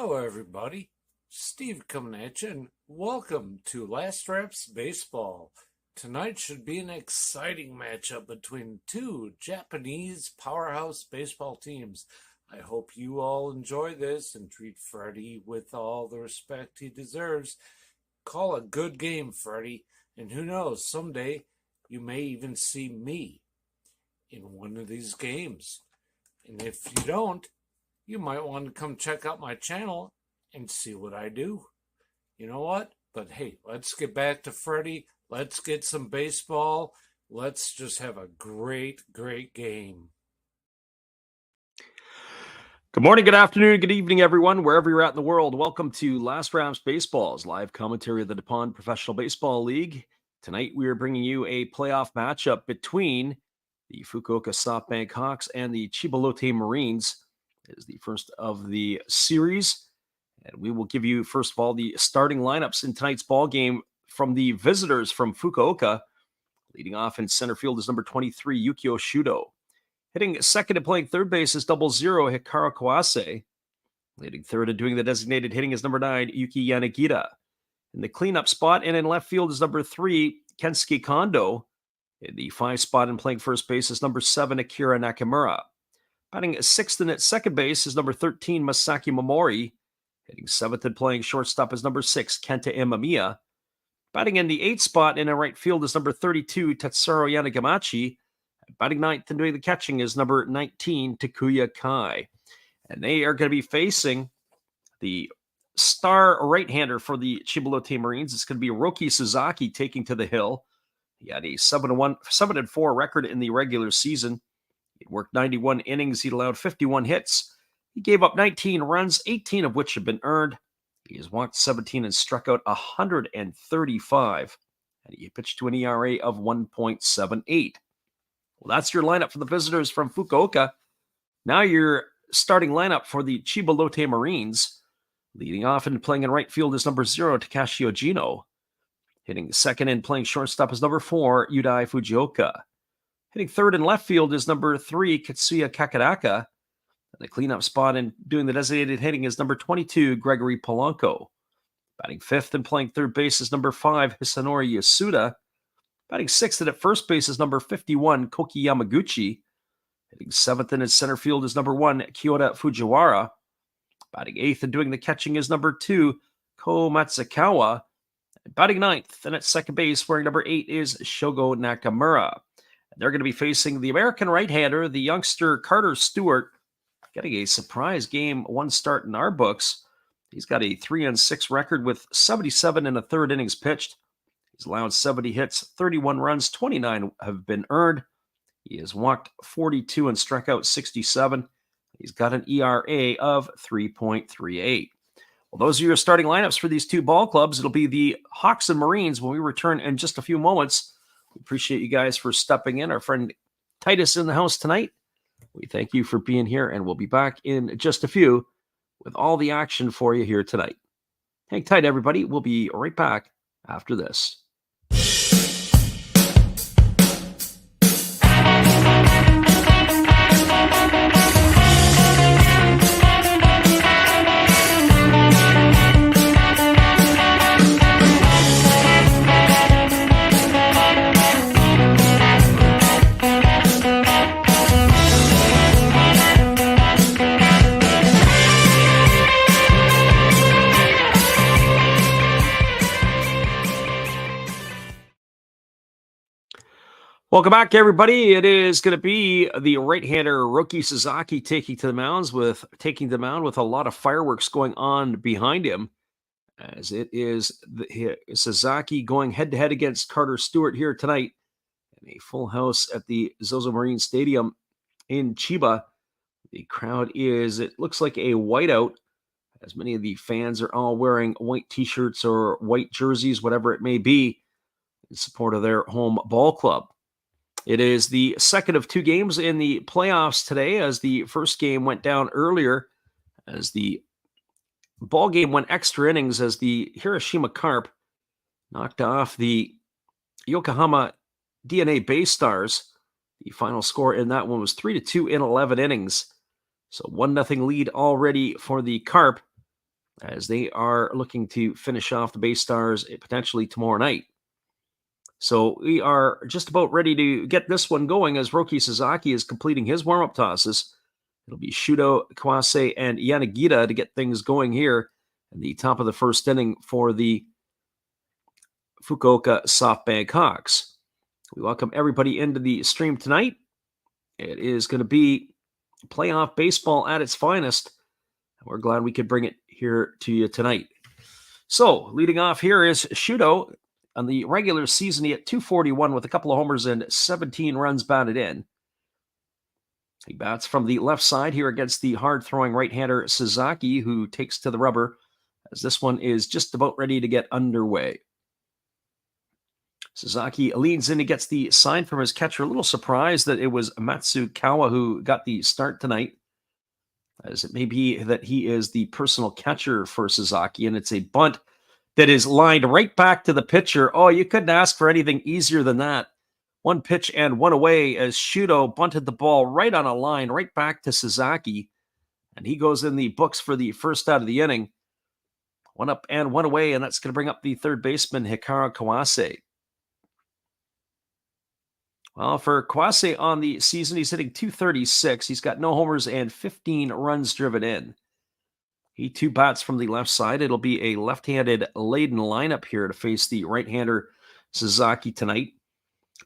Hello, everybody. Steve coming at you, and welcome to Last Reps Baseball. Tonight should be an exciting matchup between two Japanese powerhouse baseball teams. I hope you all enjoy this and treat Freddie with all the respect he deserves. Call a good game, Freddie, and who knows, someday you may even see me in one of these games. And if you don't, you might want to come check out my channel and see what I do. You know what? But hey, let's get back to Freddie. Let's get some baseball. Let's just have a great game. Good morning, good afternoon, good evening, everyone, wherever you're at in the world. Welcome to Last Reps Baseball's live commentary of the DuPont Professional Baseball League. Tonight, we are bringing you a playoff matchup between the Fukuoka SoftBank Hawks and the Chiba Lotte Marines. It is the first of the series, and we will give you, first of all, the starting lineups in tonight's ball game from the visitors from Fukuoka. Leading off in center field is number 23, Yukio Shudo. Hitting second and playing third base is 00, Hikaru Kawase. Leading third and doing the designated hitting is number 9, Yuki Yanagita. In the cleanup spot and in left field is number 3, Kensuke Kondo. In the 5 spot and playing first base is number 7, Akira Nakamura. Batting sixth and at second base is number 13, Masaki Momori. Hitting seventh and playing shortstop is number 6, Kenta Imamiya. Batting in the 8th spot and in right field is number 32, Tatsuro Yanagamachi. Batting ninth and doing the catching is number 19, Takuya Kai. And they are going to be facing the star right-hander for the Chiba Lotte Marines. It's going to be Roki Suzaki taking to the hill. He had a 7-4 record in the regular season. He worked 91 innings. He allowed 51 hits. He gave up 19 runs, 18 of which have been earned. He has walked 17 and struck out 135. And he pitched to an ERA of 1.78. Well, that's your lineup for the visitors from Fukuoka. Now your starting lineup for the Chiba Lotte Marines. Leading off and playing in right field is number 0, Takashi Ojino. Hitting second and playing shortstop is number 4, Yudai Fujioka. Hitting third and left field is number 3, Katsuya Kakaraka. And the cleanup spot and doing the designated hitting is number 22, Gregory Polanco. Batting fifth and playing third base is number 5, Hisanori Yasuda. Batting sixth and at first base is number 51, Koki Yamaguchi. Hitting seventh and in center field is number 1, Kyoda Fujiwara. Batting eighth and doing the catching is number 2, Ko Matsukawa. And batting ninth and at second base wearing number 8 is Shogo Nakamura. They're going to be facing the American right-hander, the youngster Carter Stewart, getting a surprise game 1 start in our books. He's got a 3-6 record with 77 and a third innings pitched. He's allowed 70 hits, 31 runs, 29 have been earned. He has walked 42 and struck out 67. He's got an ERA of 3.38. Well, those are your starting lineups for these two ball clubs. It'll be the Hawks and Marines when we return in just a few moments. We appreciate you guys for stepping in. Our friend Titus in the house tonight. We thank you for being here, and we'll be back in just a few with all the action for you here tonight. Hang tight, everybody. We'll be right back after this. Welcome back, everybody. It is going to be the right-hander Roki Suzaki taking the mound with a lot of fireworks going on behind him, as it is Suzaki going head-to-head against Carter Stewart here tonight in a full house at the Zozo Marine Stadium in Chiba. The crowd it looks like a whiteout, as many of the fans are all wearing white t-shirts or white jerseys, whatever it may be, in support of their home ball club. It is the second of 2 games in the playoffs today, as the first game went down earlier, as the ball game went extra innings, as the Hiroshima Carp knocked off the Yokohama DNA Bay Stars. The final score in that one was 3-2 in 11 innings. So 1-0 lead already for the Carp. as they are looking to finish off the Bay Stars potentially tomorrow night. So we are just about ready to get this one going as Roki Sasaki is completing his warm-up tosses. It'll be Shudo, Kawase, and Yanagita to get things going here at the top of the first inning for the Fukuoka SoftBank Hawks. We welcome everybody into the stream tonight. It is going to be playoff baseball at its finest. We're glad we could bring it here to you tonight. So, leading off here is Shudo. On the regular season, he hit .241 with a couple of homers and 17 runs batted in. He bats from the left side here against the hard-throwing right-hander Sasaki, who takes to the rubber, as this one is just about ready to get underway. Sasaki leans in and gets the sign from his catcher. A little surprised that it was Matsukawa who got the start tonight, as it may be that he is the personal catcher for Sasaki, and it's a bunt that is lined right back to the pitcher. Oh, you couldn't ask for anything easier than that. One pitch and one away as Shudo bunted the ball right on a line, right back to Sasaki, and he goes in the books for the first out of the inning. One up and one away, and that's going to bring up the third baseman, Hikaru Kawase. Well, for Kawase on the season, he's hitting .236. He's got no homers and 15 runs driven in. He too bats from the left side. It'll be a left-handed laden lineup here to face the right-hander Sasaki tonight.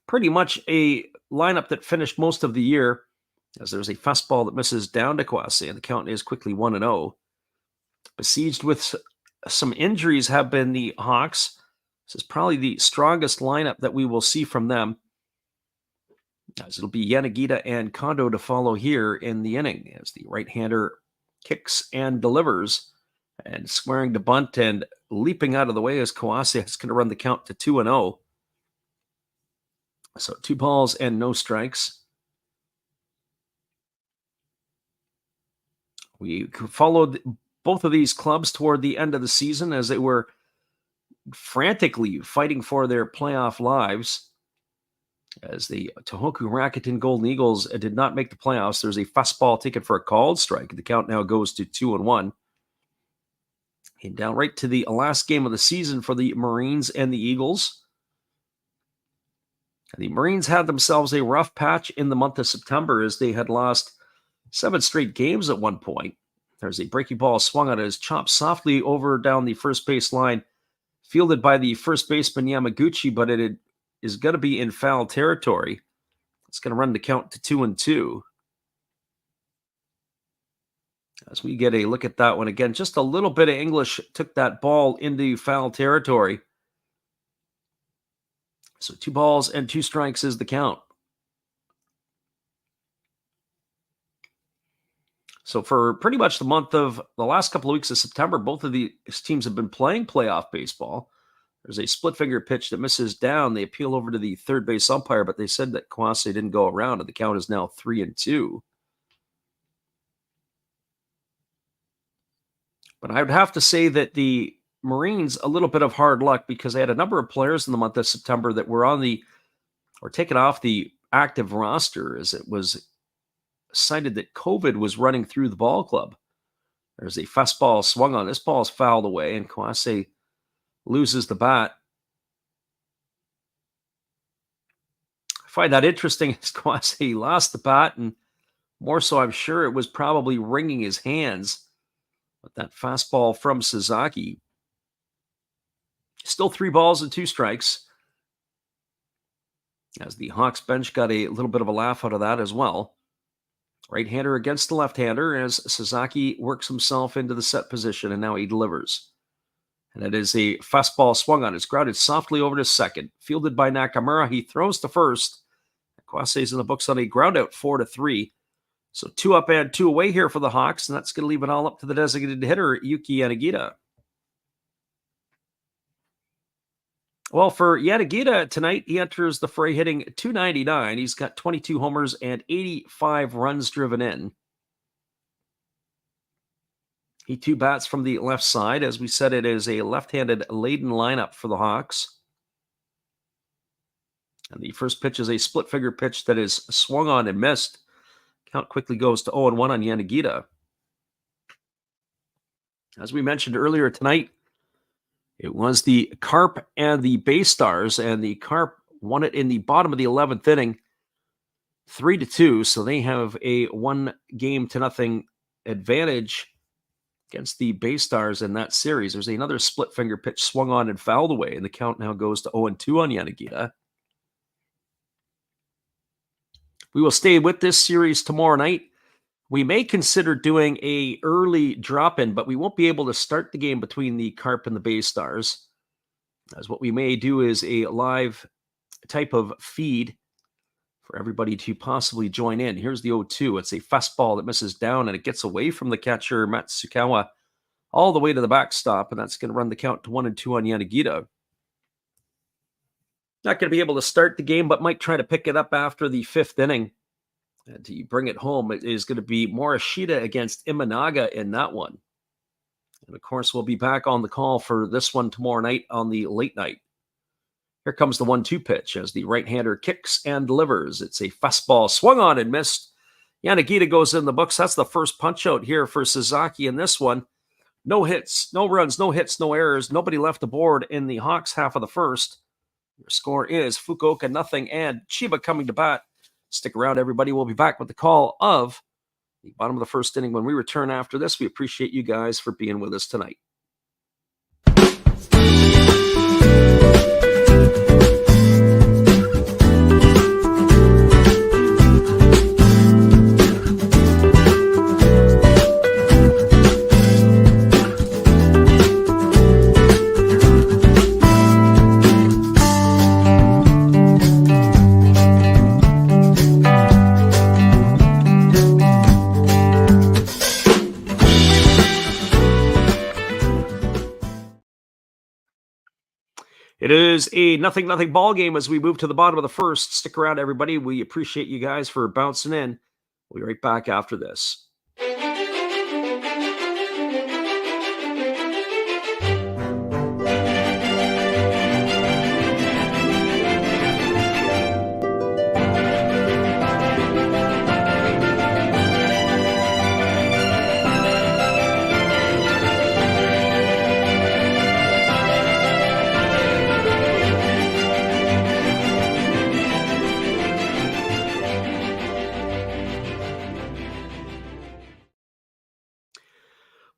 Pretty much a lineup that finished most of the year, as there's a fastball that misses down to Kawase, and the count is quickly 1-0. Besieged with some injuries have been the Hawks. This is probably the strongest lineup that we will see from them, as it'll be Yanagita and Kondo to follow here in the inning, as the right-hander kicks and delivers, and squaring to bunt and leaping out of the way as Kawase is going to run the count to 2-0. So 2 balls and no strikes. We followed both of these clubs toward the end of the season as they were frantically fighting for their playoff lives. As the Tohoku Rakuten Golden Eagles did not make the playoffs, there's a fastball taken for a called strike. The count now goes to 2-1. And down right to the last game of the season for the Marines and the Eagles. The Marines had themselves a rough patch in the month of September as they had lost 7 straight games at one point. There's a breaking ball swung on it, is chopped softly over down the first base line, fielded by the first baseman Yamaguchi, but it is going to be in foul territory. It's going to run the count to 2-2. As we get a look at that one again, just a little bit of English took that ball into foul territory. So 2 balls and 2 strikes is the count. So for pretty much the month of the last couple of weeks of September, both of these teams have been playing playoff baseball. There's a split finger pitch that misses down. They appeal over to the third base umpire, but they said that Kawase didn't go around, and the count is now 3-2. But I would have to say that the Marines, a little bit of hard luck, because they had a number of players in the month of September that were taken off the active roster, as it was cited that COVID was running through the ball club. There's a fastball swung on. This ball is fouled away, and Kawase loses the bat. I find that interesting as Kawase lost the bat, and more so, I'm sure it was probably wringing his hands. But that fastball from Sasaki. Still 3 balls and 2 strikes. As the Hawks bench got a little bit of a laugh out of that as well. Right-hander against the left-hander as Sasaki works himself into the set position, and now he delivers. And it is a fastball swung on. It's grounded softly over to second. Fielded by Nakamura. He throws to first. Kwase's in the books on a ground out 4-3. So 2 up and 2 away here for the Hawks, and that's going to leave it all up to the designated hitter, Yuki Yanagita. Well, for Yanagita tonight, he enters the fray hitting .299. He's got 22 homers and 85 runs driven in. He too bats from the left side. As we said, it is a left-handed laden lineup for the Hawks. And the first pitch is a split-finger pitch that is swung on and missed. Count quickly goes to 0-1 on Yanagita. As we mentioned earlier tonight, it was the Carp and the Bay Stars, and the Carp won it in the bottom of the 11th inning, 3-2. So they have a 1-0 advantage against the Bay Stars in that series. There's another split finger pitch swung on and fouled away, and the count now goes to 0-2 on Yanagita. We will stay with this series tomorrow night. We may consider doing a early drop-in, but we won't be able to start the game between the Carp and the Bay Stars, as what we may do is a live type of feed for everybody to possibly join in. Here's the 0-2. It's a fastball that misses down, and it gets away from the catcher, Matsukawa, all the way to the backstop, and that's going to run the count to 1-2 on Yanagita. Not going to be able to start the game, but might try to pick it up after the 5th inning. And to bring it home, it is going to be Morishita against Imanaga in that one. And of course, we'll be back on the call for this one tomorrow night on the late night. Here comes the 1-2 pitch as the right-hander kicks and delivers. It's a fastball swung on and missed. Yanagita goes in the books. That's the first punch out here for Sasaki in this one. No hits, no runs, no hits, no errors. Nobody left the board in the Hawks half of the first. Your score is Fukuoka 0 and Chiba coming to bat. Stick around, everybody. We'll be back with the call of the bottom of the 1st inning when we return after this. We appreciate you guys for being with us tonight. It is a 0-0 ball game as we move to the bottom of the 1st. Stick around, everybody. We appreciate you guys for bouncing in. We'll be right back after this.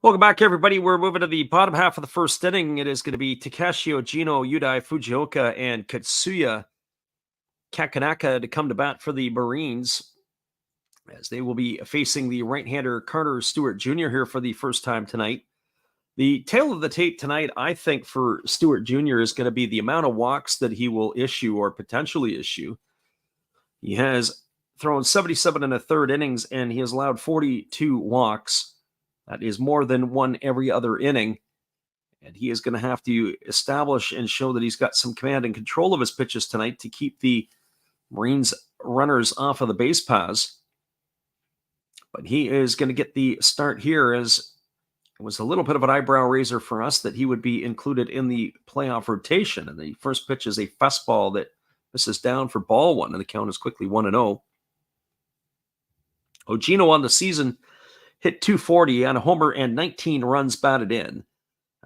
Welcome back, everybody. We're moving to the bottom half of the 1st inning. It is going to be Takeshi Ojino, Yudai Fujioka, and Katsuya Kakanaka to come to bat for the Marines, as they will be facing the right-hander Carter Stewart Jr. here for the first time tonight. The tale of the tape tonight, I think, for Stewart Jr. is going to be the amount of walks that he will issue or potentially issue. He has thrown 77 1/3 innings, and he has allowed 42 walks. That is more than one every other inning. And he is going to have to establish and show that he's got some command and control of his pitches tonight to keep the Marines runners off of the base paths. But he is going to get the start here, as it was a little bit of an eyebrow raiser for us that he would be included in the playoff rotation. And the first pitch is a fastball that misses down for ball 1, and the count is quickly 1-0. Ojino on the season hit .240 on a homer and 19 runs batted in,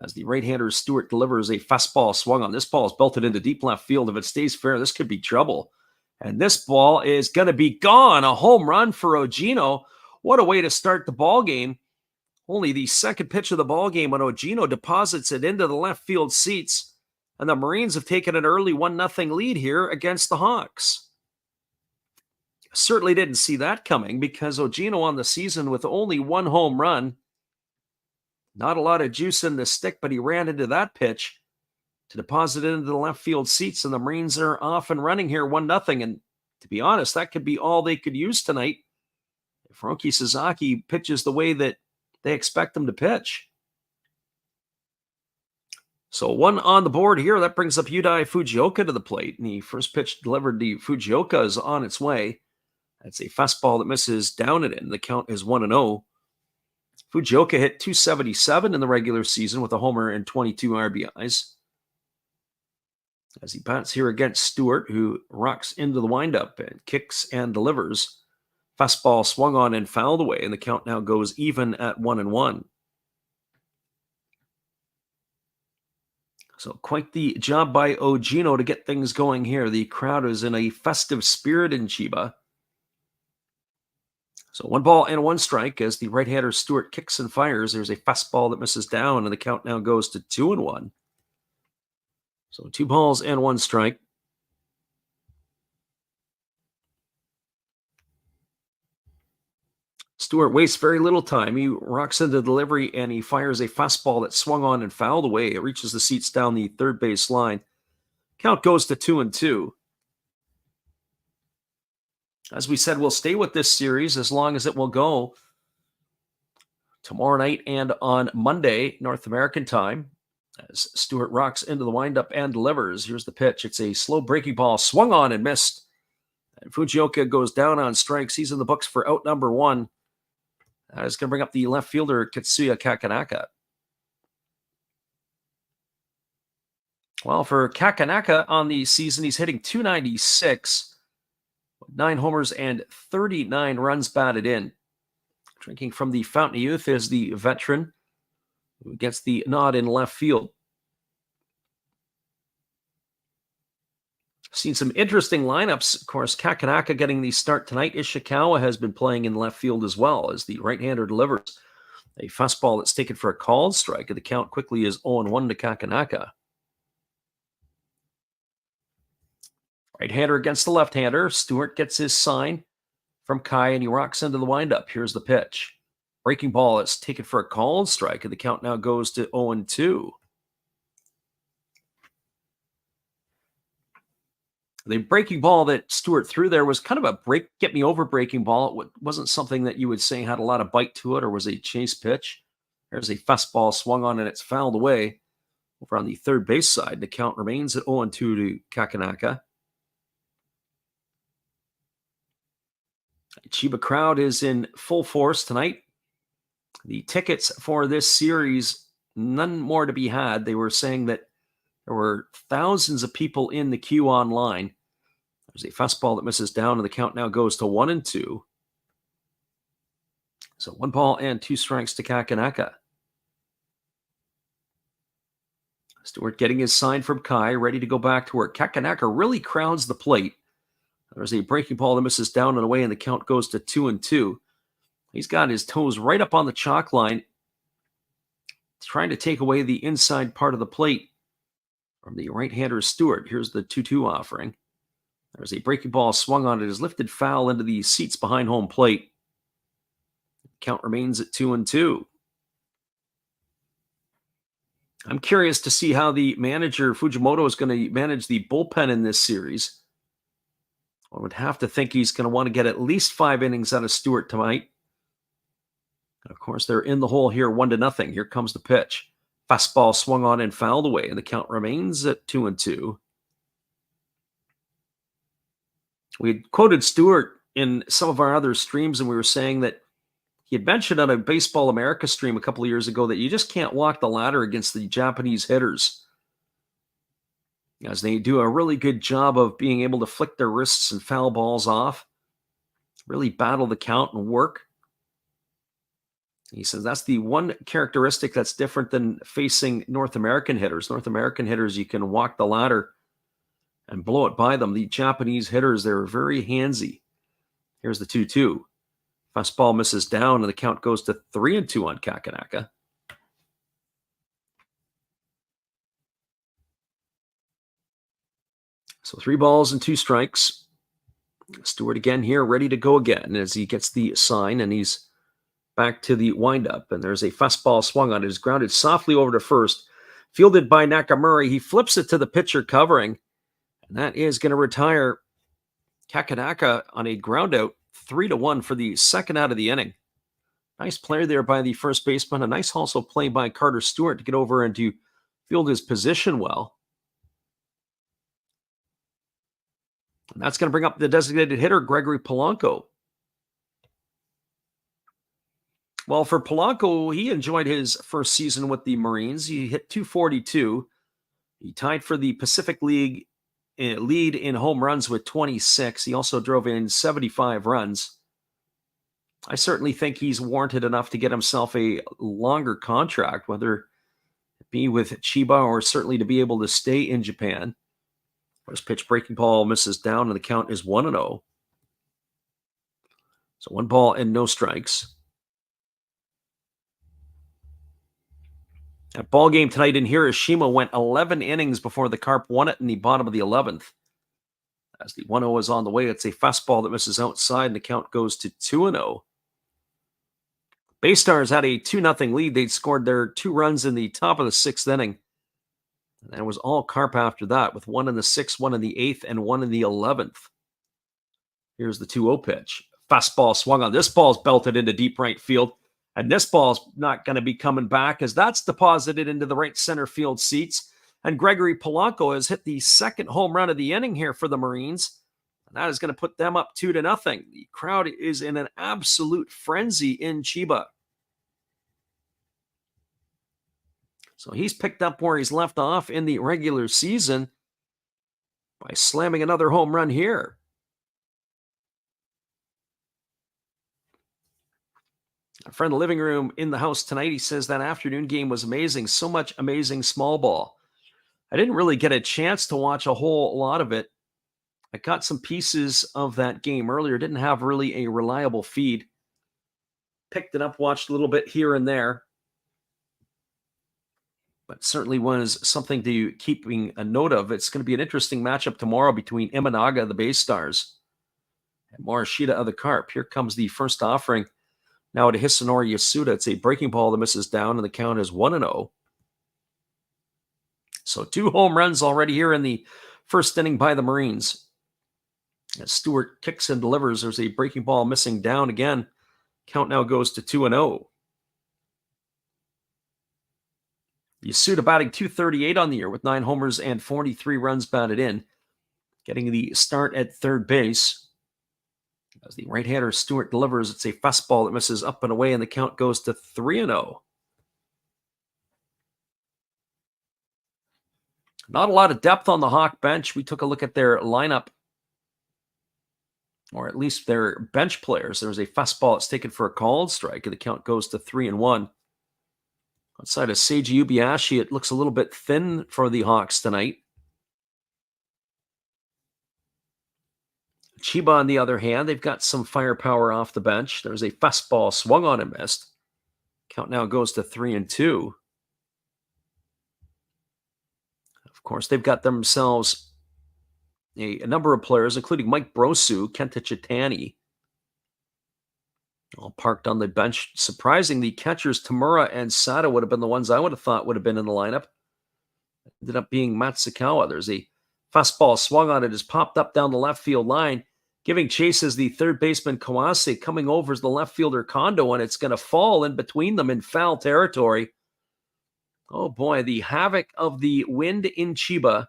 as the right-hander Stewart delivers a fastball swung on. This ball is belted into deep left field. If it stays fair, this could be trouble. And this ball is going to be gone. A home run for Ojino. What a way to start the ball game. Only the second pitch of the ball game when Ojino deposits it into the left field seats, and the Marines have taken an early 1-0 lead here against the Hawks. Certainly didn't see that coming, because Ojino on the season with only 1 home run. Not a lot of juice in the stick, but he ran into that pitch to deposit it into the left field seats, and the Marines are off and running here 1-0. And to be honest, that could be all they could use tonight if Roki Sasaki pitches the way that they expect him to pitch. So 1 on the board here. That brings up Yudai Fujioka to the plate, and the first pitch delivered to Fujioka is on its way. That's a fastball that misses down and in. The count is 1-0. Fujioka hit .277 in the regular season with a homer and 22 RBIs. As he bats here against Stewart, who rocks into the windup and kicks and delivers. Fastball swung on and fouled away, and the count now goes even at 1-1. So quite the job by Ogino to get things going here. The crowd is in a festive spirit in Chiba. So 1 ball and 1 strike as the right-hander Stewart kicks and fires. There's a fastball that misses down, and the count now goes to 2-1. So 2 balls and 1 strike. Stewart wastes very little time. He rocks into delivery and he fires a fastball that swung on and fouled away. It reaches the seats down the third base line. Count goes to 2-2. As we said, we'll stay with this series as long as it will go tomorrow night and on Monday, North American time, as Stewart rocks into the windup and delivers. Here's the pitch. It's a slow breaking ball, swung on and missed. And Fukuoka goes down on strikes. He's in the books for out number 1. That is going to bring up the left fielder, Katsuya Kakanaka. Well, for Kakanaka on the season, he's hitting .296, 9 homers and 39 runs batted in. Drinking from the fountain of youth is the veteran who gets the nod in left field. Seen some interesting lineups. Of course, Kakanaka getting the start tonight. Ishikawa has been playing in left field as well as the right-hander delivers a fastball that's taken for a called strike. The count quickly is 0-1 to Kakanaka. Right-hander against the left-hander. Stewart gets his sign from Kai, and he rocks into the windup. Here's the pitch. Breaking ball is taken for a called strike, and the count now goes to 0-2. The breaking ball that Stewart threw there was kind of a get-me-over breaking ball. It wasn't something that you would say had a lot of bite to it or was a chase pitch. There's a fastball swung on, and it's fouled away over on the third base side. The count remains at 0-2 to Kakanaka. Chiba crowd is in full force tonight. The tickets for this series, none more to be had. They were saying that there were thousands of people in the queue online. There's a fastball that misses down, and the count now goes to 1-2. So 1 ball and 2 strikes to Kakanaka. Stewart getting his sign from Kai, ready to go back to work. Kakanaka really crowds the plate. There's a breaking ball that misses down and away, and the count goes to 2-2. He's got his toes right up on the chalk line, trying to take away the inside part of the plate from the right-hander Stewart. Here's the 2-2 offering. There's a breaking ball swung on. It is lifted foul into the seats behind home plate. Count remains at 2-2. I'm curious to see how the manager, Fujimoto, is going to manage the bullpen in this series. I would have to think he's going to want to get at least 5 innings out of Stewart tonight. And of course, they're in the hole here, 1-0. Here comes the pitch. Fastball swung on and fouled away, and the count remains at 2-2. We had quoted Stewart in some of our other streams, and we were saying that he had mentioned on a Baseball America stream a couple of years ago that you just can't walk the ladder against the Japanese hitters, as they do a really good job of being able to flick their wrists and foul balls off, really battle the count and work. He says that's the one characteristic that's different than facing North American hitters. North American hitters, you can walk the ladder and blow it by them. The Japanese hitters, they're very handsy. Here's the 2-2. Fastball misses down, and the count goes to 3-2 on Kakanaka. So 3 balls and 2 strikes. Stewart again here, ready to go again as he gets the sign, and he's back to the windup. And there's a fastball swung on. It is grounded softly over to first. Fielded by Nakamura. He flips it to the pitcher covering. And that is going to retire Kakanaka on a ground out, 3-1 for the second out of the inning. Nice play there by the first baseman. A nice also play by Carter Stewart to get over and to field his position well. And that's going to bring up the designated hitter, Gregory Polanco. Well, for Polanco, he enjoyed his first season with the Marines. He hit .242. He tied for the Pacific League lead in home runs with 26. He also drove in 75 runs. I certainly think he's warranted enough to get himself a longer contract, whether be with Chiba or certainly to be able to stay in Japan. First pitch breaking ball misses down, and the count is 1-0. So 1 ball and no strikes. That ball game tonight in Hiroshima went 11 innings before the Carp won it in the bottom of the 11th. As the 1-0 is on the way, it's a fastball that misses outside, and the count goes to 2-0. Bay Stars had a 2-0 lead. They'd scored their 2 runs in the top of the 6th inning. And it was all Carp after that, with 1 in the 6th, 1 in the 8th, and 1 in the 11th. Here's the 2-0 pitch. Fastball swung on. This ball's belted into deep right field. And this ball's not going to be coming back, as that's deposited into the right center field seats. And Gregory Polanco has hit the 2nd home run of the inning here for the Marines. And that is going to put them up 2-0. The crowd is in an absolute frenzy in Chiba. So he's picked up where he's left off in the regular season by slamming another home run here. A friend of the living room in the house tonight, he says that afternoon game was amazing. So much amazing small ball. I didn't really get a chance to watch a whole lot of it. I got some pieces of that game earlier. Didn't have really a reliable feed. Picked it up, watched a little bit here and there. But certainly was something to keeping a note of. It's going to be an interesting matchup tomorrow between Imanaga, the Bay Stars, and Morishita of the Carp. Here comes the first offering. Now to Hisanori Yasuda. It's a breaking ball that misses down, and the count is 1-0. So 2 home runs already here in the first inning by the Marines. As Stewart kicks and delivers, there's a breaking ball missing down again. Count now goes to 2-0. Yasuda batting .238 on the year with 9 homers and 43 runs batted in. Getting the start at third base. As the right-hander Stewart delivers, it's a fastball that misses up and away, and the count goes to 3-0. Not a lot of depth on the Hawk bench. We took a look at their lineup, or at least their bench players. There's a fastball that's taken for a called strike, and the count goes to 3-1. Outside of Seiji Ubiashi, it looks a little bit thin for the Hawks tonight. Chiba, on the other hand, they've got some firepower off the bench. There's a fastball swung on and missed. Count now goes to 3-2. Of course, they've got themselves a number of players, including Mike Brosu, Kenta Chitani, all parked on the bench. Surprising, the catchers Tamura and Sada would have been the ones I would have thought would have been in the lineup. Ended up being Matsukawa. There's a fastball swung on it, has popped up down the left field line. Giving chase is the third baseman Kawase. Coming over is the left fielder Kondo, and it's going to fall in between them in foul territory. Oh boy, the havoc of the wind in Chiba.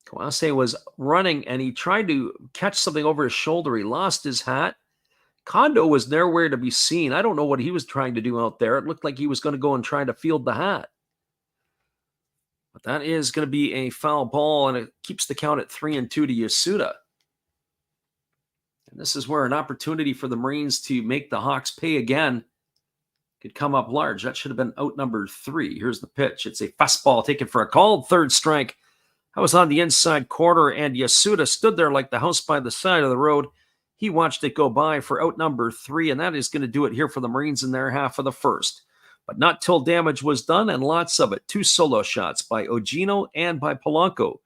Kawase was running, and he tried to catch something over his shoulder. He lost his hat. Kondo was nowhere to be seen. I don't know what he was trying to do out there. It looked like he was going to go and try to field the hat. But that is going to be a foul ball, and it keeps the count at 3-2 to Yasuda. And this is where an opportunity for the Marines to make the Hawks pay again could come up large. That should have been out number 3. Here's the pitch. It's a fastball taken for a called third strike. That was on the inside corner, and Yasuda stood there like the house by the side of the road. He watched it go by for out number 3, and that is going to do it here for the Marines in their half of the first. But not till damage was done, and lots of it. 2 solo shots by Ogino and by Polanco.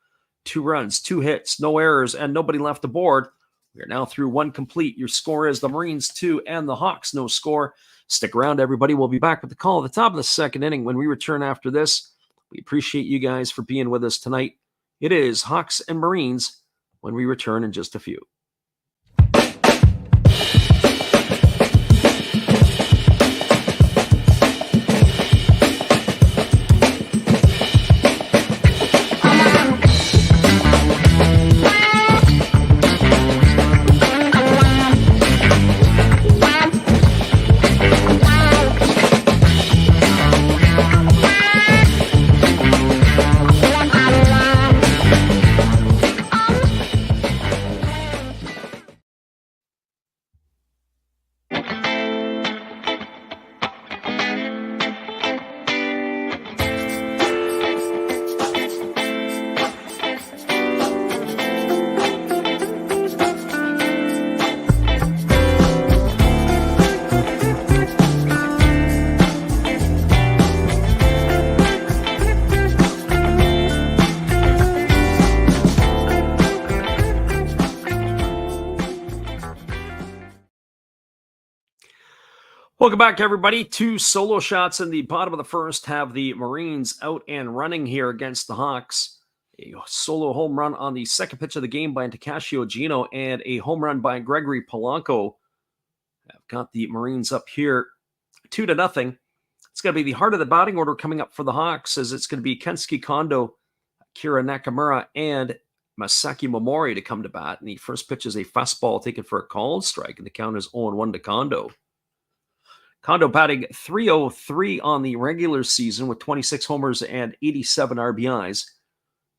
2 runs, 2 hits, no errors, and nobody left aboard. We are now through 1 complete. Your score is the Marines 2 and the Hawks no score. Stick around, everybody. We'll be back with the call at the top of the second inning when we return after this. We appreciate you guys for being with us tonight. It is Hawks and Marines when we return in just a few. Welcome back, everybody. 2 solo shots in the bottom of the first have the Marines out and running here against the Hawks. A solo home run on the second pitch of the game by Takashi Ogino and a home run by Gregory Polanco have got the Marines up here 2-0. It's going to be the heart of the batting order coming up for the Hawks, as it's going to be Kensuke Kondo, Akira Nakamura, and Masaki Momori to come to bat. And the first pitch is a fastball taken for a called strike, and the count is 0-1 to Kondo. Kondo batting .303 on the regular season with 26 homers and 87 RBIs.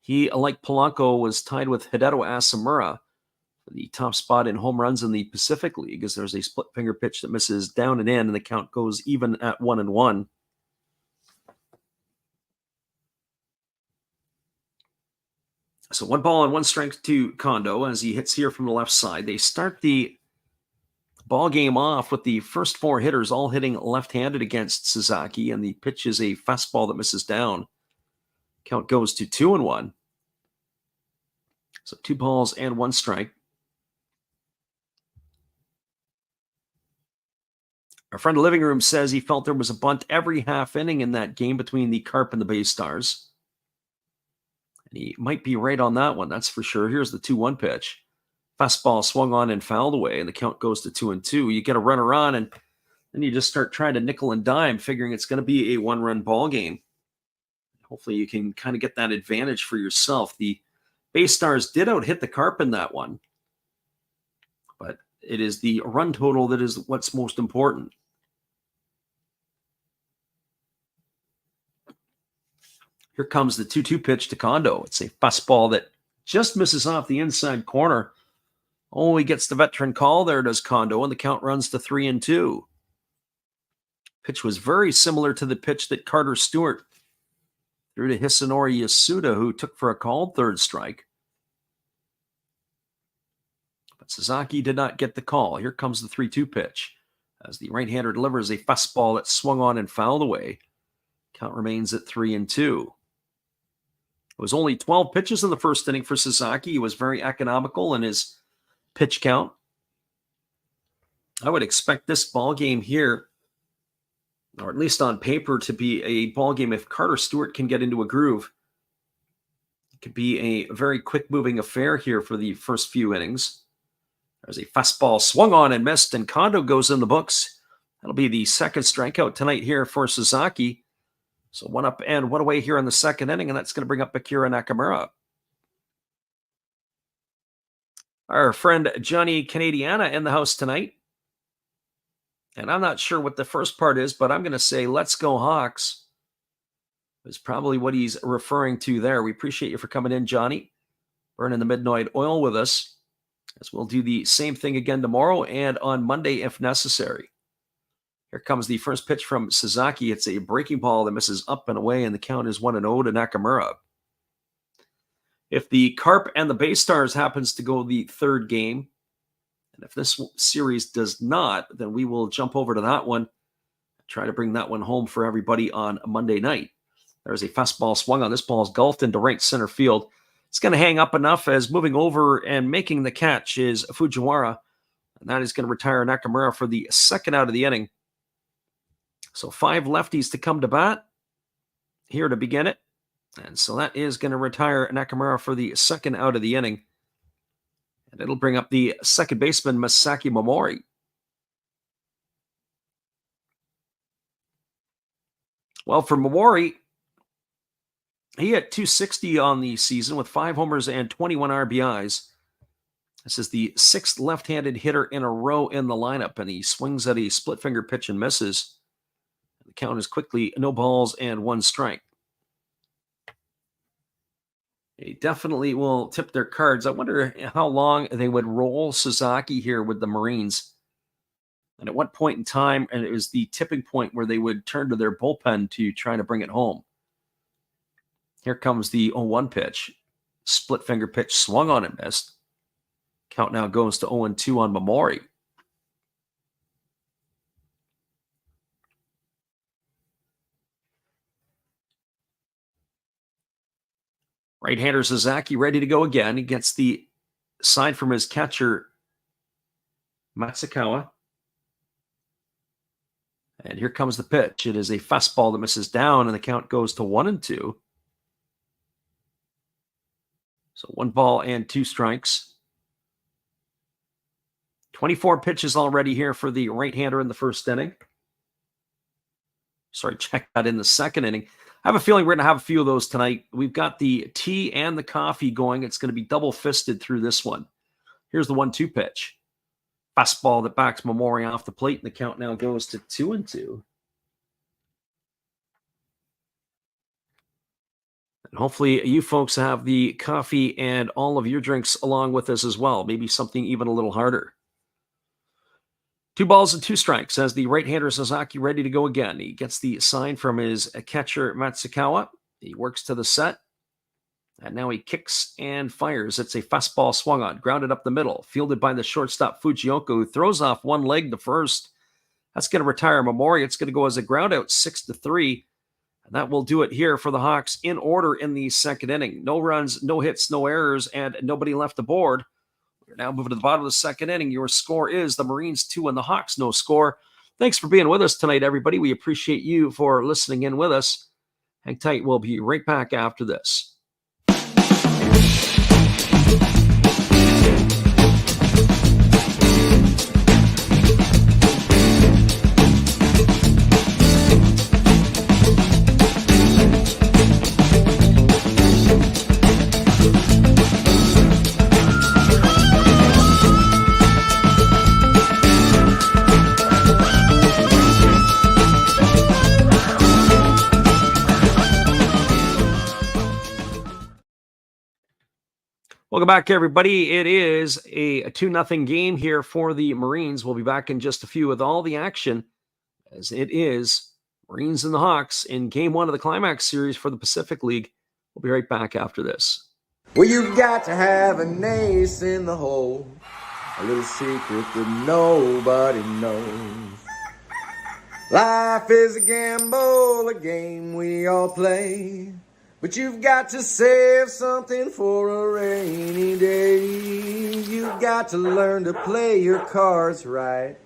He, like Polanco, was tied with Hideto Asamura for the top spot in home runs in the Pacific League, as there's a split finger pitch that misses down and in, and the count goes even at 1-1. So 1 ball and 1 strike to Kondo as he hits here from the left side. They start the ball game off with the first 4 hitters all hitting left-handed against Sasaki, and the pitch is a fastball that misses down. Count goes to 2-1. So 2 balls and 1 strike. Our friend of the living room says he felt there was a bunt every half inning in that game between the Carp and the Bay Stars. And he might be right on that one, that's for sure. Here's the 2-1 pitch. Fastball swung on and fouled away, and the count goes to 2-2. You get a runner on, and then you just start trying to nickel and dime, figuring it's going to be a 1-run ball game. Hopefully you can kind of get that advantage for yourself. The Bay Stars did out-hit the Carp in that one, but it is the run total that is what's most important. Here comes the 2-2 pitch to Kondo. It's a fastball that just misses off the inside corner. Oh, he gets the veteran call. There does Kondo, and the count runs to 3-2. Pitch was very similar to the pitch that Carter Stewart threw to Hisanori Yasuda, who took for a called third strike. But Sasaki did not get the call. Here comes the 3-2 pitch, as the right-hander delivers a fastball that swung on and fouled away. Count remains at 3-2. It was only 12 pitches in the first inning for Sasaki. He was very economical in his pitch count. I would expect this ball game here, or at least on paper, to be a ball game if Carter Stewart can get into a groove. It could be a very quick-moving affair here for the first few innings. There's a fastball swung on and missed, and Kondo goes in the books. That'll be the second strikeout tonight here for Sasaki. So 1 up and 1 away here in the second inning, and that's going to bring up Akira Nakamura. Our friend Johnny Canadiana in the house tonight. And I'm not sure what the first part is, but I'm going to say, let's go Hawks, is probably what he's referring to there. We appreciate you for coming in, Johnny. Burning the midnight oil with us, as we'll do the same thing again tomorrow and on Monday if necessary. Here comes the first pitch from Sasaki. It's a breaking ball that misses up and away, and the count is 1-0 to Nakamura. If the Carp and the Bay Stars happens to go the third game, and if this series does not, then we will jump over to that one, try to bring that one home for everybody on Monday night. There's a fastball swung on. This ball is golfed into right center field. It's going to hang up enough, as moving over and making the catch is Fujiwara, and that is going to retire Nakamura for the second out of the inning. So 5 lefties to come to bat here to begin it. And so that is going to retire Nakamura for the second out of the inning. And it'll bring up the second baseman, Masaki Momori. Well, for Momori, he hit .260 on the season with 5 homers and 21 RBIs. This is the 6th left-handed hitter in a row in the lineup, and he swings at a split-finger pitch and misses. The count is quickly no balls and 1 strike. They definitely will tip their cards. I wonder how long they would roll Sasaki here with the Marines. And at what point in time, and it was the tipping point where they would turn to their bullpen to try to bring it home. Here comes the 0-1 pitch. Split finger pitch swung on and missed. Count now goes to 0-2 on Momori. Right-hander Sasaki ready to go again. He gets the sign from his catcher, Matsukawa. And here comes the pitch. It is a fastball that misses down, and the count goes to 1-2. So 1 ball and 2 strikes. 24 pitches already here for the right-hander in the first inning. Sorry, check that in the second inning. I have a feeling we're going to have a few of those tonight. We've got the tea and the coffee going. It's going to be double-fisted through this one. Here's the 1-2 pitch. Fastball that backs Mamori off the plate, and the count now goes to 2-2. And hopefully you folks have the coffee and all of your drinks along with us as well. Maybe something even a little harder. 2 balls and 2 strikes as the right-hander Sasaki ready to go again. He gets the sign from his catcher Matsukawa. He works to the set. And now he kicks and fires. It's a fastball swung on, grounded up the middle, fielded by the shortstop Fujioka, who throws off one leg to first. That's going to retire Mamori. It's going to go as a ground out, 6-3. And that will do it here for the Hawks in order in the second inning. No runs, no hits, no errors, and nobody left aboard. We're now moving to the bottom of the second inning. Your score is the Marines 2 and the Hawks no score. Thanks for being with us tonight, everybody. We appreciate you for listening in with us. Hang tight. We'll be right back after this. Welcome back, everybody. It is a 2-0 game here for the Marines. We'll be back in just a few with all the action, as it is Marines and the Hawks in Game 1 of the Climax Series for the Pacific League. We'll be right back after this. Well, you've got to have an ace in the hole, a little secret that nobody knows. Life is a gamble, a game we all play. But you've got to save something for a rainy day. You've got to learn to play your cards right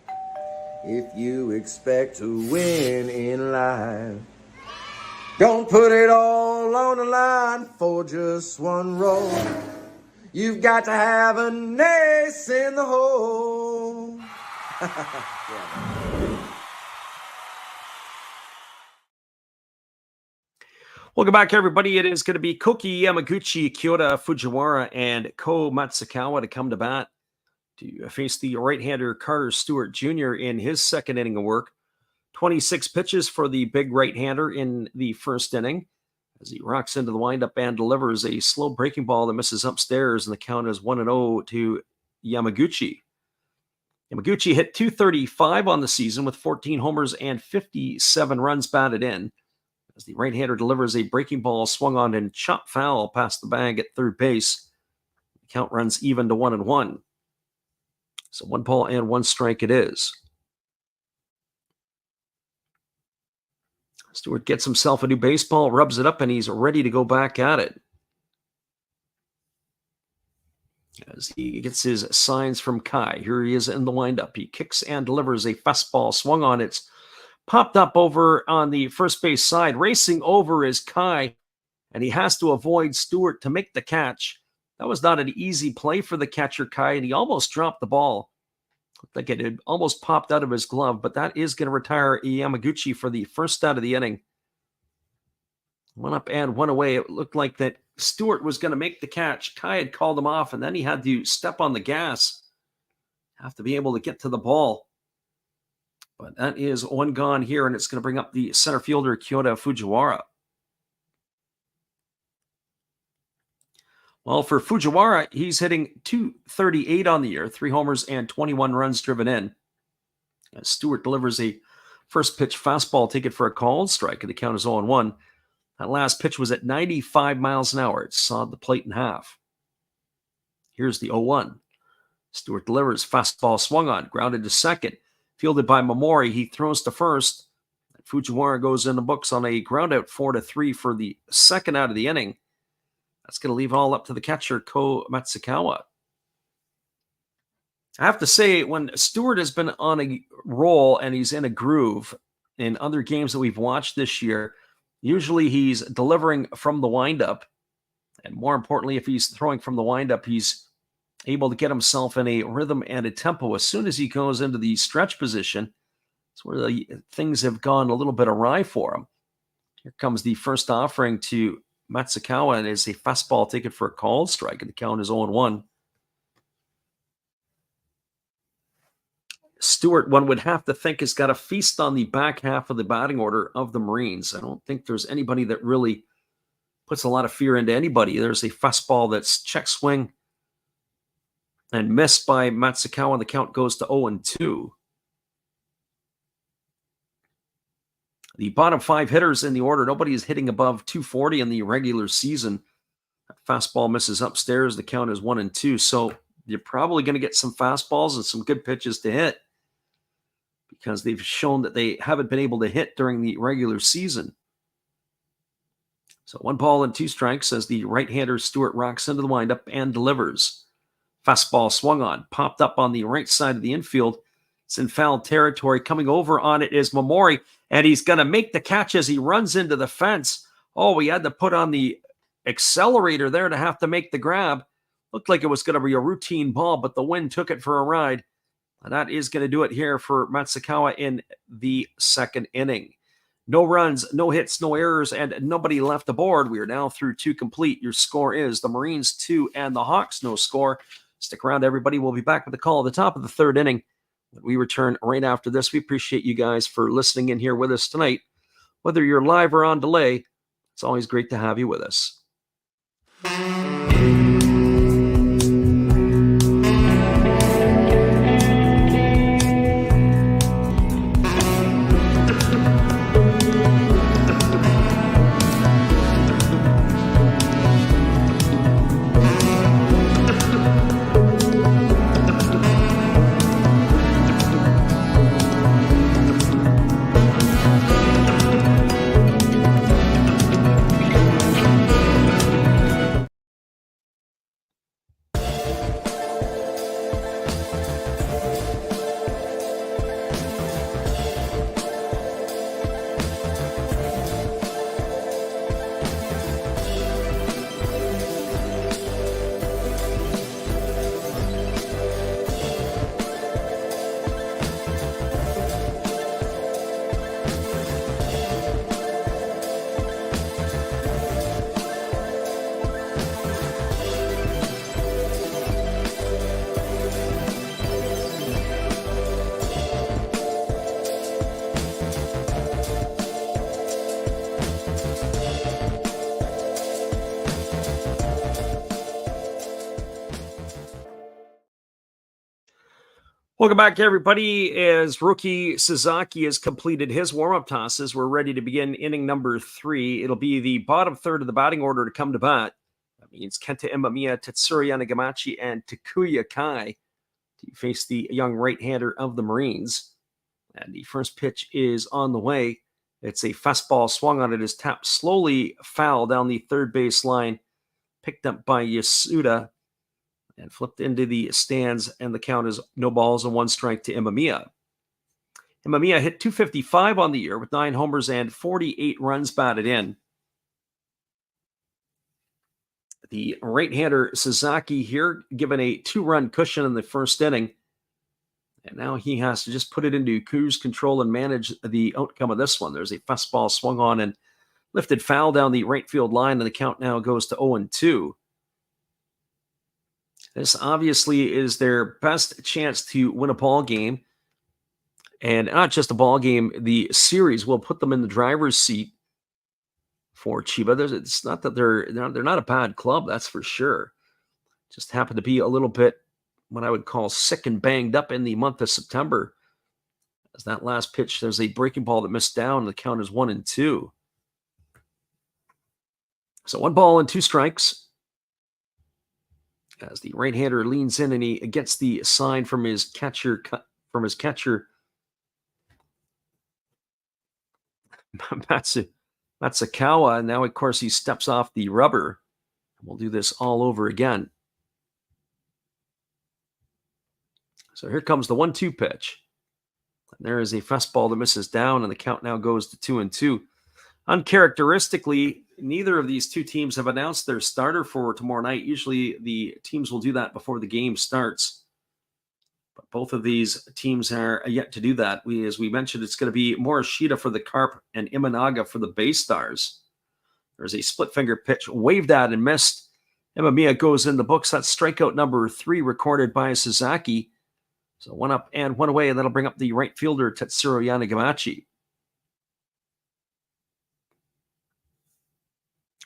if you expect to win in life. Don't put it all on the line for just one roll. You've got to have an ace in the hole. Yeah. Welcome back, everybody. It is going to be Koki Yamaguchi, Kyoto Fujiwara, and Ko Matsukawa to come to bat to face the right-hander Carter Stewart Jr. in his second inning of work. 26 pitches for the big right-hander in the first inning as he rocks into the windup and delivers a slow breaking ball that misses upstairs, and the count is 1-0 to Yamaguchi. Yamaguchi hit .235 on the season with 14 homers and 57 runs batted in, as the right-hander delivers a breaking ball swung on and chopped foul past the bag at third base. The count runs even to 1-1. So 1 ball and 1 strike it is. Stewart gets himself a new baseball, rubs it up, and he's ready to go back at it. As he gets his signs from Kai. Here he is in the windup. He kicks and delivers a fastball swung on. It's popped up over on the first base side. Racing over is Kai, and he has to avoid Stewart to make the catch. That was not an easy play for the catcher, Kai, and he almost dropped the ball. Looked like it had almost popped out of his glove, but that is going to retire Yamaguchi for the first out of the inning. 1 up and 1 away. It looked like that Stewart was going to make the catch. Kai had called him off, and then he had to step on the gas. Have to be able to get to the ball. But that is 1 gone here, and it's going to bring up the center fielder, Kyoto Fujiwara. Well, for Fujiwara, he's hitting .238 on the year, 3 homers and 21 runs driven in. As Stewart delivers a first pitch fastball taken for a called strike, and the count is 0-1. That last pitch was at 95 miles an hour. It sawed the plate in half. Here's the 0-1. Stewart delivers fastball swung on, grounded to second. Fielded by Mamori, he throws to first. Fujiwara goes in the books on a groundout 4-3 for the second out of the inning. That's going to leave it all up to the catcher, Ko Matsukawa. I have to say, when Stewart has been on a roll and he's in a groove, in other games that we've watched this year, usually he's delivering from the windup. And more importantly, if he's throwing from the windup, he's able to get himself in a rhythm and a tempo. As soon as he goes into the stretch position, it's where the things have gone a little bit awry for him. Here comes the first offering to Matsukawa, and it's a fastball taken for a called strike, and the count is 0-1. Stewart, one would have to think, has got a feast on the back half of the batting order of the Marines. I don't think there's anybody that really puts a lot of fear into anybody. There's a fastball that's check swing and missed by Matsukawa. The count goes to 0-2. The bottom 5 hitters in the order, nobody is hitting above 240 in the regular season. That fastball misses upstairs. The count is 1-2. So you're probably going to get some fastballs and some good pitches to hit, because they've shown that they haven't been able to hit during the regular season. So 1 ball and 2 strikes as the right-hander Stewart rocks into the windup and delivers. Fastball swung on, popped up on the right side of the infield. It's in foul territory. Coming over on it is Momori, and he's going to make the catch as he runs into the fence. Oh, we had to put on the accelerator there to have to make the grab. Looked like it was going to be a routine ball, but the wind took it for a ride. And that is going to do it here for Matsukawa in the second inning. No runs, no hits, no errors, and nobody left aboard. We are now through 2 complete. Your score is the Marines 2 and the Hawks no score. Stick around, everybody. We'll be back with the call at the top of the 3rd inning. When we return right after this, we appreciate you guys for listening in here with us tonight. Whether you're live or on delay, it's always great to have you with us. Welcome back, everybody. As rookie Sasaki has completed his warm-up tosses, we're ready to begin inning number 3. It'll be the bottom third of the batting order to come to bat. That means Kenta Imamiya, Tetsuya Nagamachi, and Takuya Kai to face the young right-hander of the Marines. And the first pitch is on the way. It's a fastball swung on it, is tapped slowly foul down the third base line, picked up by Yasuda, and flipped into the stands, and the count is no balls and 1 strike to Imamiya. Imamiya hit .255 on the year with 9 homers and 48 runs batted in. The right-hander Sasaki here given a 2-run cushion in the first inning, and now he has to just put it into cruise control and manage the outcome of this one. There's a fastball swung on and lifted foul down the right field line, and the count now goes to 0-2. This obviously is their best chance to win a ball game, and not just a ball game. The series will put them in the driver's seat for Chiba. It's not that they're not a bad club, that's for sure. Just happen to be a little bit what I would call sick and banged up in the month of September. As that last pitch, there's a breaking ball that missed down, and the count is 1-2. So 1 ball and 2 strikes. As the right-hander leans in and he gets the sign from his catcher, Matsukawa. And now, of course, he steps off the rubber. We'll do this all over again. So here comes the 1-2 pitch. There is a fastball that misses down, and the count now goes to 2-2. Uncharacteristically, neither of these two teams have announced their starter for tomorrow night. Usually the teams will do that before the game starts. But both of these teams are yet to do that. As we mentioned, it's going to be Morishita for the Carp and Imanaga for the Bay Stars. There's a split finger pitch waved at and missed. Imamiya goes in the books. That's strikeout number 3 recorded by Sasaki. So 1 up and 1 away, and that'll bring up the right fielder, Tetsuro Yanagamachi.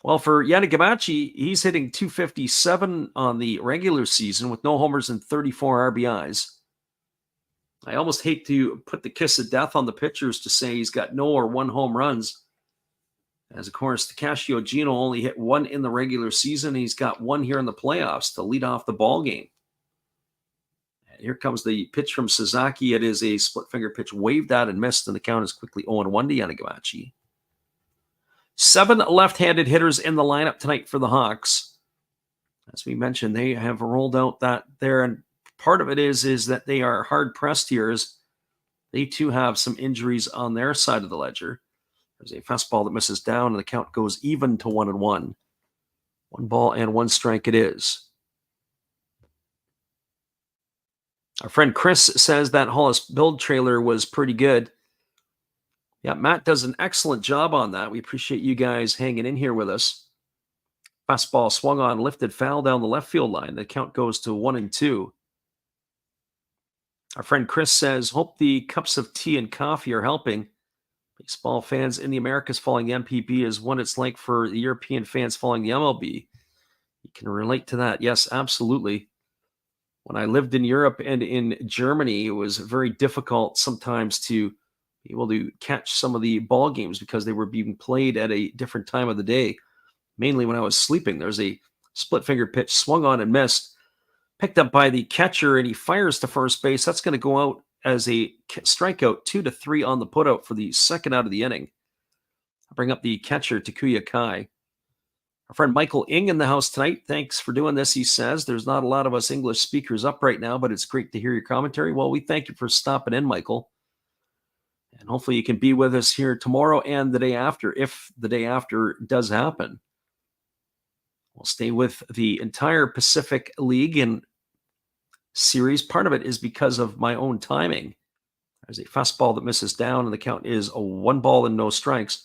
Well, for Yanagamachi, he's hitting .257 on the regular season with no homers and 34 RBIs. I almost hate to put the kiss of death on the pitchers to say he's got no or 1 home runs. As, of course, Takashi Ojino only hit 1 in the regular season. He's got 1 here in the playoffs to lead off the ball game. And here comes the pitch from Sasaki. It is a split finger pitch waved at and missed, and the count is quickly 0-1 to Yanagamachi. 7 left-handed hitters in the lineup tonight for the Hawks. As we mentioned, they have rolled out that there, and part of it is that they are hard-pressed here as they too have some injuries on their side of the ledger. There's a fastball that misses down, and the count goes even to 1-1. 1 ball and 1 strike it is. Our friend Chris says that Hollis build trailer was pretty good. Yeah, Matt does an excellent job on that. We appreciate you guys hanging in here with us. Fastball swung on, lifted, foul down the left field line. The count goes to 1-2. Our friend Chris says, hope the cups of tea and coffee are helping. Baseball fans in the Americas following the NPB is what it's like for the European fans following the MLB. You can relate to that. Yes, absolutely. When I lived in Europe and in Germany, it was very difficult sometimes to be able to catch some of the ball games because they were being played at a different time of the day, mainly when I was sleeping. There's a split finger pitch swung on and missed, picked up by the catcher, and he fires to first base. That's going to go out as a strikeout, 2-3 on the putout for the second out of the inning. I'll bring up the catcher, Takuya Kai. Our friend Michael Ing in the house tonight. Thanks for doing this, he says. There's not a lot of us English speakers up right now, but it's great to hear your commentary. Well, we thank you for stopping in, Michael. And hopefully you can be with us here tomorrow and the day after, if the day after does happen. We'll stay with the entire Pacific League and series. Part of it is because of my own timing. There's a fastball that misses down, and the count is a 1 ball and no strikes.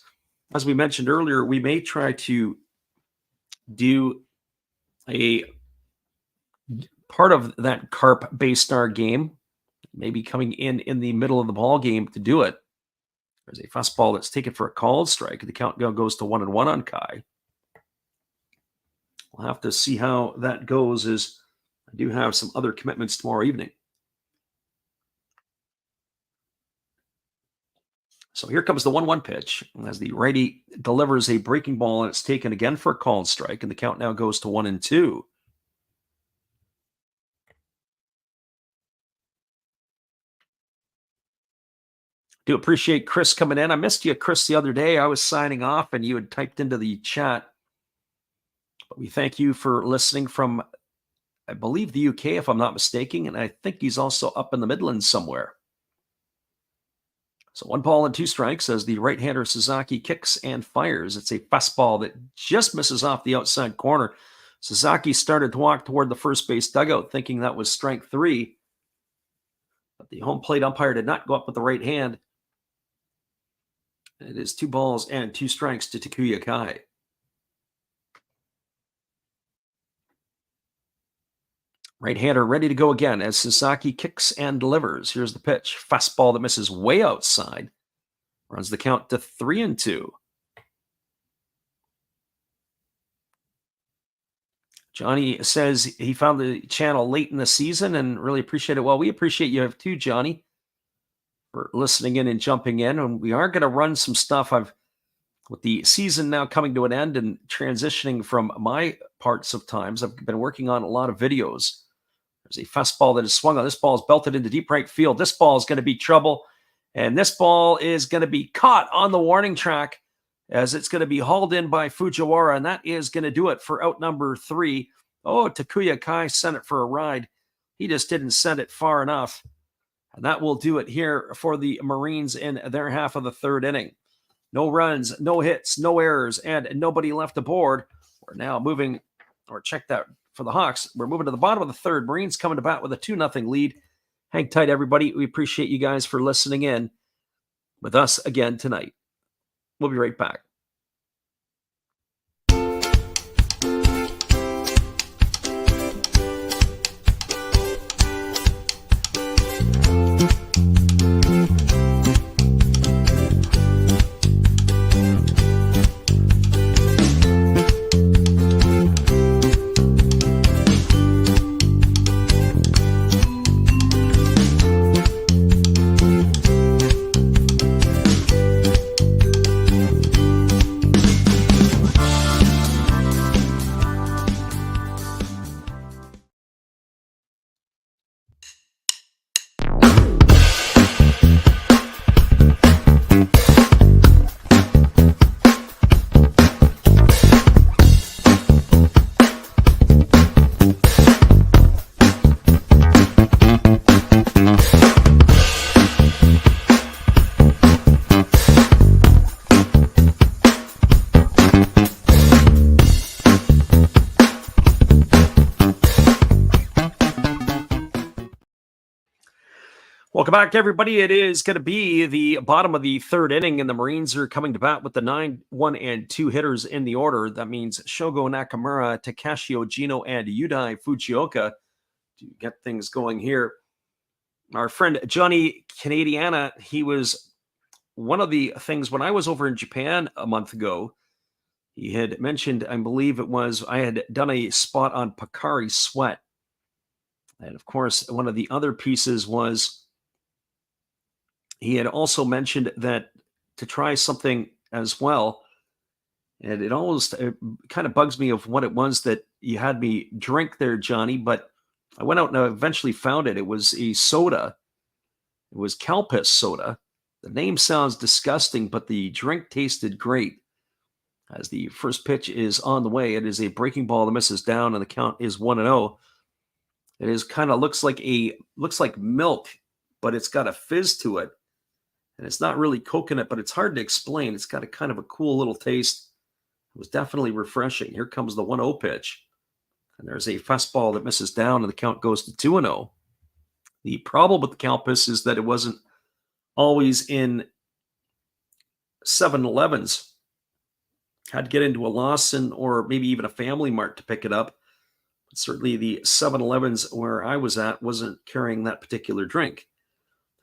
As we mentioned earlier, we may try to do a part of that Carp Bay Star game, maybe coming in the middle of the ball game to do it. There's a fastball that's taken for a called strike. The count goes to 1-1 on Kai. We'll have to see how that goes, as I do have some other commitments tomorrow evening. So here comes the 1-1 pitch as the righty delivers a breaking ball, and it's taken again for a called strike, and the count now goes to 1-2. Do appreciate Chris coming in. I missed you, Chris, the other day. I was signing off and you had typed into the chat. But we thank you for listening from, I believe, the UK, if I'm not mistaken. And I think he's also up in the Midlands somewhere. So 1 ball and 2 strikes as the right-hander Sasaki kicks and fires. It's a fastball that just misses off the outside corner. Sasaki started to walk toward the first base dugout, thinking that was strike 3. But the home plate umpire did not go up with the right hand. It is 2 balls and 2 strikes to Takuya Kai. Right-hander ready to go again as Sasaki kicks and delivers. Here's the pitch. Fastball that misses way outside. Runs the count to 3-2. Johnny says he found the channel late in the season and really appreciate it. Well, we appreciate you too, Johnny, for listening in and jumping in. And we are going to run some stuff. With the season now coming to an end and transitioning from my parts of times, I've been working on a lot of videos. There's a fastball that is swung on. This ball is belted into deep right field. This ball is going to be trouble. And this ball is going to be caught on the warning track as it's going to be hauled in by Fujiwara. And that is going to do it for out number 3. Oh, Takuya Kai sent it for a ride. He just didn't send it far enough. And that will do it here for the Marines in their half of the third inning. No runs, no hits, no errors, and nobody left aboard. We're now moving, or check that for the Hawks. We're moving to the bottom of the third. Marines coming to bat with a 2-0 lead. Hang tight, everybody. We appreciate you guys for listening in with us again tonight. We'll be right back. Welcome back, everybody. It is going to be the bottom of the third inning, and the Marines are coming to bat with the 9-1-2 hitters in the order. That means Shogo Nakamura, Takashi Ojino, and Yudai Fujioka to get things going here. Our friend Johnny Canadiana, he was one of the things when I was over in Japan a month ago. He had mentioned, I believe it was, I had done a spot on Pocari Sweat. And of course, one of the other pieces was he had also mentioned that to try something as well. And it almost kind of bugs me of what it was that you had me drink there, Johnny. But I went out and I eventually found it. It was a soda. It was Calpis soda. The name sounds disgusting, but the drink tasted great. As the first pitch is on the way, it is a breaking ball that misses down, and the count is 1-0. It is kind of looks like milk, but it's got a fizz to it. And it's not really coconut, but it's hard to explain. It's got a kind of a cool little taste. It was definitely refreshing. Here comes the 1-0 pitch. And there's a fastball that misses down, and the count goes to 2-0. The problem with the Calpis is that it wasn't always in 7-Elevens. Had to get into a Lawson or maybe even a Family Mart to pick it up. But certainly the 7-Elevens where I was at wasn't carrying that particular drink.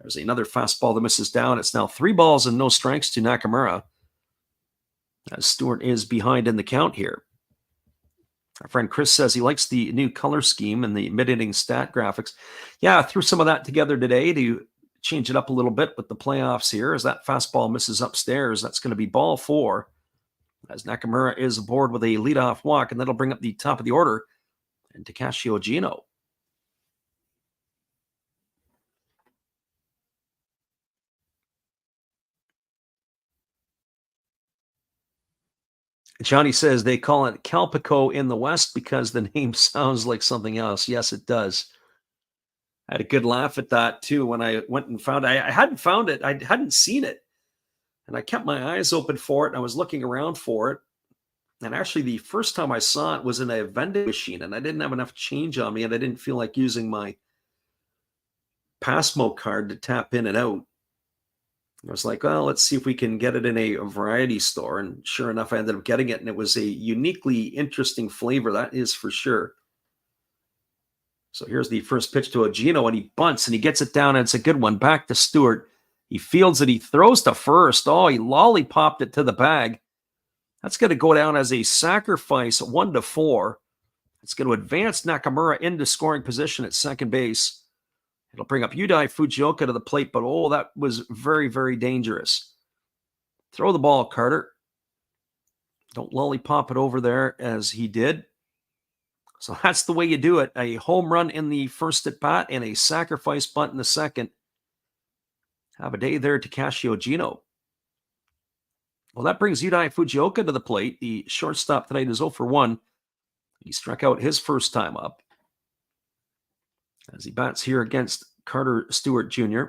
There's another fastball that misses down. It's now 3 balls and no strikes to Nakamura, as Stewart is behind in the count here. Our friend Chris says he likes the new color scheme and the mid-inning stat graphics. Yeah, I threw some of that together today to change it up a little bit with the playoffs here. As that fastball misses upstairs, that's going to be ball 4. As Nakamura is aboard with a leadoff walk, and that'll bring up the top of the order and Takashi Ojino. Johnny says they call it Calpico in the West because the name sounds like something else. Yes, it does. I had a good laugh at that, too, when I went and found it. I hadn't found it. I hadn't seen it. And I kept my eyes open for it, and I was looking around for it. And actually, the first time I saw it was in a vending machine, and I didn't have enough change on me, and I didn't feel like using my Passmo card to tap in and out. I was like, well, let's see if we can get it in a variety store. And sure enough, I ended up getting it, and it was a uniquely interesting flavor, that is for sure. So here's the first pitch to Ojino, and he bunts, and he gets it down, and it's a good one. Back to Stewart. He fields it. He throws to first. Oh, he lollipopped it to the bag. That's going to go down as a sacrifice, 1-4. It's going to advance Nakamura into scoring position at second base. It'll bring up Yudai Fujioka to the plate, but oh, that was very, very dangerous. Throw the ball, Carter. Don't lollipop it over there as he did. So that's the way you do it. A home run in the first at bat and a sacrifice bunt in the second. Have a day there, Takashi Ojino. Well, that brings Yudai Fujioka to the plate. The shortstop tonight is 0-for-1. He struck out his first time up. As he bats here against Carter Stewart Jr.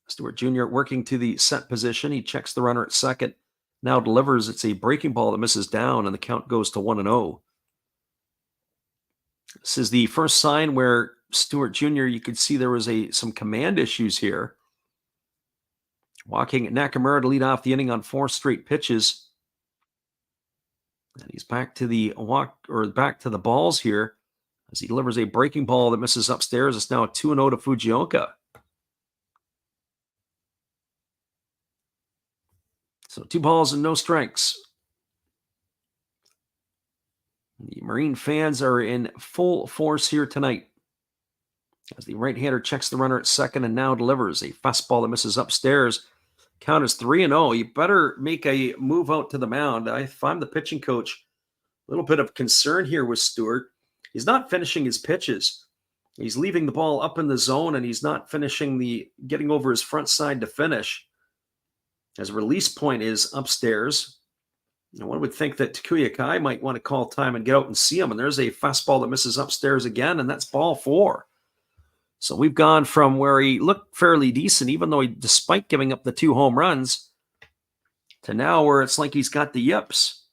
Stewart Jr. working to the set position. He checks the runner at second. Now delivers. It's a breaking ball that misses down, and the count goes to 1-0. This is the first sign where Stewart Jr., you could see there was some command issues here. Walking Nakamura to lead off the inning on 4 straight pitches. And he's back to the balls here as he delivers a breaking ball that misses upstairs. It's now a 2-0 to Fukuoka. So 2 balls and no strikes. The Marine fans are in full force here tonight as the right-hander checks the runner at second and now delivers a fastball that misses upstairs. Count is 3-0. You better make a move out to the mound. If I'm the pitching coach, a little bit of concern here with Stewart. He's not finishing his pitches. He's leaving the ball up in the zone, and he's not getting over his front side to finish. His release point is upstairs. One would think that Takuya Kai might want to call time and get out and see him. And there's a fastball that misses upstairs again, and that's ball 4. So we've gone from where he looked fairly decent, even though despite giving up the 2 home runs, to now where it's like he's got the yips.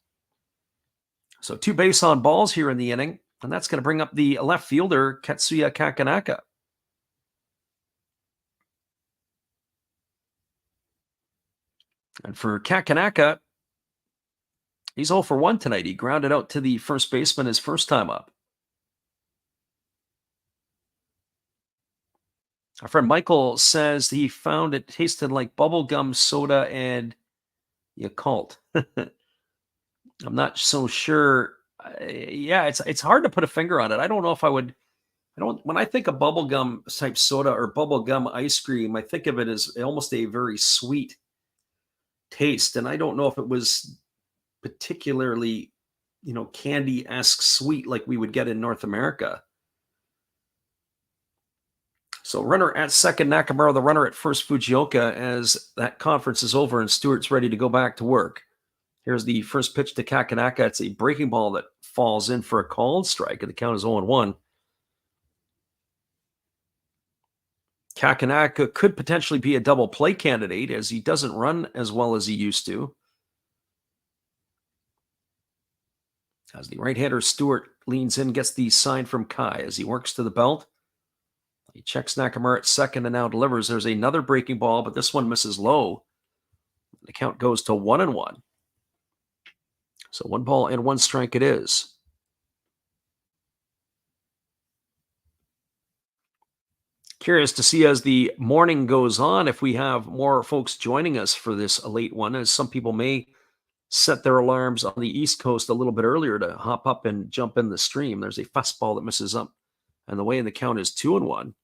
So 2 base on balls here in the inning, and that's going to bring up the left fielder, Katsuya Kakanaka. And for Kakanaka, he's 0 for 1 tonight. He grounded out to the first baseman his first time up. Our friend Michael says he found it tasted like bubblegum soda and Yakult. I'm not so sure. Yeah, it's hard to put a finger on it. I don't know if I would. When I think of bubblegum type soda or bubblegum ice cream, I think of it as almost a very sweet taste. And I don't know if it was particularly, candy-esque sweet like we would get in North America. So runner at second, Nakamura, the runner at first, Fukuoka, as that conference is over and Stewart's ready to go back to work. Here's the first pitch to Kakanaka. It's a breaking ball that falls in for a called strike, and the count is 0-1. Kakanaka could potentially be a double play candidate as he doesn't run as well as he used to. As the right-hander Stewart leans in, gets the sign from Kai as he works to the belt. He checks Nakamura at second and now delivers. There's another breaking ball, but this one misses low. The count goes to 1-1. So 1 ball and 1 strike it is. Curious to see as the morning goes on if we have more folks joining us for this late one, as some people may set their alarms on the East Coast a little bit earlier to hop up and jump in the stream. There's a fastball that misses up, and the way in the count is 2-1.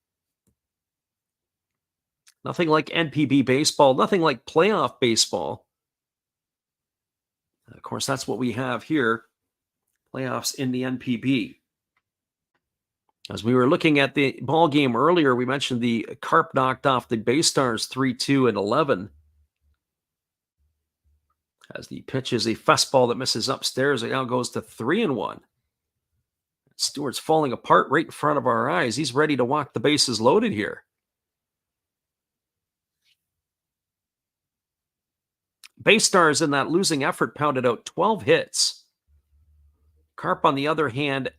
Nothing like NPB baseball, nothing like playoff baseball. Of course, that's what we have here, playoffs in the NPB. As we were looking at the ball game earlier, we mentioned the Carp knocked off the Bay Stars 3-2 and 11. As the pitch is a fastball that misses upstairs, it now goes to 3-1. Stewart's falling apart right in front of our eyes. He's ready to walk the bases loaded here. Bay Stars in that losing effort pounded out 12 hits. Carp, on the other hand,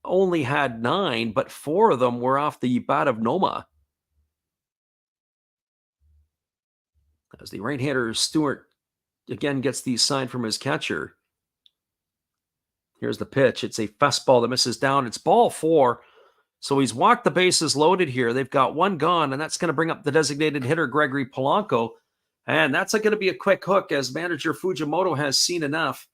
only had 9, but 4 of them were off the bat of Noma. As the right-hander Stewart again gets the sign from his catcher. Here's the pitch. It's a fastball that misses down. It's ball 4. So he's walked the bases loaded here. They've got 1 gone, and that's going to bring up the designated hitter, Gregory Polanco. And that's going to be a quick hook as manager Fujimoto has seen enough.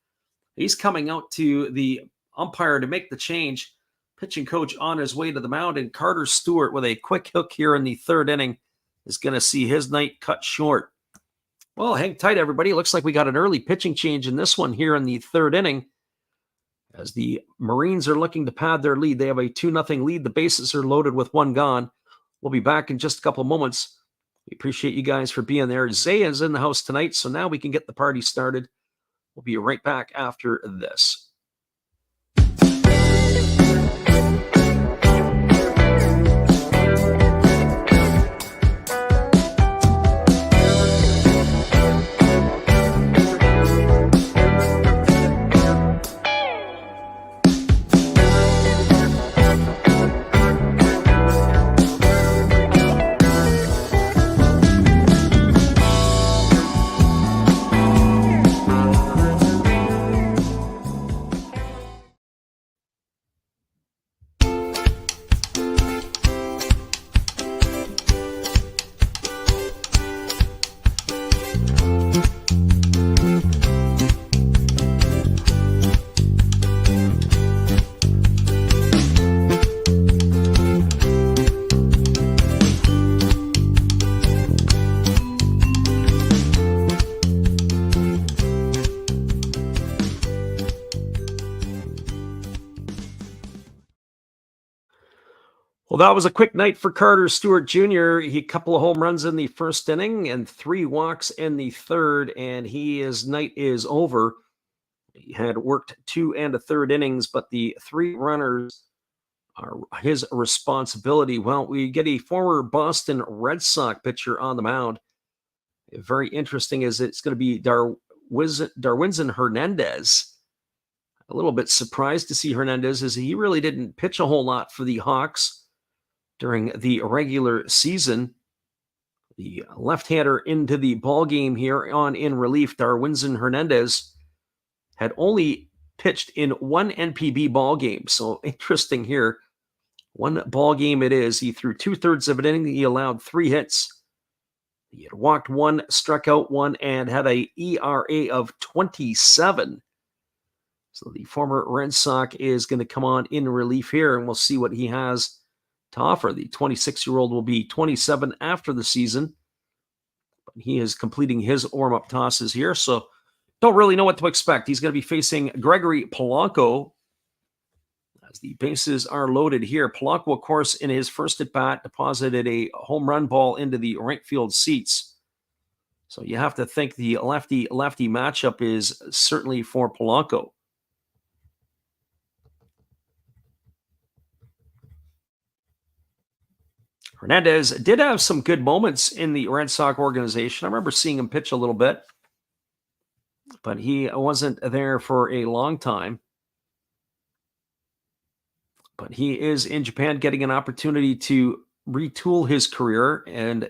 He's coming out to the umpire to make the change. Pitching coach on his way to the mound, and Carter Stewart with a quick hook here in the 3rd inning is going to see his night cut short. Well, hang tight, everybody. It looks like we got an early pitching change in this one here in the 3rd inning as the Marines are looking to pad their lead. They have a 2-0 lead. The bases are loaded with 1 gone. We'll be back in just a couple moments. We appreciate you guys for being there. Zay is in the house tonight, so now we can get the party started. We'll be right back after this. Well, that was a quick night for Carter Stewart Jr. He couple of home runs in the first inning and 3 walks in the third, and his night is over. He had worked 2 1/3 innings, but the 3 runners are his responsibility. Well, we get a former Boston Red Sox pitcher on the mound. Very interesting is it's going to be Darwinzon Hernandez. A little bit surprised to see Hernandez as he really didn't pitch a whole lot for the Hawks during the regular season. The left-hander into the ball game here on in relief, Darwinzon Hernandez, had only pitched in 1 NPB ball game. So interesting here. 1 ball game it is. He threw 2/3 of an inning. He allowed 3 hits. He had walked 1, struck out 1, and had a ERA of 27. So the former Red Sox is going to come on in relief here, and we'll see what he has to offer. The 26-year-old will be 27 after the season, but he is completing his warm-up tosses here, so don't really know what to expect. He's going to be facing Gregory Polanco as the bases are loaded here. Polanco, of course, in his first at-bat, deposited a home run ball into the right field seats. So you have to think the lefty-lefty matchup is certainly for Polanco. Hernandez did have some good moments in the Red Sox organization. I remember seeing him pitch a little bit, but he wasn't there for a long time. But he is in Japan getting an opportunity to retool his career and,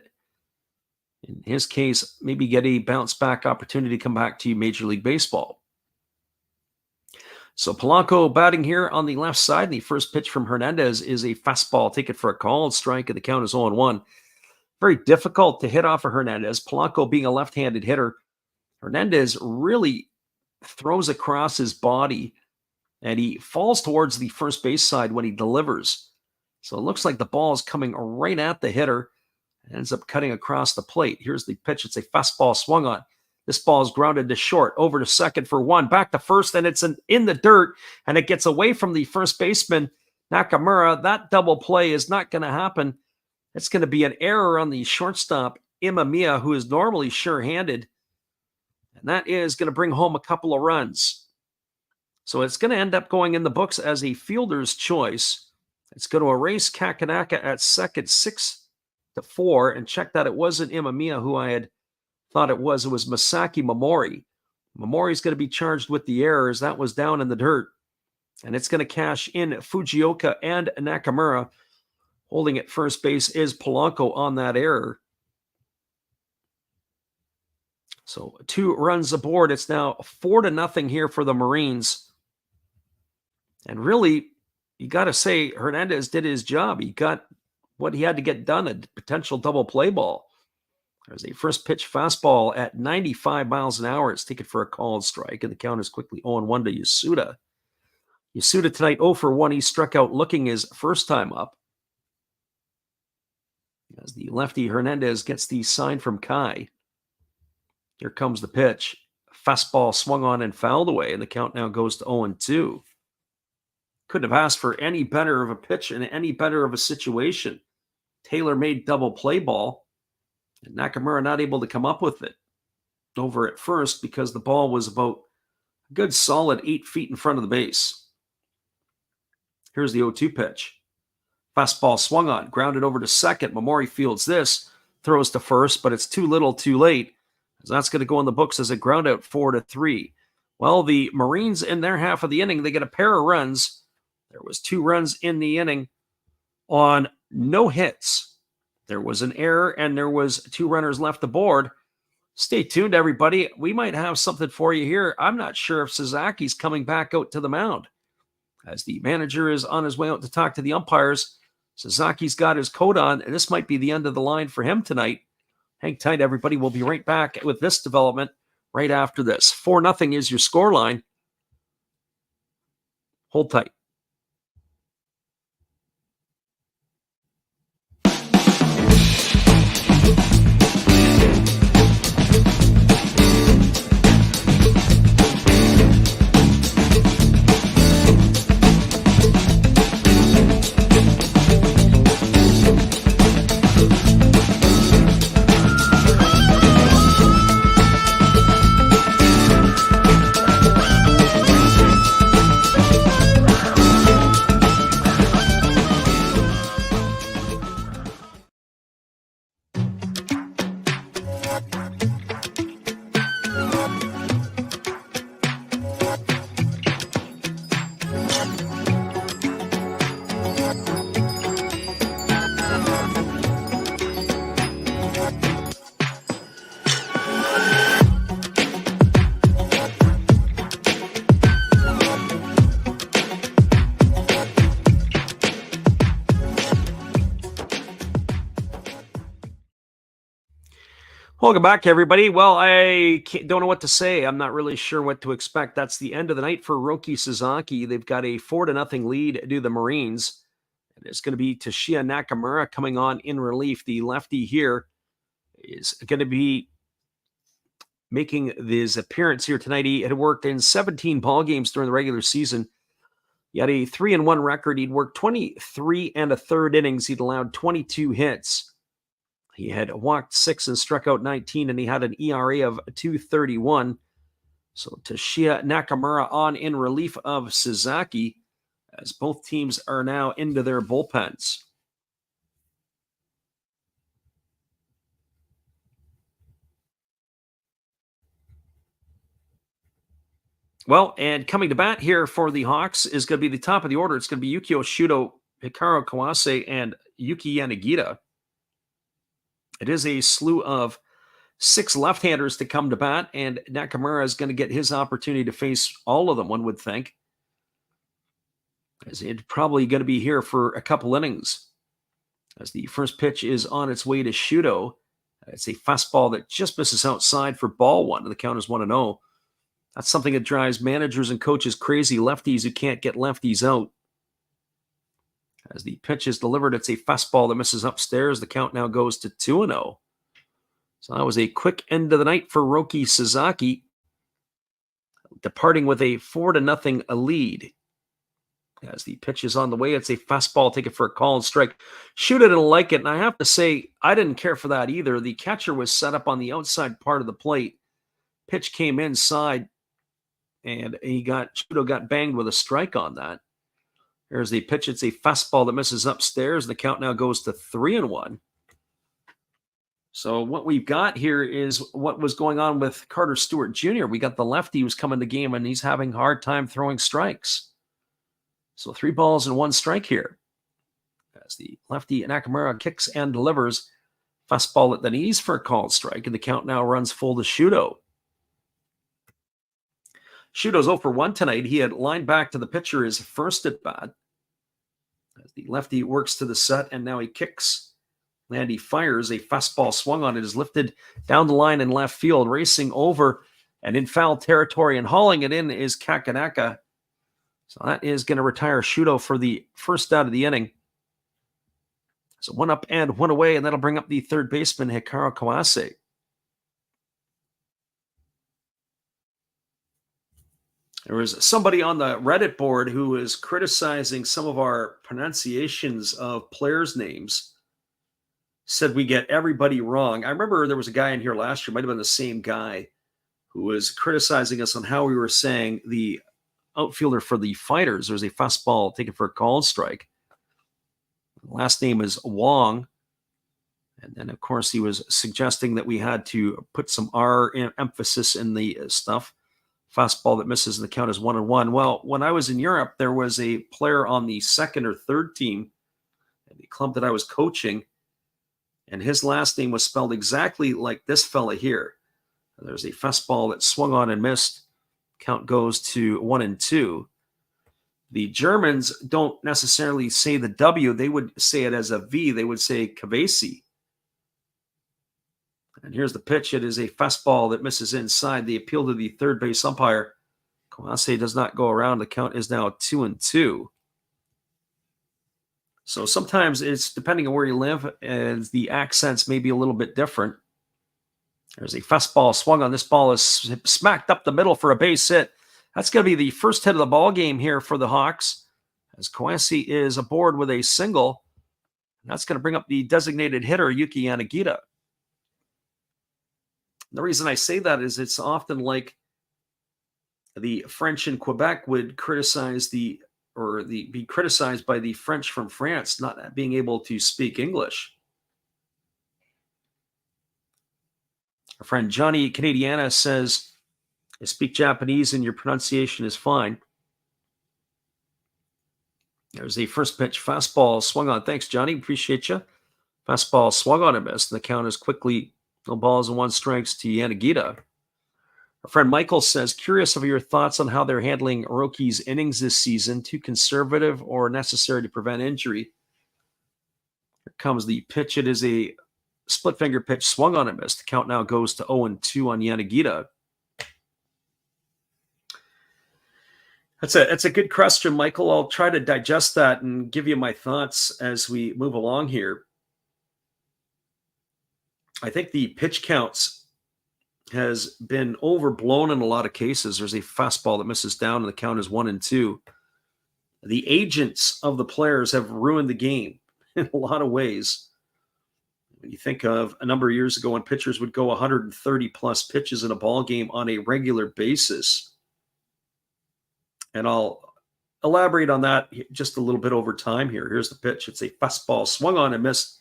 in his case, maybe get a bounce-back opportunity to come back to Major League Baseball. So Polanco batting here on the left side. The first pitch from Hernandez is a fastball. Take it for a called strike, and the count is 0-1. Very difficult to hit off of Hernandez. Polanco being a left-handed hitter, Hernandez really throws across his body, and he falls towards the first base side when he delivers. So it looks like the ball is coming right at the hitter and ends up cutting across the plate. Here's the pitch. It's a fastball swung on. This ball is grounded to short, over to second for 1, back to first, and it's in the dirt, and it gets away from the first baseman, Nakamura. That double play is not going to happen. It's going to be an error on the shortstop, Imamiya, who is normally sure-handed, and that is going to bring home a couple of runs. So it's going to end up going in the books as a fielder's choice. It's going to erase Kakanaka at second, 6-4, and check that it wasn't Imamiya who I had thought it was. It was Masaki Momori. Momori's going to be charged with the errors. That was down in the dirt. And it's going to cash in Fujioka and Nakamura. Holding at first base is Polanco on that error. So 2 runs aboard. It's now 4-0 here for the Marines. And really, you got to say Hernandez did his job. He got what he had to get done, a potential double play ball. There's a first pitch fastball at 95 miles an hour. It's taken for a called strike, and the count is quickly 0-1 to Yasuda. Yasuda tonight 0-for-1. He struck out looking his first time up. As the lefty Hernandez gets the sign from Kai. Here comes the pitch. Fastball swung on and fouled away, and the count now goes to 0-2. Couldn't have asked for any better of a pitch and any better of a situation. Tailor-made double play ball. And Nakamura not able to come up with it over at first because the ball was about a good solid 8 feet in front of the base. Here's the 0-2 pitch. Fastball swung on, grounded over to second. Momori fields this, throws to first, but it's too little too late. As that's going to go in the books as a ground out 4-3. Well, the Marines in their half of the inning, they get a pair of runs. There was 2 runs in the inning on no hits. There was an error, and there was 2 runners left aboard. Stay tuned, everybody. We might have something for you here. I'm not sure if Suzuki's coming back out to the mound. As the manager is on his way out to talk to the umpires, Suzuki's got his coat on, and this might be the end of the line for him tonight. Hang tight, everybody. We'll be right back with this development right after this. 4-0 is your scoreline. Hold tight. Welcome back, everybody. Well, don't know what to say. I'm not really sure what to expect. That's the end of the night for Roki Sasaki. They've got a 4-0 lead to the Marines. And it's going to be Toshiya Nakamura coming on in relief. The lefty here is going to be making his appearance here tonight. He had worked in 17 ball games during the regular season. He had a 3-1 record. He'd worked 23 1/3 innings. He'd allowed 22 hits. He had walked 6 and struck out 19, and he had an ERA of 2.31. So Toshiya Nakamura on in relief of Sasaki, as both teams are now into their bullpens. Well, and coming to bat here for the Hawks is going to be the top of the order. It's going to be Yukio Shudo, Hikaru Kawase, and Yuki Yanagita. It is a slew of 6 left-handers to come to bat, and Nakamura is going to get his opportunity to face all of them, one would think, as it's probably going to be here for a couple innings. As the first pitch is on its way to Shudo. It's a fastball that just misses outside for ball 1, and the count is 1-0. That's something that drives managers and coaches crazy, lefties who can't get lefties out. As the pitch is delivered, it's a fastball that misses upstairs. The count now goes to 2-0. So that was a quick end of the night for Roki Sasaki, departing with a 4-0 lead. As the pitch is on the way, it's a fastball taken for a call and strike. Shoot it and like it, and I have to say, I didn't care for that either. The catcher was set up on the outside part of the plate. Pitch came inside, and Shudo got banged with a strike on that. There's the pitch. It's a fastball that misses upstairs. The count now goes to 3-1. So what we've got here is what was going on with Carter Stewart Jr. We got the lefty who's coming to the game, and he's having a hard time throwing strikes. So 3 balls and 1 strike here. As the lefty Nakamura kicks and delivers. Fastball at the knees for a called strike, and the count now runs full to Shudo. Shudo's 0 for 1 tonight. He had lined back to the pitcher his first at bat. As the lefty works to the set, and now he kicks. And he fires. A fastball swung on it is lifted down the line in left field, racing over and in foul territory, and hauling it in is Kakanaka. So that is going to retire Shudo for the first out of the inning. So 1 up and 1 away, and that'll bring up the third baseman, Hikaru Kawase. There was somebody on the Reddit board who was criticizing some of our pronunciations of players' names. Said we get everybody wrong. I remember there was a guy in here last year, might have been the same guy, who was criticizing us on how we were saying the outfielder for the Fighters. There's a fastball taken for a call strike. The last name is Wong. And then, of course, he was suggesting that we had to put some R emphasis in the stuff. Fastball that misses, and the count is 1-1. Well, when I was in Europe, there was a player on the second or third team at the club that I was coaching, and his last name was spelled exactly like this fella here. And there's a fastball that swung on and missed. Count goes to 1-2. The Germans don't necessarily say the W. They would say it as a V. They would say Kavesi. And here's the pitch. It is a fastball that misses inside. The appeal to the third base umpire. Kawase does not go around. The count is now 2-2. So sometimes it's depending on where you live, and the accents may be a little bit different. There's a fastball swung on. This ball is smacked up the middle for a base hit. That's going to be the first hit of the ball game here for the Hawks, as Kawase is aboard with a single. That's going to bring up the designated hitter, Yuki Yanagita. The reason I say that is it's often like the French in Quebec would be criticized by the French from France not being able to speak English. Our friend Johnny Canadiana says, I speak Japanese and your pronunciation is fine. There's a first pitch fastball swung on. Thanks, Johnny. Appreciate you. Fastball swung on and missed. And the count is quickly 0 balls and 1 strikes to Yanagita. Our friend Michael says, curious of your thoughts on how they're handling Roki's innings this season. Too conservative or necessary to prevent injury? Here comes the pitch. It is a split finger pitch swung on and missed. The count now goes to 0-2 on Yanagita. That's a good question, Michael. I'll try to digest that and give you my thoughts as we move along here. I think the pitch counts has been overblown in a lot of cases. There's a fastball that misses down and the count is 1-2. The agents of the players have ruined the game in a lot of ways. When you think of a number of years ago when pitchers would go 130 plus pitches in a ball game on a regular basis. And I'll elaborate on that just a little bit over time here. Here's the pitch. It's a fastball swung on and missed.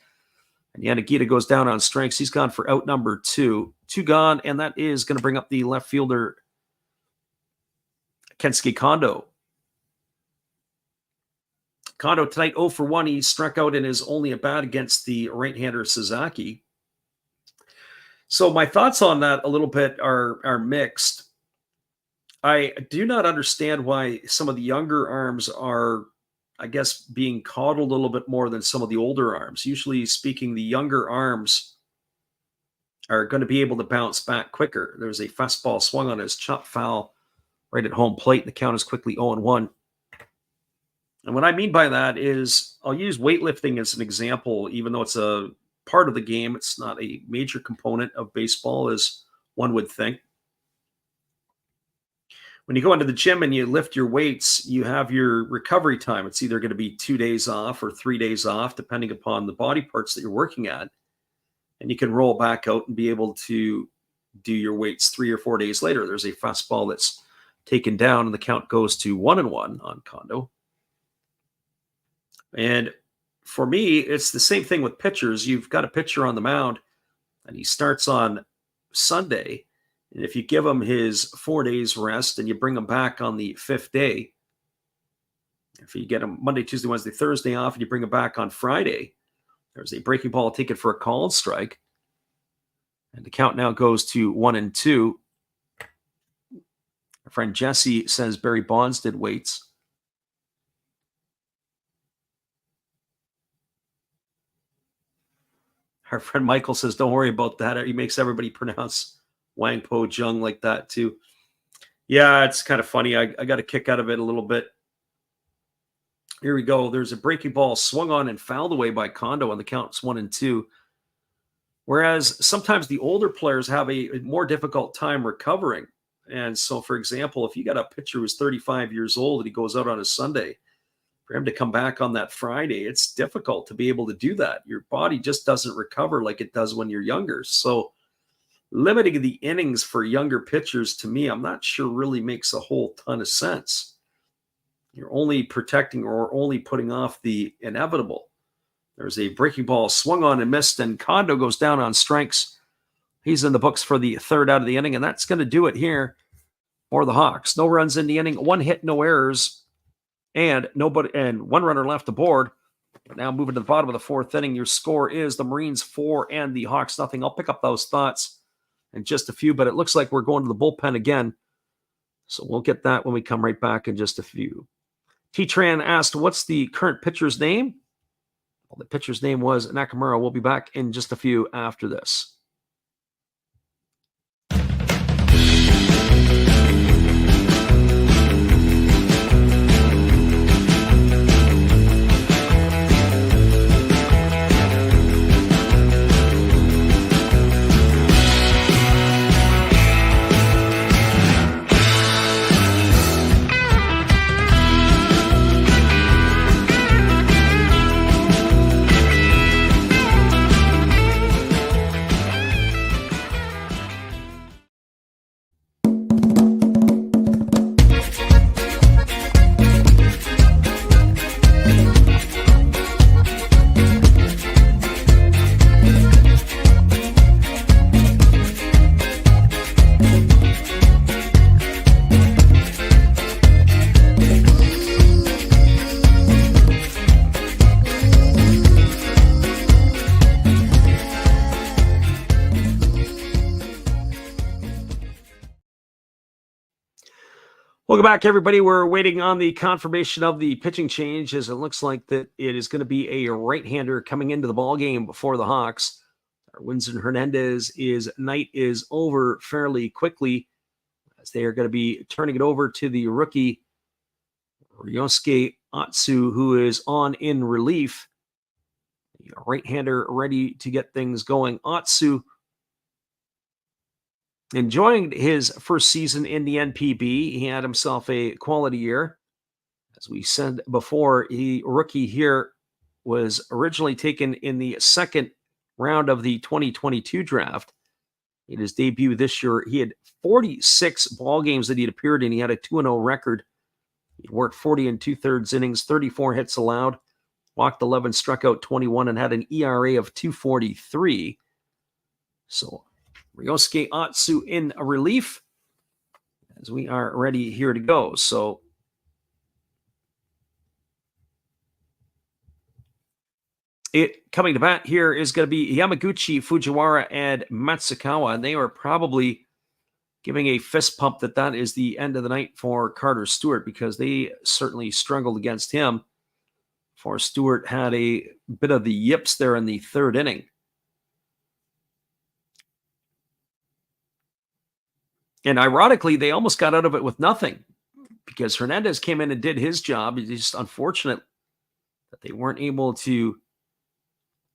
And Yanagita goes down on strikes. He's gone for out number 2. 2 gone, and that is going to bring up the left fielder, Kensuke Kondo. Kondo tonight 0 for 1. He struck out in his only at bat against the right-hander Sasaki. So my thoughts on that a little bit are mixed. I do not understand why some of the younger arms are, I guess, being coddled a little bit more than some of the older arms. Usually speaking, the younger arms are going to be able to bounce back quicker. There's a fastball swung on his chop foul right at home plate. The count is quickly 0-1. And what I mean by that is I'll use weightlifting as an example, even though it's a part of the game. It's not a major component of baseball, as one would think. When you go into the gym and you lift your weights, you have your recovery time. It's either going to be 2 days off or 3 days off, depending upon the body parts that you're working at. And you can roll back out and be able to do your weights 3 or 4 days later. There's a fastball that's taken down, and the count goes to 1-1 on Kondo. And for me, it's the same thing with pitchers. You've got a pitcher on the mound, and he starts on Sunday. And if you give him his 4 days rest and you bring him back on the 5th day, if you get him Monday, Tuesday, Wednesday, Thursday off, and you bring him back on Friday, there's a breaking ball taken for a called strike. And the count now goes to 1-2. Our friend Jesse says Barry Bonds did weights. Our friend Michael says, don't worry about that. He makes everybody pronounce Wang Po Jung like that too. Yeah, it's kind of funny. I got a kick out of it a little bit. Here we go. There's a breaking ball swung on and fouled away by Kondo, and the count's 1-2. Whereas sometimes the older players have a more difficult time recovering. And so, for example, if you got a pitcher who's 35 years old and he goes out on a Sunday, for him to come back on that Friday, it's difficult to be able to do that. Your body just doesn't recover like it does when you're younger. So limiting the innings for younger pitchers, to me, I'm not sure really makes a whole ton of sense. You're only protecting or only putting off the inevitable. There's a breaking ball swung on and missed, and Kondo goes down on strikes. He's in the books for the 3rd out of the inning, and that's going to do it here for the Hawks. No runs in the inning, 1 hit, no errors, and 1 runner left aboard. Now moving to the bottom of the 4th inning, your score is the Marines 4 and the Hawks nothing. I'll pick up those thoughts in just a few, but it looks like we're going to the bullpen again. So we'll get that when we come right back in just a few. T-Tran asked, what's the current pitcher's name? Well, the pitcher's name was Nakamura. We'll be back in just a few after this. Welcome back, everybody. We're waiting on the confirmation of the pitching change, as it looks like that it is going to be a right-hander coming into the ball game for the Hawks. Winston Hernandez's night is over fairly quickly, as they are going to be turning it over to the rookie Ryosuke Atsu, who is on in relief. The right-hander ready to get things going. Atsu enjoying his first season in the NPB. He had himself a quality year. As we said before, the rookie here was originally taken in the second round of the 2022 draft. In his debut this year, he had 46 ball games that he'd appeared in. He had a 2-0 record. He worked 40 and 2/3 innings, 34 hits allowed, walked 11, struck out 21, and had an ERA of 2.43. So Ryosuke Atsu in a relief, as we are ready here to go. So it coming to bat here is going to be Yamaguchi, Fujiwara, and Matsukawa, and they are probably giving a fist pump that is the end of the night for Carter Stewart, because they certainly struggled against him. For Stewart had a bit of the yips there in the third inning. And ironically, they almost got out of it with nothing, because Hernandez came in and did his job. It's just unfortunate that they weren't able to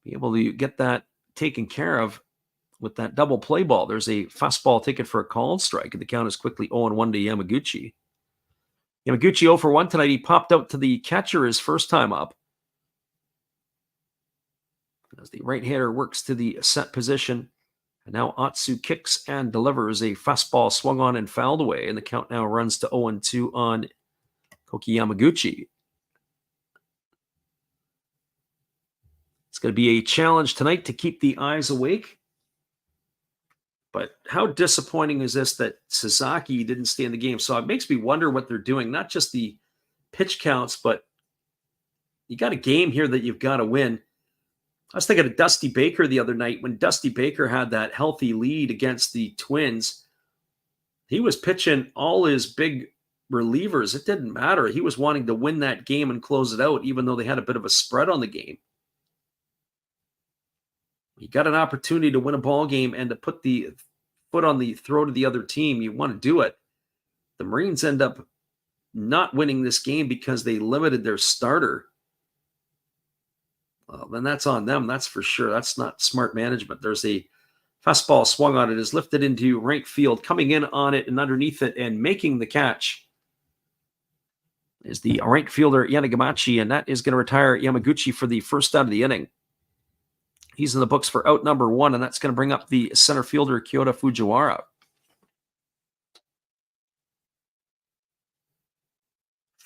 get that taken care of with that double play ball. There's a fastball taken for a called strike, and the count is quickly 0-1 to Yamaguchi. Yamaguchi 0 for 1 tonight. He popped out to the catcher his first time up, as the right-hander works to the set position. And now Atsu kicks and delivers a fastball swung on and fouled away, and the count now runs to 0-2 on Koki Yamaguchi. It's going to be a challenge tonight to keep the eyes awake. But how disappointing is this that Sasaki didn't stay in the game? So it makes me wonder what they're doing. Not just the pitch counts, but you got a game here that you've got to win. I was thinking of Dusty Baker the other night. When Dusty Baker had that healthy lead against the Twins, he was pitching all his big relievers. It didn't matter. He was wanting to win that game and close it out, even though they had a bit of a spread on the game. You got an opportunity to win a ball game and to put the foot on the throat of the other team. You want to do it. The Marines end up not winning this game because they limited their starter. Well, then that's on them. That's for sure. That's not smart management. There's a fastball swung on it, is lifted into right field, coming in on it and underneath it and making the catch is the right fielder Yanagamachi, and that is going to retire Yamaguchi for the first out of the inning. He's in the books for out number 1, and that's going to bring up the center fielder, Kyoto Fujiwara.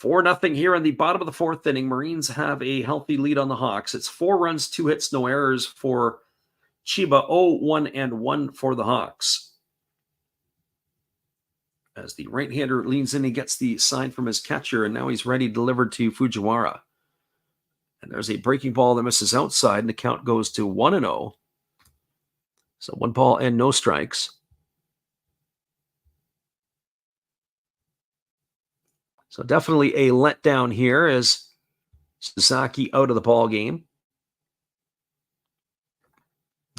4-0 here in the bottom of the fourth inning. Marines have a healthy lead on the Hawks. It's 4 runs, 2 hits, no errors for Chiba, 0-1-1 for the Hawks. As the right-hander leans in, he gets the sign from his catcher, and now he's ready delivered to Fujiwara. And there's a breaking ball that misses outside, and the count goes to 1-0. So 1 ball and no strikes. So definitely a letdown here as Sasaki out of the ball game.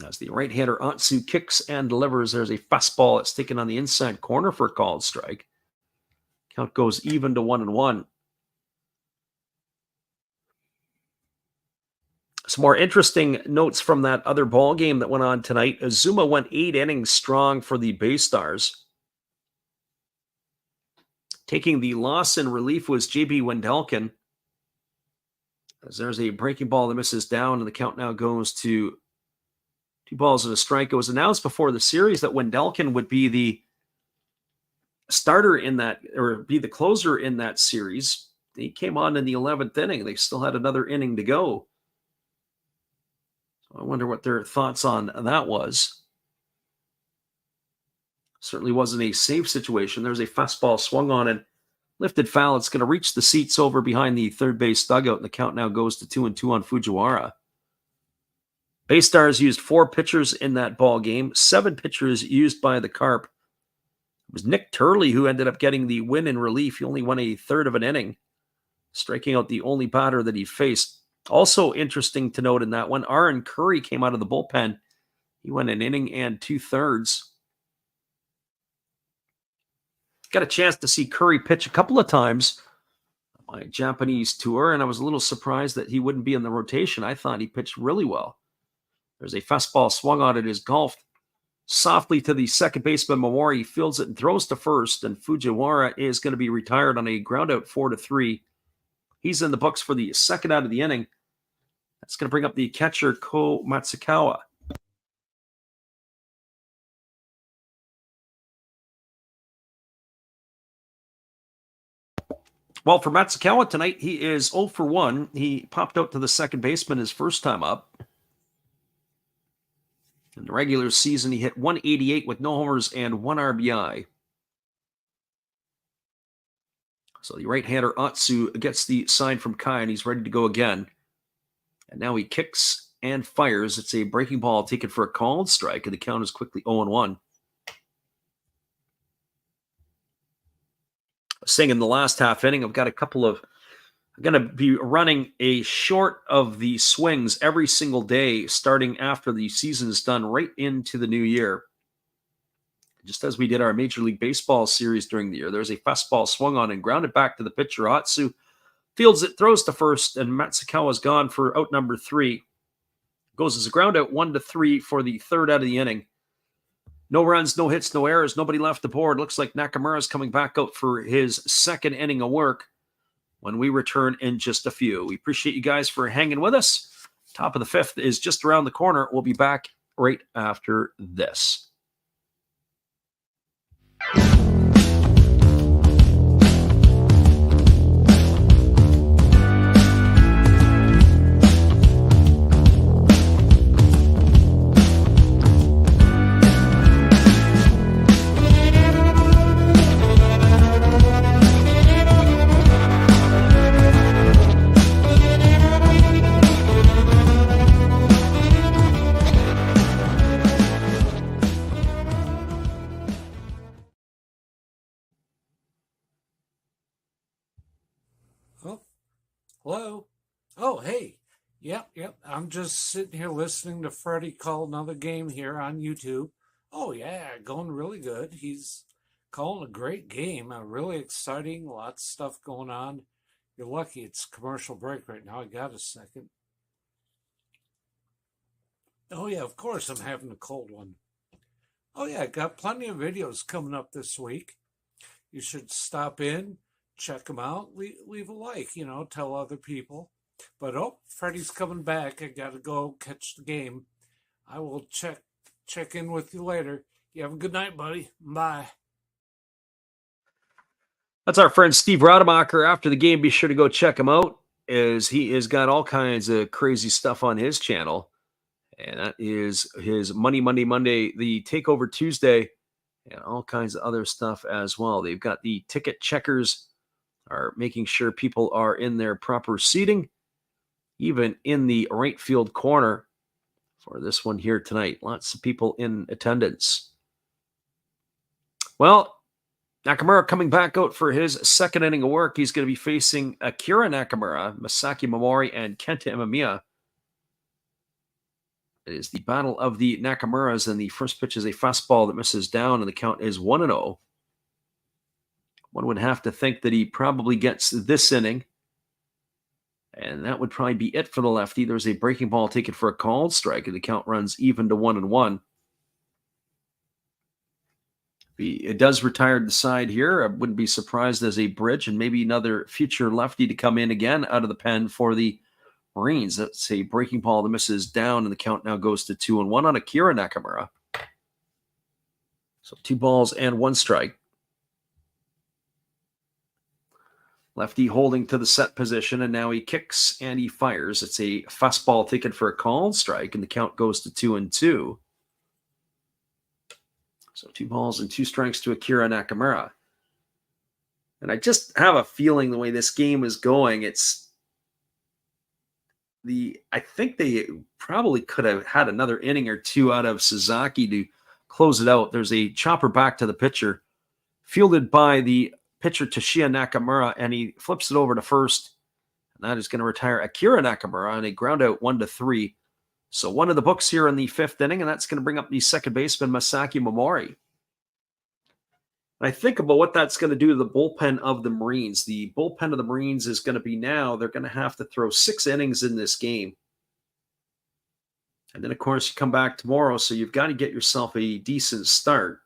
As the right-hander Atsu kicks and delivers, there's a fastball that's taken on the inside corner for a called strike. Count goes even to 1-1. Some more interesting notes from that other ball game that went on tonight. Azuma went 8 innings strong for the Bay Stars. Taking the loss in relief was J.B. Wendelken. As there's a breaking ball that misses down, and the count now goes to 2 balls and a strike. It was announced before the series that Wendelken would be the starter in that, or be the closer in that series. He came on in the 11th inning. They still had another inning to go. I wonder what their thoughts on that was. Certainly wasn't a safe situation. There's a fastball swung on and lifted foul. It's going to reach the seats over behind the third base dugout, and the count now goes to 2-2 on Fujiwara. Bay Stars used 4 pitchers in that ball game, 7 pitchers used by the Carp. It was Nick Turley who ended up getting the win in relief. He only went a third of an inning, striking out the only batter that he faced. Also interesting to note in that one, Aaron Curry came out of the bullpen. He went an inning and 2/3. Got a chance to see Curry pitch a couple of times on my Japanese tour, and I was a little surprised that he wouldn't be in the rotation. I thought he pitched really well. There's a fastball swung on it, is golfed softly to the second baseman Mawari. He fields it and throws to first, and Fujiwara is going to be retired on a ground out 4-3. He's in the books for the second out of the inning. That's going to bring up the catcher Ko Matsukawa. Well, for Matsukawa tonight, he is 0 for 1. He popped out to the second baseman his first time up. In the regular season, he hit 188 with no homers and 1 RBI. So the right-hander Atsu gets the sign from Kai, and he's ready to go again. And now he kicks and fires. It's a breaking ball taken for a called strike, and the count is quickly 0-1. Saying in the last half inning, I'm going to be running a short of the swings every single day, starting after the season is done, right into the new year. Just as we did our Major League Baseball series during the year, there's a fastball swung on and grounded back to the pitcher. Atsu fields it, throws to first, and Matsukawa's gone for out number 3. Goes as a ground out 1-3 for the third out of the inning. No runs, no hits, no errors, nobody left the board. Looks like Nakamura's coming back out for his second inning of work when we return in just a few. We appreciate you guys for hanging with us. Top of the fifth is just around the corner. We'll be back right after this. Oh, hello. Oh, hey. Yep. I'm just sitting here listening to Freddie call another game here on YouTube. Oh, yeah, going really good. He's calling a great game, really exciting, lots of stuff going on. You're lucky it's commercial break right now. I got a second. Oh, yeah, of course I'm having a cold one. Oh, yeah, I got plenty of videos coming up this week. You should stop in, check them out, leave a like, tell other people. But, Freddie's coming back. I got to go catch the game. I will check in with you later. You have a good night, buddy. Bye. That's our friend Steve Rademacher. After the game, be sure to go check him out, as he has got all kinds of crazy stuff on his channel. And that is his Money Monday, the Takeover Tuesday, and all kinds of other stuff as well. They've got the ticket checkers are making sure people are in their proper seating, even in the right field corner for this one here tonight. Lots of people in attendance. Well, Nakamura coming back out for his second inning of work. He's going to be facing Akira Nakamura, Masaki Momori, and Kenta Imamiya. It is the battle of the Nakamuras, and the first pitch is a fastball that misses down, and the count is 1-0. One would have to think that he probably gets this inning, and that would probably be it for the lefty. There's a breaking ball taken for a called strike, and the count runs even to 1-1. It does retire the side here. I wouldn't be surprised as a bridge, and maybe another future lefty to come in again out of the pen for the Marines. That's a breaking ball that misses down, and the count now goes to 2-1 on Akira Nakamura. So 2 balls and 1 strike. Lefty holding to the set position, and now he kicks and he fires. It's a fastball taken for a called strike, and the count goes to 2-2. So 2 balls and 2 strikes to Akira Nakamura. And I just have a feeling the way this game is going, I think they probably could have had another inning or 2 out of Sasaki to close it out. There's a chopper back to the pitcher, fielded by the pitcher Toshiya Nakamura, and he flips it over to first. And that is going to retire Akira Nakamura on a ground out 1-3. So one of the books here in the 5th inning, and that's going to bring up the second baseman, Masaki Momori. And I think about what that's going to do to the bullpen of the Marines. The bullpen of the Marines is going to be now, they're going to have to throw 6 innings in this game. And then, of course, you come back tomorrow, so you've got to get yourself a decent start.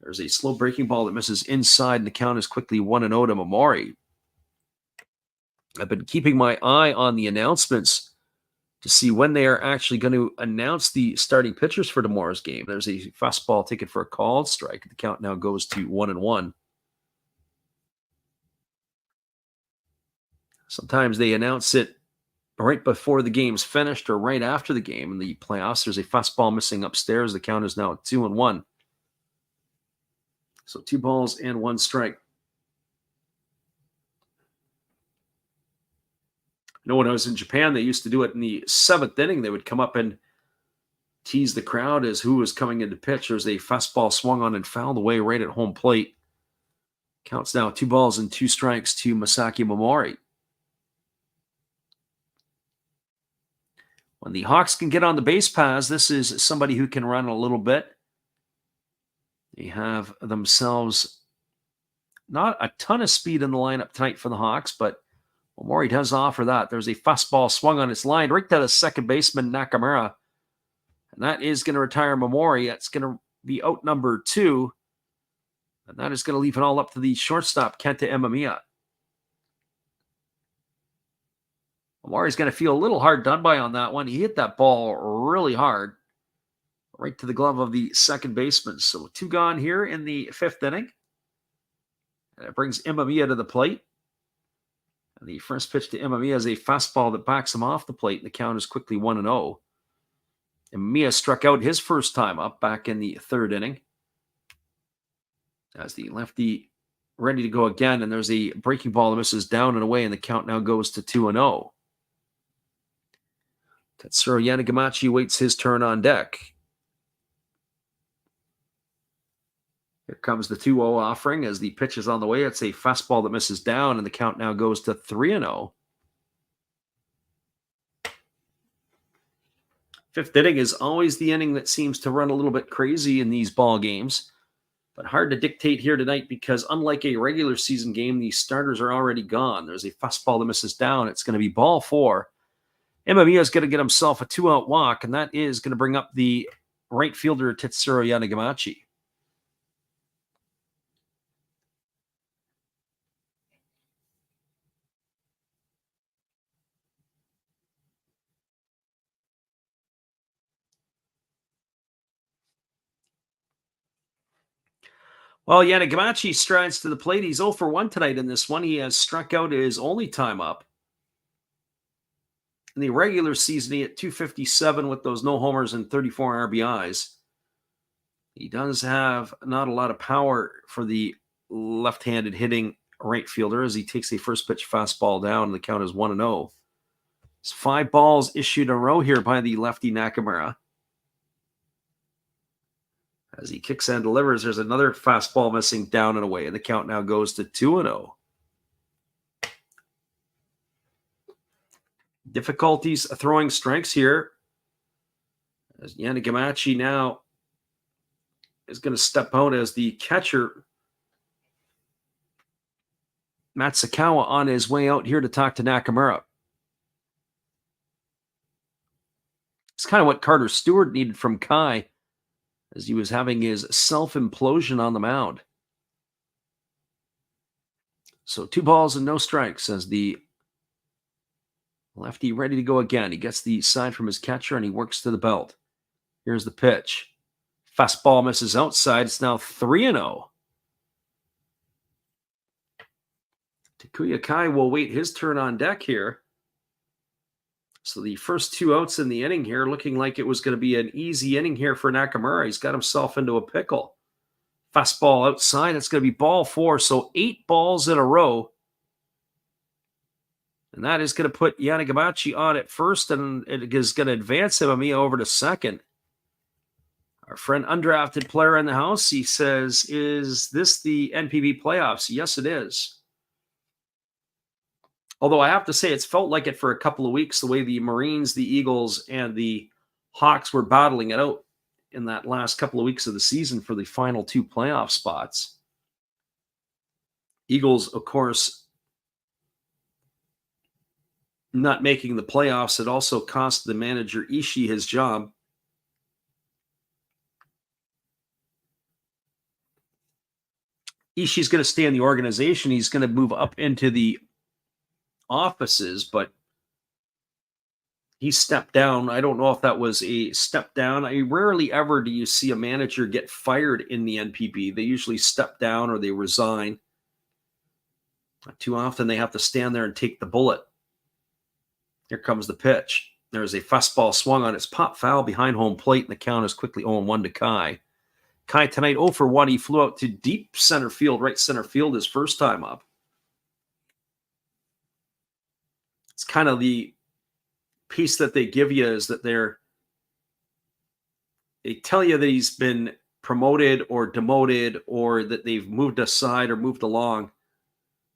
There's a slow breaking ball that misses inside, and the count is quickly 1-0 to Momori. I've been keeping my eye on the announcements to see when they are actually going to announce the starting pitchers for tomorrow's game. There's a fastball ticket for a called strike. The count now goes to 1-1. Sometimes they announce it right before the game's finished or right after the game. In the playoffs, there's a fastball missing upstairs. The count is now 2-1. So 2 balls and 1 strike. You know, when I was in Japan, they used to do it in the 7th inning. They would come up and tease the crowd as who was coming into pitch. There's a fastball swung on and fouled away right at home plate. Counts now 2 balls and 2 strikes to Masaki Momori. When the Hawks can get on the base paths, this is somebody who can run a little bit. They have themselves not a ton of speed in the lineup tonight for the Hawks, but Momori does offer that. There's a fastball swung on its line right to the second baseman, Nakamura. And that is going to retire Momori. That's going to be out number 2. And that is going to leave it all up to the shortstop, Kenta Imamiya. Momori's going to feel a little hard done by on that one. He hit that ball really hard, right to the glove of the second baseman. So 2 gone here in the 5th inning. And it brings Imamiya to the plate. And the first pitch to Imamiya is a fastball that backs him off the plate, and the count is quickly 1-0. Imamiya struck out his first time up back in the 3rd inning. As the lefty ready to go again, and there's a breaking ball that misses down and away, and the count now goes to 2-0. Tetsuro Yanagamachi waits his turn on deck. Here comes the 2-0 offering as the pitch is on the way. It's a fastball that misses down, and the count now goes to 3-0. 5th inning is always the inning that seems to run a little bit crazy in these ball games, but hard to dictate here tonight because unlike a regular season game, the starters are already gone. There's a fastball that misses down. It's going to be ball 4. Imamiya is going to get himself a 2-out walk, and that is going to bring up the right fielder, Tetsuro Yanagamachi. Well, Yanagamachi strides to the plate. He's 0 for 1 tonight in this one. He has struck out his only time up. In the regular season, he hit .257 with those no homers and 34 RBIs. He does have not a lot of power for the left-handed hitting right fielder as he takes a first pitch fastball down, and the count is 1-0. It's 5 balls issued in a row here by the lefty Nakamura. As he kicks and delivers, there's another fastball missing down and away, and the count now goes to 2-0. Difficulties throwing strikes here. As Yanagamachi now is going to step out as the catcher, Matsakawa, on his way out here to talk to Nakamura. It's kind of what Carter Stewart needed from Kai as he was having his self-implosion on the mound. So 2 balls and no strikes as the lefty ready to go again. He gets the sign from his catcher and he works to the belt. Here's the pitch. Fastball misses outside. It's now 3-0. Takuya Kai will wait his turn on deck here. So the first 2 outs in the inning here, looking like it was going to be an easy inning here for Nakamura. He's got himself into a pickle. Fastball outside. It's going to be ball 4. So 8 balls in a row. And that is going to put Yanagamachi on at first, and it is going to advance Imamiya over to second. Our friend undrafted player in the house, he says, is this the NPB playoffs? Yes, it is. Although I have to say, it's felt like it for a couple of weeks, the way the Marines, the Eagles, and the Hawks were battling it out in that last couple of weeks of the season for the final 2 playoff spots. Eagles, of course, not making the playoffs. It also cost the manager Ishii his job. Ishii's going to stay in the organization. He's going to move up into the offices, but he stepped down. I don't know if that was a step down. Rarely ever do you see a manager get fired in the NPB. They usually step down or they resign. Too often they have to stand there and take the bullet. Here comes the pitch. There's a fastball swung on. It's pop foul behind home plate, and the count is quickly 0-1 to Kai. Kai tonight 0 for 1. He flew out to deep center field, right center field his first time up. It's kind of the piece that they give you is that they tell you that he's been promoted or demoted or that they've moved aside or moved along.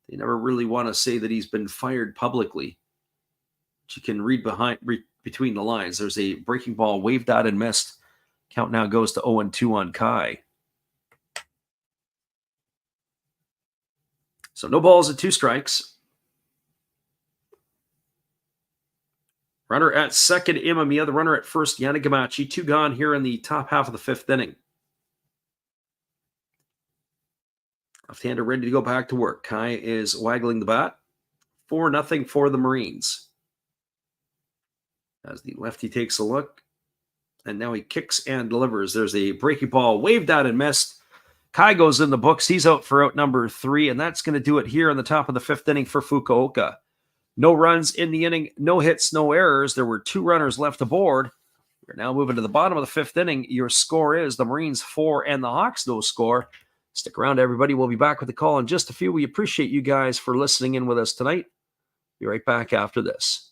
They never really want to say that he's been fired publicly. But you can read between the lines. There's a breaking ball waved out and missed. Count now goes to 0-2 on Kai. So no balls and 2 strikes. Runner at second, Imamiya. The runner at first, Yanagamachi. 2 gone here in the top half of the 5th inning. Left-hander ready to go back to work. Kai is waggling the bat. 4-0 for the Marines. As the lefty takes a look. And now he kicks and delivers. There's a breaking ball waved out and missed. Kai goes in the books. He's out for out number 3. And that's going to do it here in the top of the 5th inning for Fukuoka. No runs in the inning, no hits, no errors. There were 2 runners left aboard. We're now moving to the bottom of the 5th inning. Your score is the Marines 4 and the Hawks no score. Stick around, everybody. We'll be back with the call in just a few. We appreciate you guys for listening in with us tonight. Be right back after this.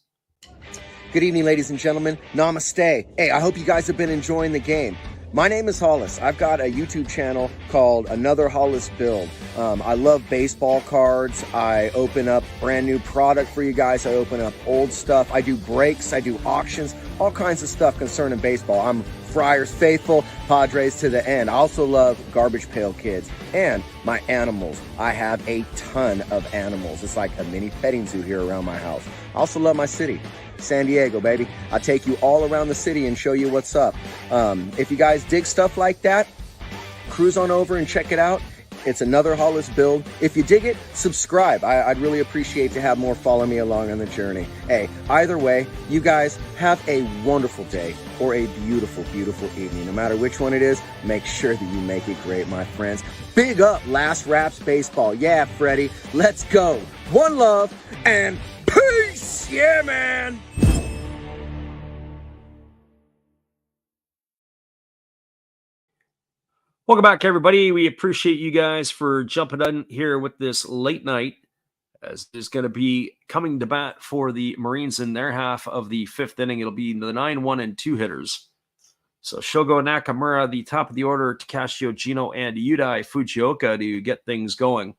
Good evening, ladies and gentlemen. Namaste. Hey, I hope you guys have been enjoying the game. My name is Hollis. I've got a YouTube channel called Another Hollis Build. I love baseball cards. I open up brand new product for you guys. I open up old stuff. I do breaks. I do auctions. All kinds of stuff concerning baseball. I'm Friars faithful, Padres to the end. I also love Garbage Pail Kids and my animals. I have a ton of animals. It's like a mini petting zoo here around my house. I also love my city. San Diego, baby. I take you all around the city and show you what's up. If you guys dig stuff like that, cruise on over and check it out. It's Another Hollis Build. If you dig it, subscribe. I'd really appreciate to have more follow me along on the journey. Hey, either way, you guys have a wonderful day or a beautiful, beautiful evening. No matter which one it is, make sure that you make it great, my friends. Big up Last Raps Baseball. Yeah, Freddie, let's go. One love and peace. Yeah, man. Welcome back, everybody. We appreciate you guys for jumping in here with this late night, as is going to be coming to bat for the Marines in their half of the 5th inning. It'll be the 9-1 and 2 hitters. So Shogo Nakamura, the top of the order, Takashi Ojino, and Yudai Fujioka to get things going.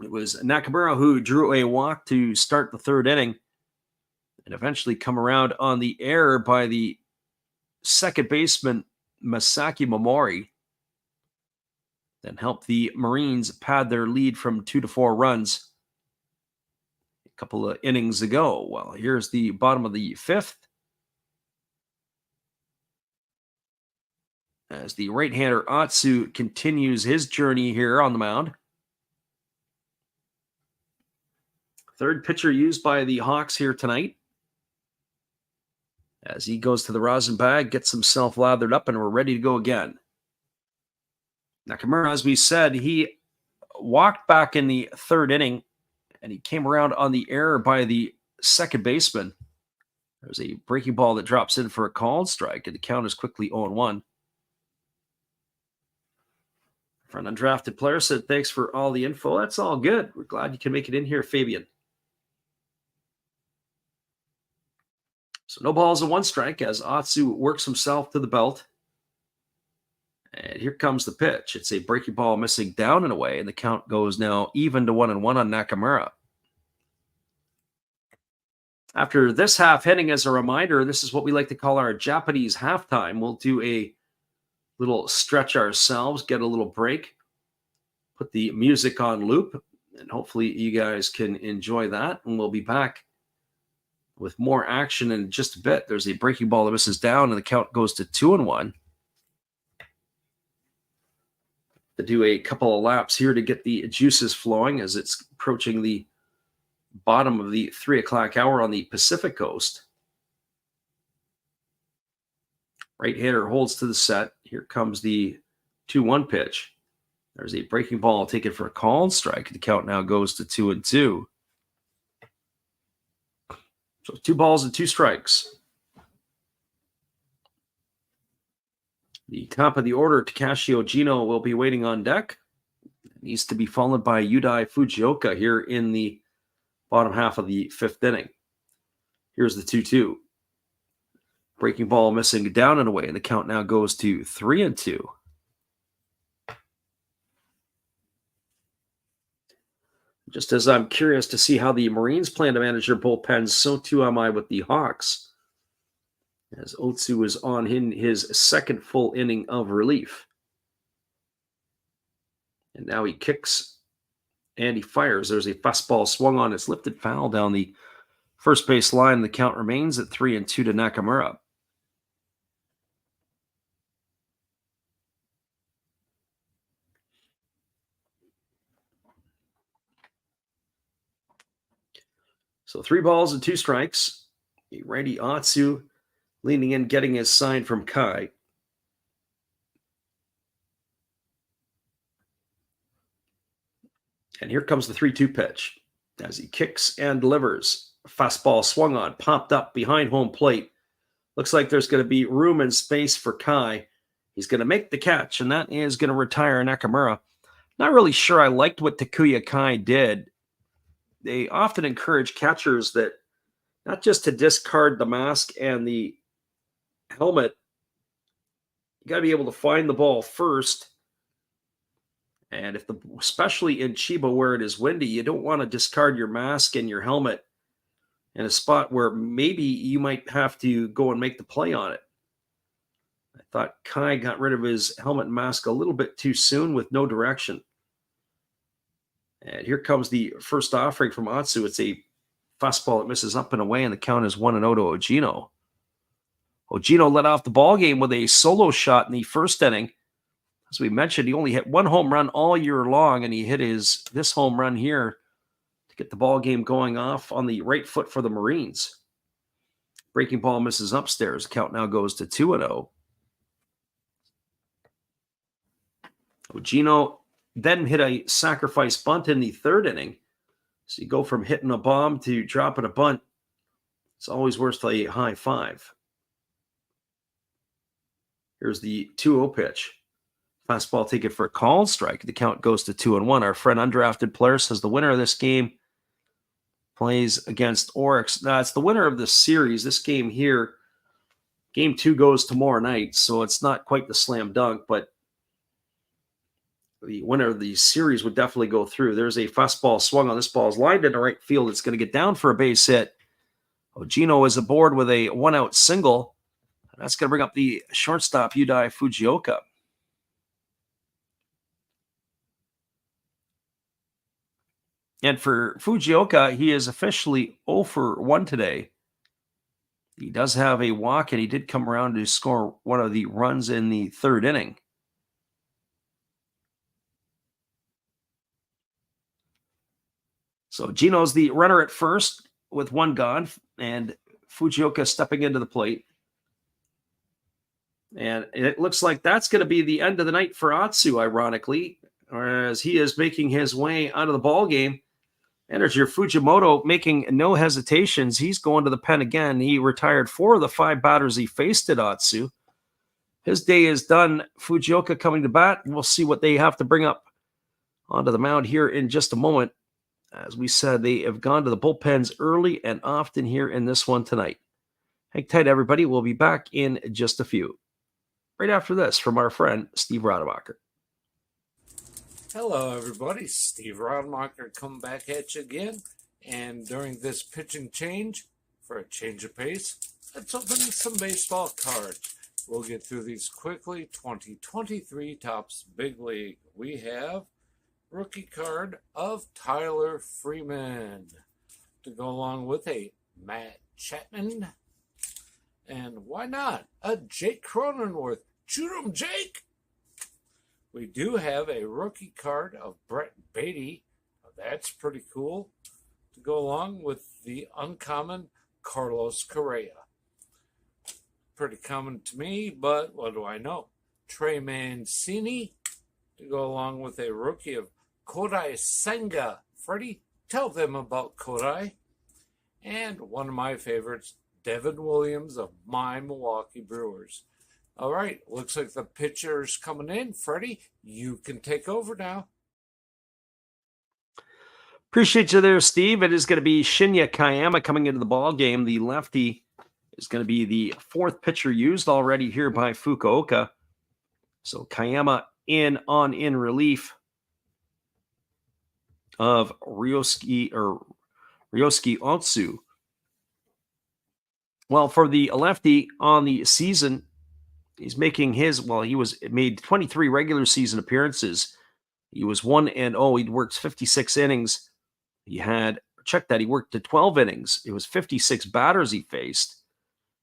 It was Nakamura who drew a walk to start the 3rd inning and eventually come around on the error by the second baseman, Masaki Momori, then helped the Marines pad their lead from 2 to 4 runs a couple of innings ago. Well, here's the bottom of the 5th. As the right-hander Atsu continues his journey here on the mound. 3rd pitcher used by the Hawks here tonight. As he goes to the rosin bag, gets himself lathered up, and we're ready to go again. Nakamura, as we said, he walked back in the 3rd inning, and he came around on the error by the second baseman. There's a breaking ball that drops in for a called strike, and the count is quickly 0-1. For an undrafted player said, thanks for all the info. That's all good. We're glad you can make it in here, Fabian. So no balls and 1 strike as Atsu works himself to the belt. And here comes the pitch. It's a breaking ball missing down and away, and the count goes now even to 1-1 on Nakamura. After this half hitting, as a reminder, this is what we like to call our Japanese halftime. We'll do a little stretch ourselves, get a little break, put the music on loop, and hopefully you guys can enjoy that. And we'll be back with more action in just a bit. There's a breaking ball that misses down, and the count goes to 2-1. To do a couple of laps here to get the juices flowing as it's approaching the bottom of the 3 o'clock hour on the Pacific Coast. Right-hander holds to the set. Here comes the 2-1 pitch. There's a breaking ball taken for a called strike. The count now goes to 2-2. So 2 balls and 2 strikes. The top of the order, Takashi Ogino, will be waiting on deck. It needs to be followed by Yudai Fujioka here in the bottom half of the 5th inning. Here's the 2-2. Breaking ball missing down and away, and the count now goes to 3-2. Just as I'm curious to see how the Marines plan to manage their bullpens, so too am I with the Hawks, as Otsu is on his second full inning of relief. And now he kicks and he fires. There's a fastball swung on. It's lifted foul down the first base line. The count remains at 3-2 to Nakamura. So 3 balls and 2 strikes. The righty Otsu leaning in, getting his sign from Kai. And here comes the 3-2 pitch as he kicks and delivers. Fastball swung on, popped up behind home plate. Looks like there's going to be room and space for Kai. He's going to make the catch, and that is going to retire Nakamura. Not really sure I liked what Takuya Kai did. They often encourage catchers that not just to discard the mask and the helmet, you got to be able to find the ball first. And especially in Chiba where it is windy, you don't want to discard your mask and your helmet in a spot where maybe you might have to go and make the play on it. I thought Kai got rid of his helmet and mask a little bit too soon with no direction. And here comes the first offering from Otsu. It's a fastball that misses up and away, and the count is 1-0 to Ogino. Ogino led off the ball game with a solo shot in the first inning. As we mentioned, he only hit 1 home run all year long, and he hit this home run here to get the ball game going off on the right foot for the Marines. Breaking ball misses upstairs. Count now goes to 2-0. Ogino then hit a sacrifice bunt in the 3rd inning. So you go from hitting a bomb to dropping a bunt. It's always worth a high five. Here's the 2-0 pitch. Fastball taken for a called strike. The count goes to 2-1. Our friend undrafted player says the winner of this game plays against Oryx. Now, it's the winner of the series. This game here, game 2 goes tomorrow night, so it's not quite the slam dunk, but the winner of the series would definitely go through. There's a fastball swung on. This ball is lined into right field. It's going to get down for a base hit. Ogino is aboard with a 1-out single. That's going to bring up the shortstop, Yudai Fujioka. And for Fujioka, he is officially 0 for 1 today. He does have a walk, and he did come around to score one of the runs in the 3rd inning. So Gino's the runner at first with 1 gone, and Fujioka stepping into the plate. And it looks like that's going to be the end of the night for Otsu, ironically, as he is making his way out of the ball game. Manager Fujimoto making no hesitations. He's going to the pen again. He retired 4 of the 5 batters he faced at Otsu. His day is done. Fujioka coming to bat. We'll see what they have to bring up onto the mound here in just a moment. As we said, they have gone to the bullpens early and often here in this one tonight. Hang tight, everybody. We'll be back in just a few. Right after this from our friend, Steve Rademacher. Hello, everybody. Steve Rademacher coming back at you again. And during this pitching change, For a change of pace, let's open some baseball cards. We'll get through these quickly. 2023 Topps Big League. We have rookie card of Tyler Freeman to go along with a Matt Chapman. And why not a Jake Cronenworth? Shoot 'em, Jake! We do have a rookie card of Brett Beatty. That's pretty cool to go along with the uncommon Carlos Correa. Pretty common to me, but what do I know? Trey Mancini to go along with a rookie of Kodai Senga. Freddie, tell them about Kodai. And one of my favorites, Devin Williams of my Milwaukee Brewers. All right, looks like the pitcher's coming in. Freddie, you can take over now. Appreciate you there, Steve. It is going to be Shinya Kayama coming into the ball game. The lefty is going to be the fourth pitcher used already here by Fukuoka. So Kayama in relief of Ryosuke Otsu. Well, for the lefty on the season, he's making made 23 regular season appearances. He was 1-0. He worked 56 innings. He worked to 12 innings. It was 56 batters he faced.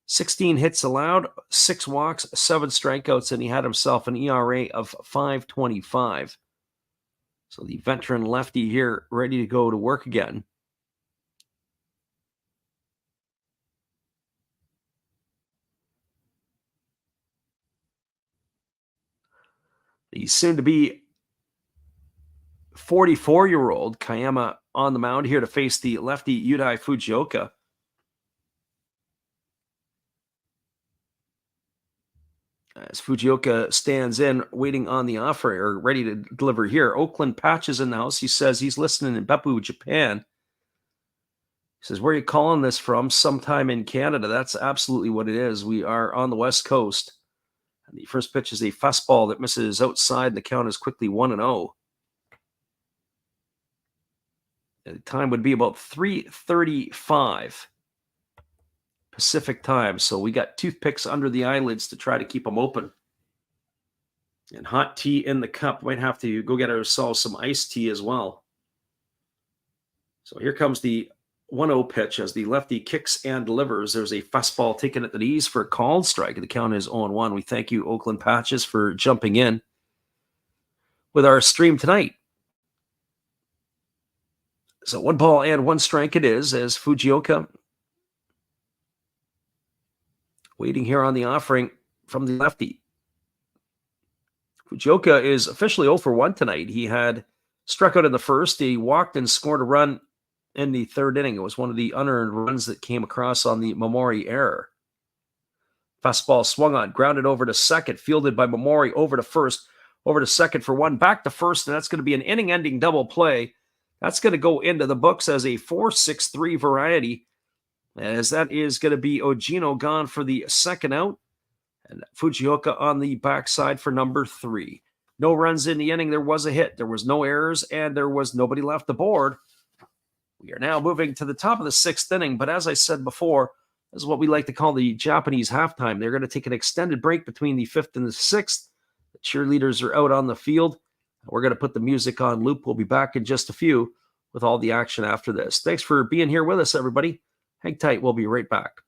16 hits allowed, 6 walks, 7 strikeouts, and he had himself an ERA of 5.25. So the veteran lefty here ready to go to work again. The soon-to-be 44-year-old Kayama on the mound here to face the lefty Yudai Fujioka. As Fujioka stands in, waiting on the offer, or ready to deliver here. Oakland Patches in the house. He says he's listening in Beppu, Japan. He says, where are you calling this from? Sometime in Canada. That's absolutely what it is. We are on the West Coast. And the first pitch is a fastball that misses outside. The count is quickly 1-0. The time would be about 3:35 Pacific time. So we got toothpicks under the eyelids to try to keep them open. And hot tea in the cup. Might have to go get ourselves some iced tea as well. So here comes the 1-0 pitch as the lefty kicks and delivers. There's a fastball taken at the knees for a called strike. The count is 0-1. We thank you, Oakland Patches, for jumping in with our stream tonight. So 1 ball and 1 strike it is as Fujioka waiting here on the offering from the lefty. Fujioka is officially 0 for 1 tonight. He had struck out in the first. He walked and scored a run in the third inning. It was one of the unearned runs that came across on the Momori error. Fastball swung on, grounded over to second, fielded by Momori over to first, over to second for 1, back to first, and that's going to be an inning-ending double play. That's going to go into the books as a 4.63 variety, as that is going to be Ogino gone for the second out, and Fujioka on the backside for number 3. No runs in the inning. There was a hit. There was no errors, and there was nobody left the board. We are now moving to the top of the 6th inning, but as I said before, this is what we like to call the Japanese halftime. They're going to take an extended break between the 5th and the 6th. The cheerleaders are out on the field. We're going to put the music on loop. We'll be back in just a few with all the action after this. Thanks for being here with us, everybody. Hang tight. We'll be right back.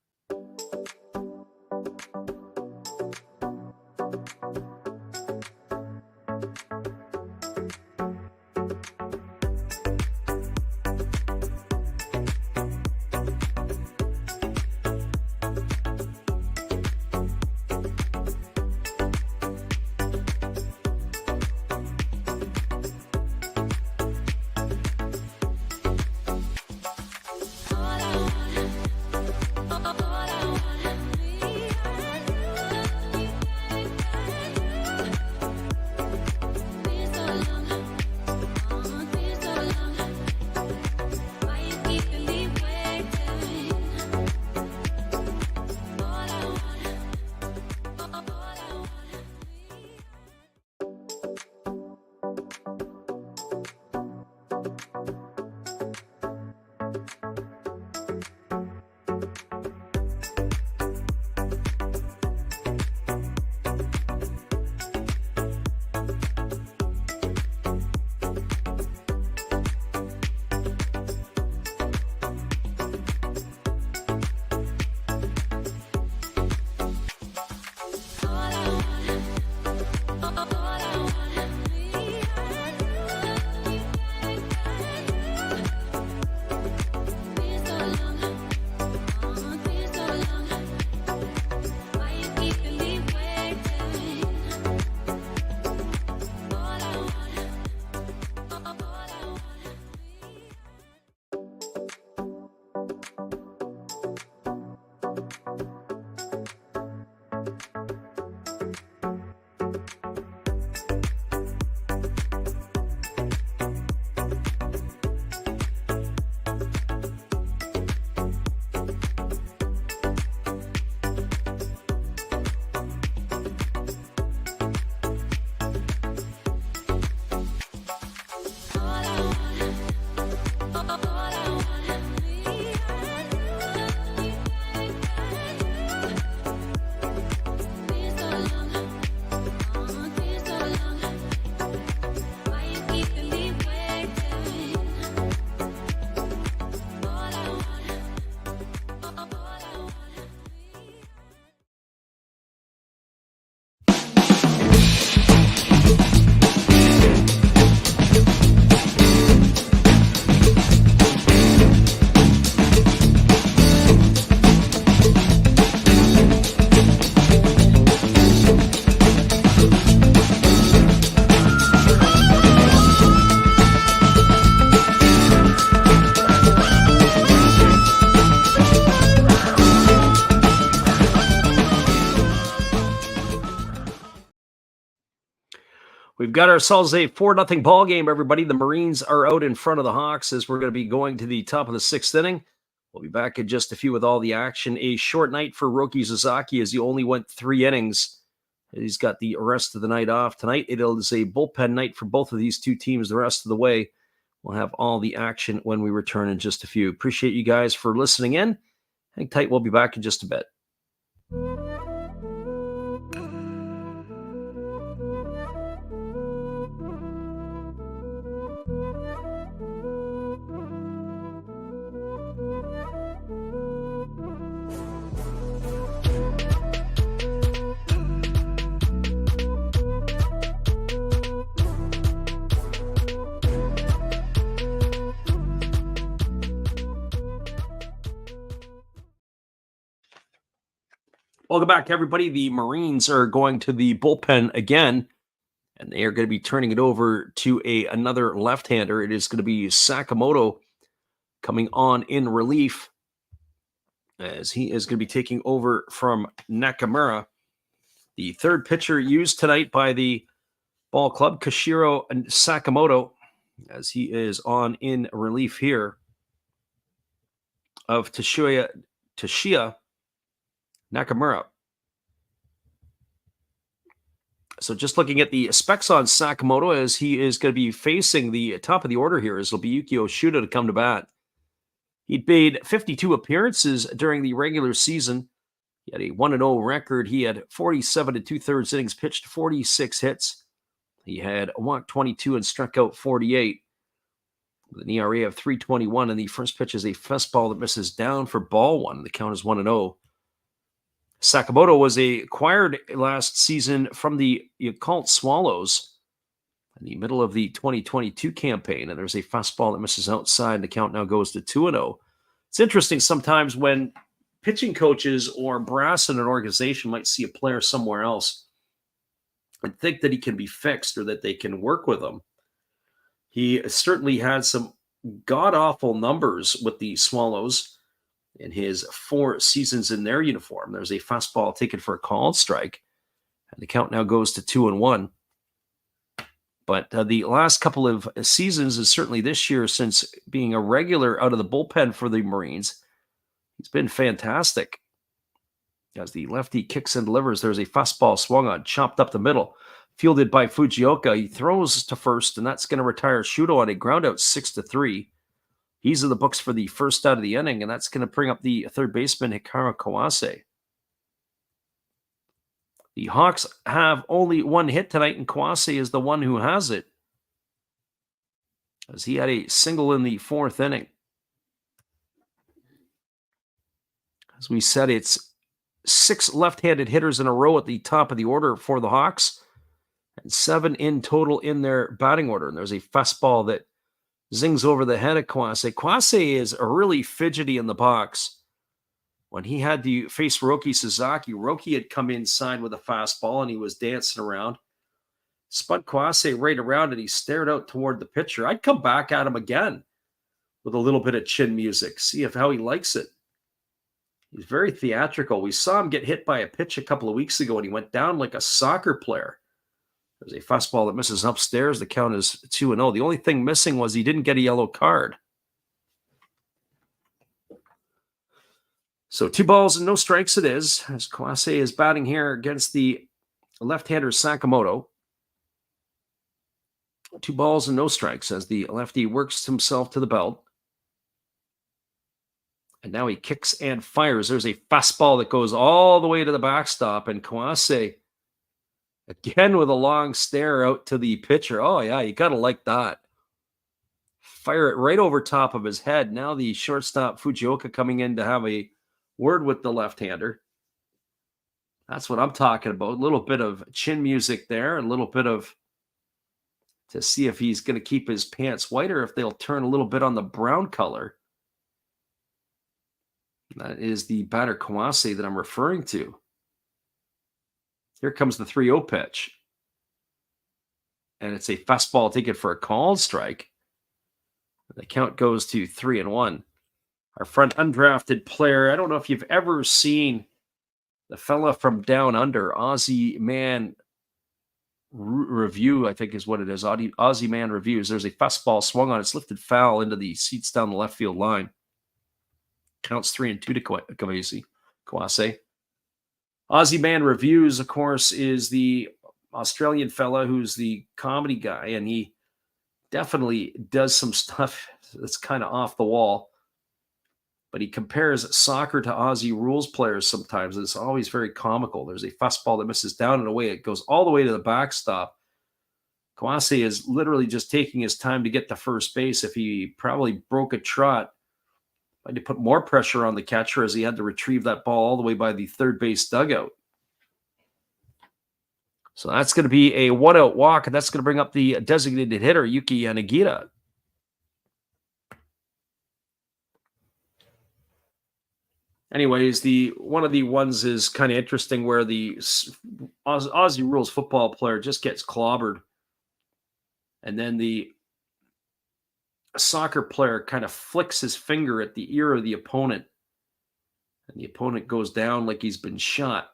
We've got ourselves a 4-0 ball game, everybody. The Marines are out in front of the Hawks as we're going to be going to the top of the 6th inning. We'll be back in just a few with all the action. A short night for Roki Sasaki as he only went 3 innings. He's got the rest of the night off. Tonight, it is a bullpen night for both of these two teams the rest of the way. We'll have all the action when we return in just a few. Appreciate you guys for listening in. Hang tight. We'll be back in just a bit. Welcome back, everybody. The Marines are going to the bullpen again, and they are going to be turning it over to another left-hander. It is going to be Sakamoto coming on in relief as he is going to be taking over from Nakamura. The third pitcher used tonight by the ball club, Koshiro and Sakamoto, as he is on in relief here of Toshiya Nakamura. So just looking at the specs on Sakamoto as he is going to be facing the top of the order here, as it'll be Yuki Oshuda to come to bat. He'd made 52 appearances during the regular season. He had a 1-0 record. He had 47 2/3 innings pitched, 46 hits. He had walked 22 and struck out 48. With an ERA of 3.21, and the first pitch is a fastball that misses down for ball one. The count is 1-0. Sakamoto was acquired last season from the Yakult Swallows in the middle of the 2022 campaign, and there's a fastball that misses outside. The count now goes to 2-0. It's interesting sometimes when pitching coaches or brass in an organization might see a player somewhere else and think that he can be fixed or that they can work with him. He certainly had some god-awful numbers with the Swallows in his 4 seasons in their uniform. There's a fastball taken for a called strike, and the count now goes to 2-1. But the last couple of seasons, is certainly this year, since being a regular out of the bullpen for the Marines, he's been fantastic. As the lefty kicks and delivers, there's a fastball swung on, chopped up the middle, fielded by Fukuoka. He throws to first, and that's going to retire Shudo on a ground out 6-3. He's in the books for the first out of the inning, and that's going to bring up the third baseman, Hikaru Kawase. The Hawks have only 1 hit tonight, and Kawase is the one who has it, as he had a single in the 4th inning. As we said, it's 6 left-handed hitters in a row at the top of the order for the Hawks, and 7 in total in their batting order. And there's a fastball that zings over the head of Kawase. Kawase is really fidgety in the box. When he had to face Roki Sasaki, Roki had come inside with a fastball and he was dancing around. Spun Kawase right around and he stared out toward the pitcher. I'd come back at him again with a little bit of chin music, see how he likes it. He's very theatrical. We saw him get hit by a pitch a couple of weeks ago and he went down like a soccer player. There's a fastball that misses upstairs. The count is 2-0. The only thing missing was he didn't get a yellow card. So 2 balls and no strikes it is, as Kawase is batting here against the left-hander Sakamoto. 2 balls and no strikes as the lefty works himself to the belt. And now he kicks and fires. There's a fastball that goes all the way to the backstop, and Kawase again with a long stare out to the pitcher. Oh, yeah, you got to like that. Fire it right over top of his head. Now the shortstop, Fukuoka, coming in to have a word with the left-hander. That's what I'm talking about. A little bit of chin music there, a little bit of to see if he's going to keep his pants white or if they'll turn a little bit on the brown color. That is the batter Kawase that I'm referring to. Here comes the 3-0 pitch. And it's a fastball taken for a called strike. The count goes to 3-1. Our front undrafted player, I don't know if you've ever seen the fella from down under, Aussie man review, I think is what it is. Aussie Man reviews. There's a fastball swung on. It's lifted foul into the seats down the left field line. Counts 3-2 to Kawase. Aussie Man reviews, of course, is the Australian fella who's the comedy guy, and he definitely does some stuff that's kind of off the wall. But he compares soccer to Aussie rules players sometimes. It's always very comical. There's a fastball that misses down and away. It goes all the way to the backstop. Kawase is literally just taking his time to get to first base. If he probably broke a trot, had to put more pressure on the catcher as he had to retrieve that ball all the way by the third base dugout. So that's going to be a one-out walk, and that's going to bring up the designated hitter, Yuki Yanagita. Anyways, one of the ones is kind of interesting where the Aussie rules football player just gets clobbered, and then the soccer player kind of flicks his finger at the ear of the opponent, and the opponent goes down like he's been shot,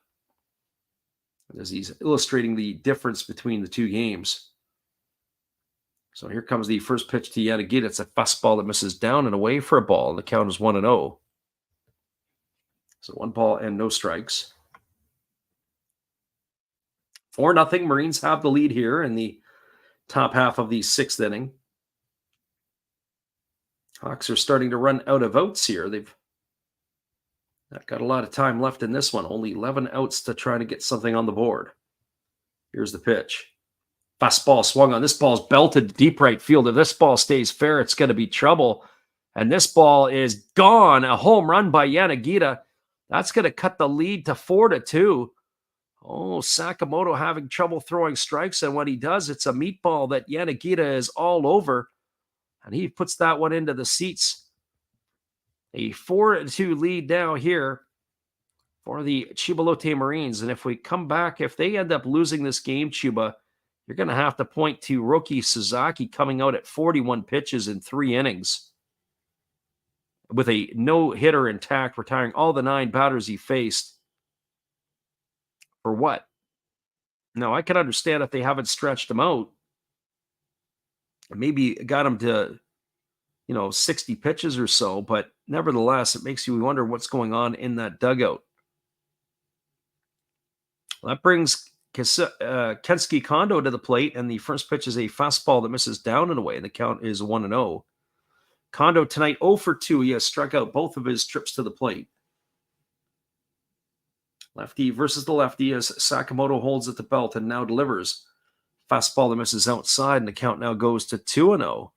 as he's illustrating the difference between the two games. So here comes the first pitch to Yanagita. It's a fastball that misses down and away for a ball, and the count is 1-0. So 1 ball and no strikes. 4-0. Marines have the lead here in the top half of the 6th inning. Hawks are starting to run out of outs here. They've not got a lot of time left in this one. Only 11 outs to try to get something on the board. Here's the pitch. Fastball swung on. This ball's belted deep right field. If this ball stays fair, it's going to be trouble. And this ball is gone. A home run by Yanagita. That's going to cut the lead to 4-2. Oh, Sakamoto having trouble throwing strikes. And when he does, it's a meatball that Yanagita is all over. And he puts that one into the seats. A 4-2 lead now here for the Chiba Lotte Marines. And if we come back, if they end up losing this game, Chiba, you're going to have to point to Roki Sasaki coming out at 41 pitches in 3 innings with a no-hitter intact, retiring all the 9 batters he faced. For what? Now, I can understand if they haven't stretched him out. Maybe got him to, 60 pitches or so, but nevertheless, it makes you wonder what's going on in that dugout. Well, that brings Kensuke Kondo to the plate, and the first pitch is a fastball that misses down and away, and the count is 1-0. Kondo tonight 0 for 2. He has struck out both of his trips to the plate. Lefty versus the lefty as Sakamoto holds at the belt and now delivers. Fastball that misses outside, and the count now goes to 2-0.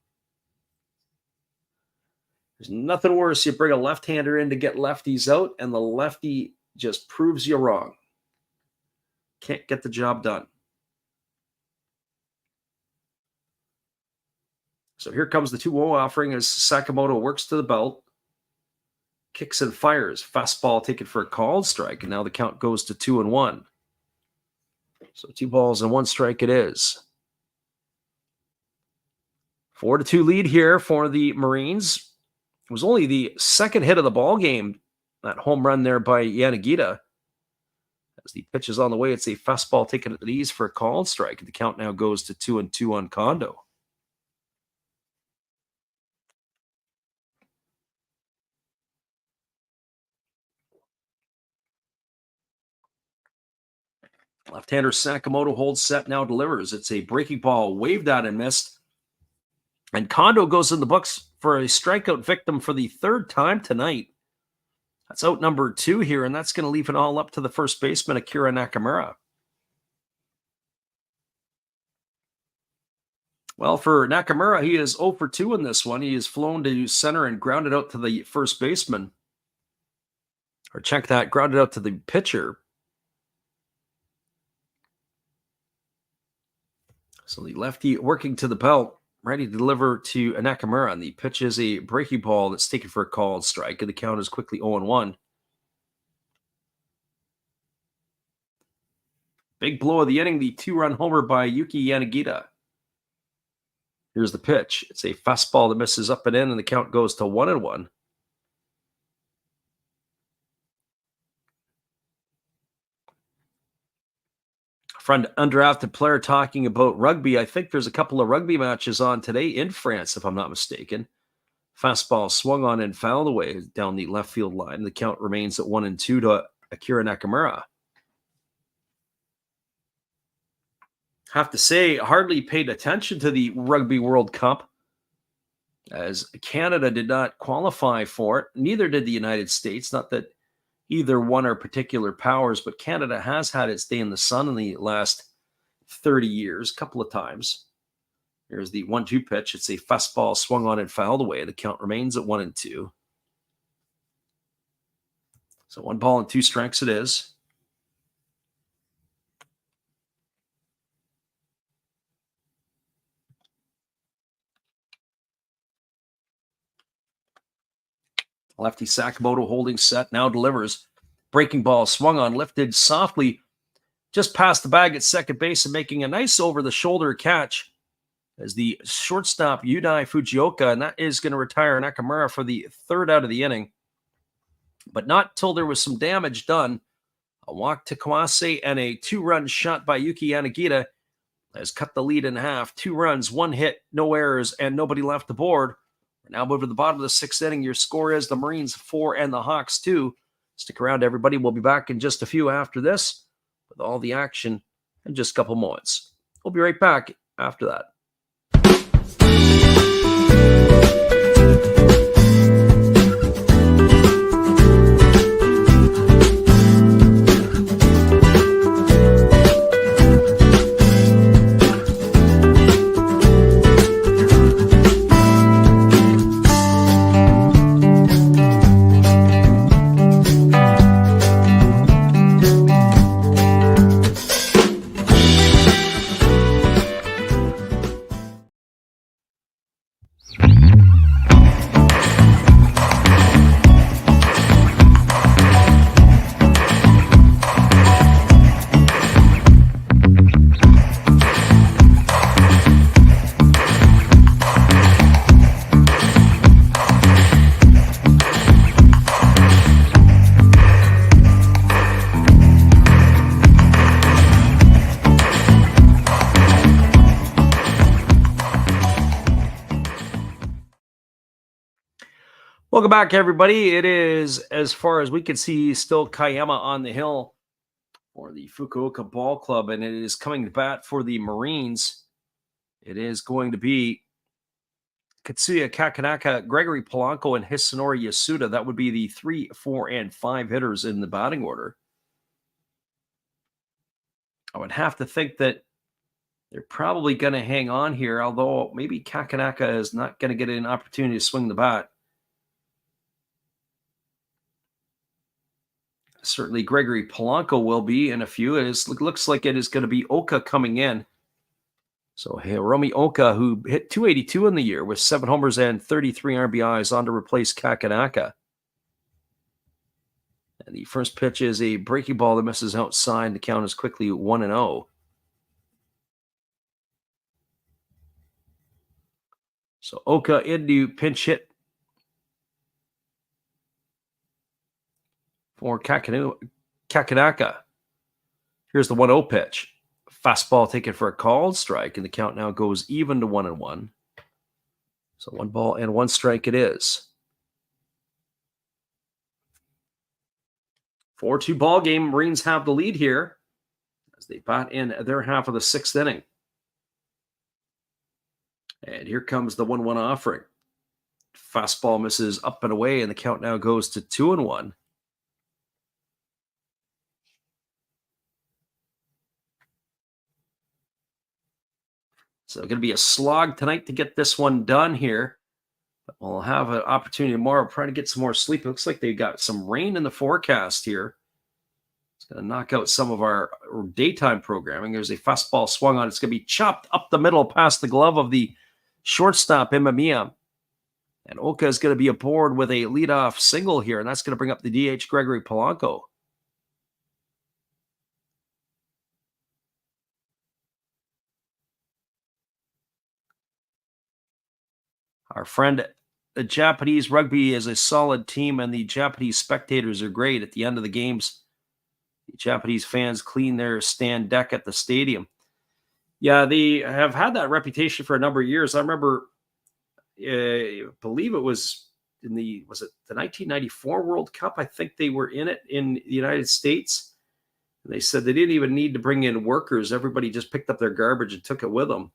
There's nothing worse. You bring a left-hander in to get lefties out, and the lefty just proves you wrong. Can't get the job done. So here comes the 2-0 offering as Sakamoto works to the belt. Kicks and fires. Fastball taken for a called strike, and now the count goes to 2-1. So 2 balls and 1 strike it is. 4-2 lead here for the Marines. It was only the second hit of the ball game, that home run there by Yanagita. As the pitch is on the way, it's a fastball taken at ease for a called strike. The count now goes to 2-2 on Kondo. Left-hander Sakamoto holds set, now delivers. It's a breaking ball, waved at and missed. And Kondo goes in the books for a strikeout victim for the 3rd time tonight. That's out number 2 here, and that's going to leave it all up to the first baseman, Akira Nakamura. Well, for Nakamura, he is 0 for 2 in this one. He is flown to center and grounded out to the first baseman. Or check that, grounded out to the pitcher. So the lefty working to the belt, ready to deliver to Nakamura. And the pitch is a breaking ball that's taken for a called strike. And the count is quickly 0-1. Big blow of the inning, the 2-run homer by Yuki Yanagita. Here's the pitch. It's a fastball that misses up and in, and the count goes to 1-1. friend undrafted player talking about rugby. I think there's a couple of rugby matches on today in France, if I'm not mistaken. Fastball swung on and fouled away down the left field line. The count remains at 1-2 to Akira Nakamura. Have to say, hardly paid attention to the Rugby World Cup, as Canada did not qualify for it. Neither did the United States. Not that either one are particular powers, but Canada has had its day in the sun in the last 30 years, a couple of times. Here's the 1-2 pitch. It's a fastball swung on and fouled away. The count remains at 1-2. So 1-2 strikes it is. Lefty Sakamoto holding set, now delivers. Breaking ball swung on, lifted softly just past the bag at second base and making a nice over-the-shoulder catch as the shortstop Yudai Fukuoka, and that is going to retire Nakamura for the third out of the inning. But not till there was some damage done. A walk to Kawase and a 2-run shot by Yuki Yanagita has cut the lead in half. 2 runs, 1 hit, no errors, and nobody left the board. We're now moving to the bottom of the 6th inning. Your score is the Marines 4 and the Hawks 2. Stick around, everybody. We'll be back in just a few after this with all the action in just a couple moments. We'll be right back after that. Welcome back, everybody. It is, as far as we can see, still Kayama on the hill for the Fukuoka Ball Club, and it is coming to bat for the Marines. It is going to be Katsuya Kakanaka, Gregory Polanco, and Hisanori Yasuda. That would be the 3, 4, and 5 hitters in the batting order. I would have to think that they're probably going to hang on here, although maybe Kakanaka is not going to get an opportunity to swing the bat. Certainly Gregory Polanco will be in a few. It looks like it is going to be Oka coming in. So Hiromi Oka, who hit 282 in the year with 7 homers and 33 RBIs, on to replace Kakanaka. And the first pitch is a breaking ball that misses outside. The count is quickly 1-0. So Oka into pinch hit for Kakanaka. Here's the 1-0 pitch. Fastball taken for a called strike, and the count now goes even to 1-1. So 1-1 strike it is. 4-2 ball game. Marines have the lead here as they bat in their half of the 6th inning. And here comes the 1-1 offering. Fastball misses up and away, and the count now goes to 2-1. So going to be a slog tonight to get this one done here. But we'll have an opportunity tomorrow. Trying to get some more sleep. It looks like they got some rain in the forecast here. It's going to knock out some of our daytime programming. There's a fastball swung on. It's going to be chopped up the middle past the glove of the shortstop, Imamiya. And Oka is going to be aboard with a leadoff single here, and that's going to bring up the DH, Gregory Polanco. Our friend, the Japanese rugby is a solid team, and the Japanese spectators are great. At the end of the games, the Japanese fans clean their stand deck at the stadium. Yeah, they have had that reputation for a number of years. I remember, I believe it was the 1994 World Cup? I think they were in it in the United States. And they said they didn't even need to bring in workers. Everybody just picked up their garbage and took it with them.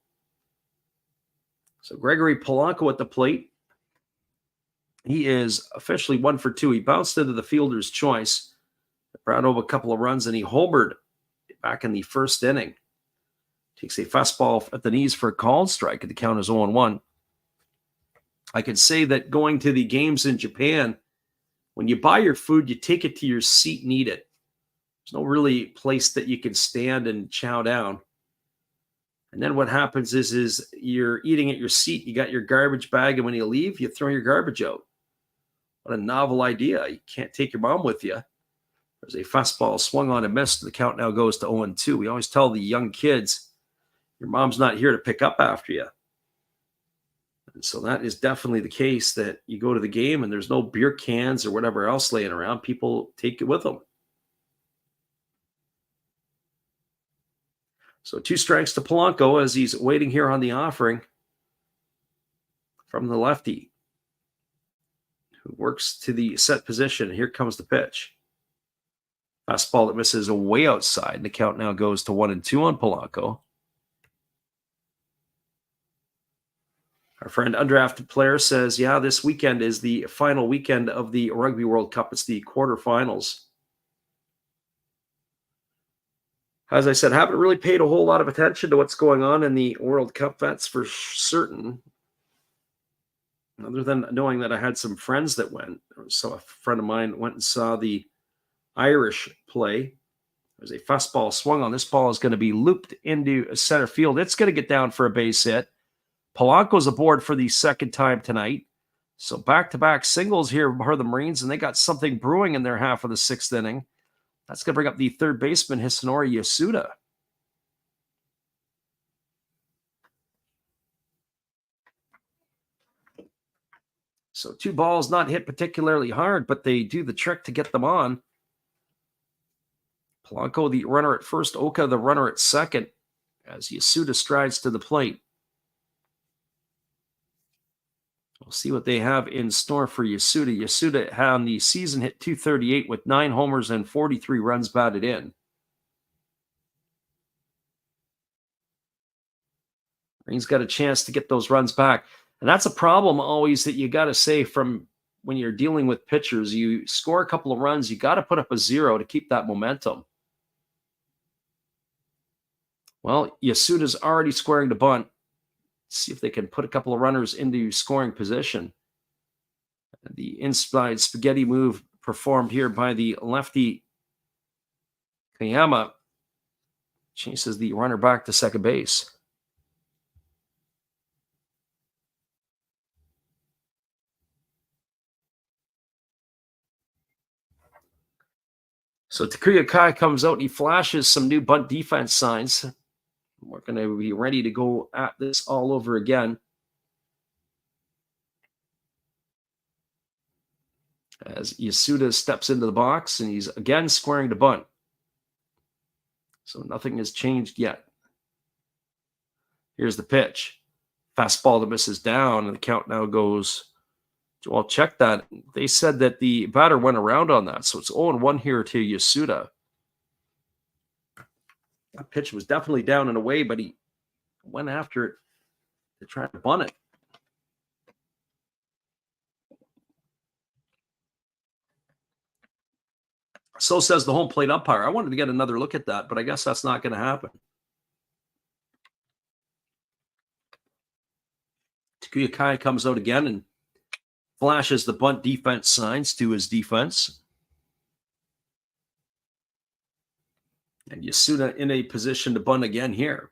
So Gregory Polanco at the plate. He is officially 1 for 2. He bounced into the fielder's choice, brought over a couple of runs, and he homered back in the first inning. Takes a fastball at the knees for a called strike, and the count is 0-1. I could say that going to the games in Japan, when you buy your food, you take it to your seat and eat it. There's no really place that you can stand and chow down. And then what happens is you're eating at your seat, you got your garbage bag, and when you leave, you throw your garbage out. What a novel idea. You can't take your mom with you. There's a fastball swung on and missed. The count now goes to 0-2. We always tell the young kids, your mom's not here to pick up after you. And so that is definitely the case, that you go to the game and there's no beer cans or whatever else laying around. People take it with them. So 2 strikes to Polanco as he's waiting here on the offering from the lefty, who works to the set position. Here comes the pitch. Fastball that misses way outside. And the count now goes to 1-2 on Polanco. Our friend undrafted player says, yeah, this weekend is the final weekend of the Rugby World Cup. It's the quarterfinals. As I said, haven't really paid a whole lot of attention to what's going on in the World Cup. That's for certain. Other than knowing that I had some friends that went. So a friend of mine went and saw the Irish play. There's a fastball swung on. This ball is going to be looped into center field. It's going to get down for a base hit. Polanco's aboard for the second time tonight. So back-to-back singles here for the Marines, and they got something brewing in their half of the 6th inning. That's going to bring up the third baseman, Hisanori Yasuda. So 2 balls not hit particularly hard, but they do the trick to get them on. Polanco, the runner at first. Oka, the runner at second, as Yasuda strides to the plate. We'll see what they have in store for Yasuda. Yasuda on the season hit .238 with 9 homers and 43 runs batted in. He's got a chance to get those runs back. And that's a problem always that you got to say from when you're dealing with pitchers. You score a couple of runs, you got to put up a 0 to keep that momentum. Well, Yasuda's already squaring to bunt. See if they can put a couple of runners into scoring position. The inside spaghetti move performed here by the lefty Kayama chases the runner back to second base. So Takuya Kai comes out and he flashes some new bunt defense signs. We're going to be ready to go at this all over again. As Yasuda steps into the box and he's again squaring to bunt. So nothing has changed yet. Here's the pitch. Fastball that misses down, and the count now goes. Well, check that. They said that the batter went around on that, so it's 0-1 here to Yasuda. That pitch was definitely down and away, but he went after it to try to bunt it. So says the home plate umpire. I wanted to get another look at that, but I guess that's not going to happen. Takuya Kai comes out again and flashes the bunt defense signs to his defense. And Yasuda in a position to bunt again here.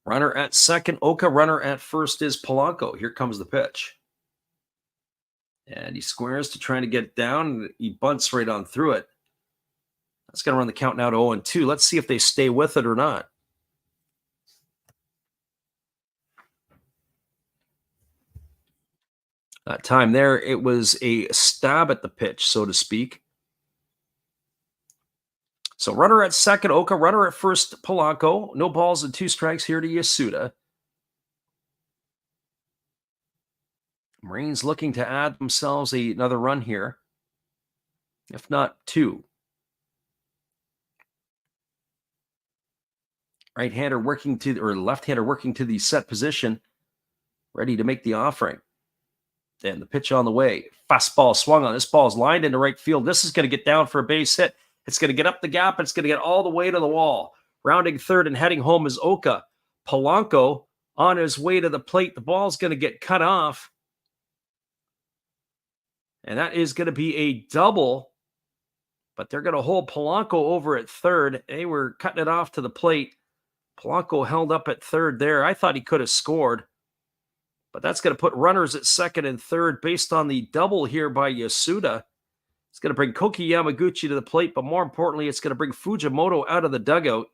Runner at second, Oka. Runner at first is Polanco. Here comes the pitch. And he squares to try to get it down. And he bunts right on through it. That's going to run the count now to 0-2. Let's see if they stay with it or not. That time there, it was a stab at the pitch, so to speak. So runner at second, Oka. Runner at first, Polanco. No balls and 2 strikes here to Yasuda. Marines looking to add themselves another run here, if not 2. Right-hander working to, or left-hander working to the set position, ready to make the offering. And the pitch on the way. Fastball swung on. This ball is lined into right field. This is going to get down for a base hit. It's going to get up the gap. It's going to get all the way to the wall. Rounding third and heading home is Oka. Polanco on his way to the plate. The ball's going to get cut off. And that is going to be a double. But they're going to hold Polanco over at third. They were cutting it off to the plate. Polanco held up at third there. I thought he could have scored. But that's going to put runners at second and third based on the double here by Yasuda. It's going to bring Koki Yamaguchi to the plate, but more importantly, it's going to bring Fujimoto out of the dugout.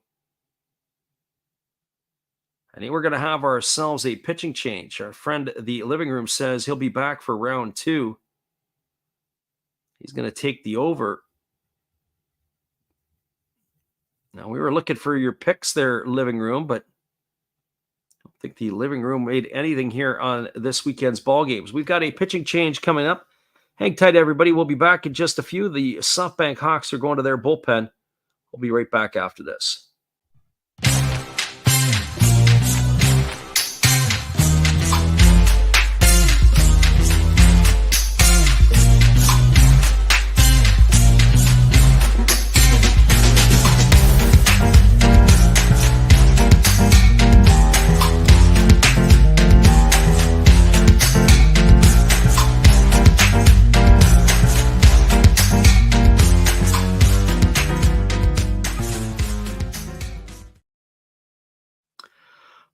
And then we're going to have ourselves a pitching change. Our friend, the living room, says he'll be back for round 2. He's going to take the over. Now, we were looking for your picks there, living room, but I don't think the living room made anything here on this weekend's ball games. We've got a pitching change coming up. Hang tight, everybody. We'll be back in just a few. The SoftBank Hawks are going to their bullpen. We'll be right back after this.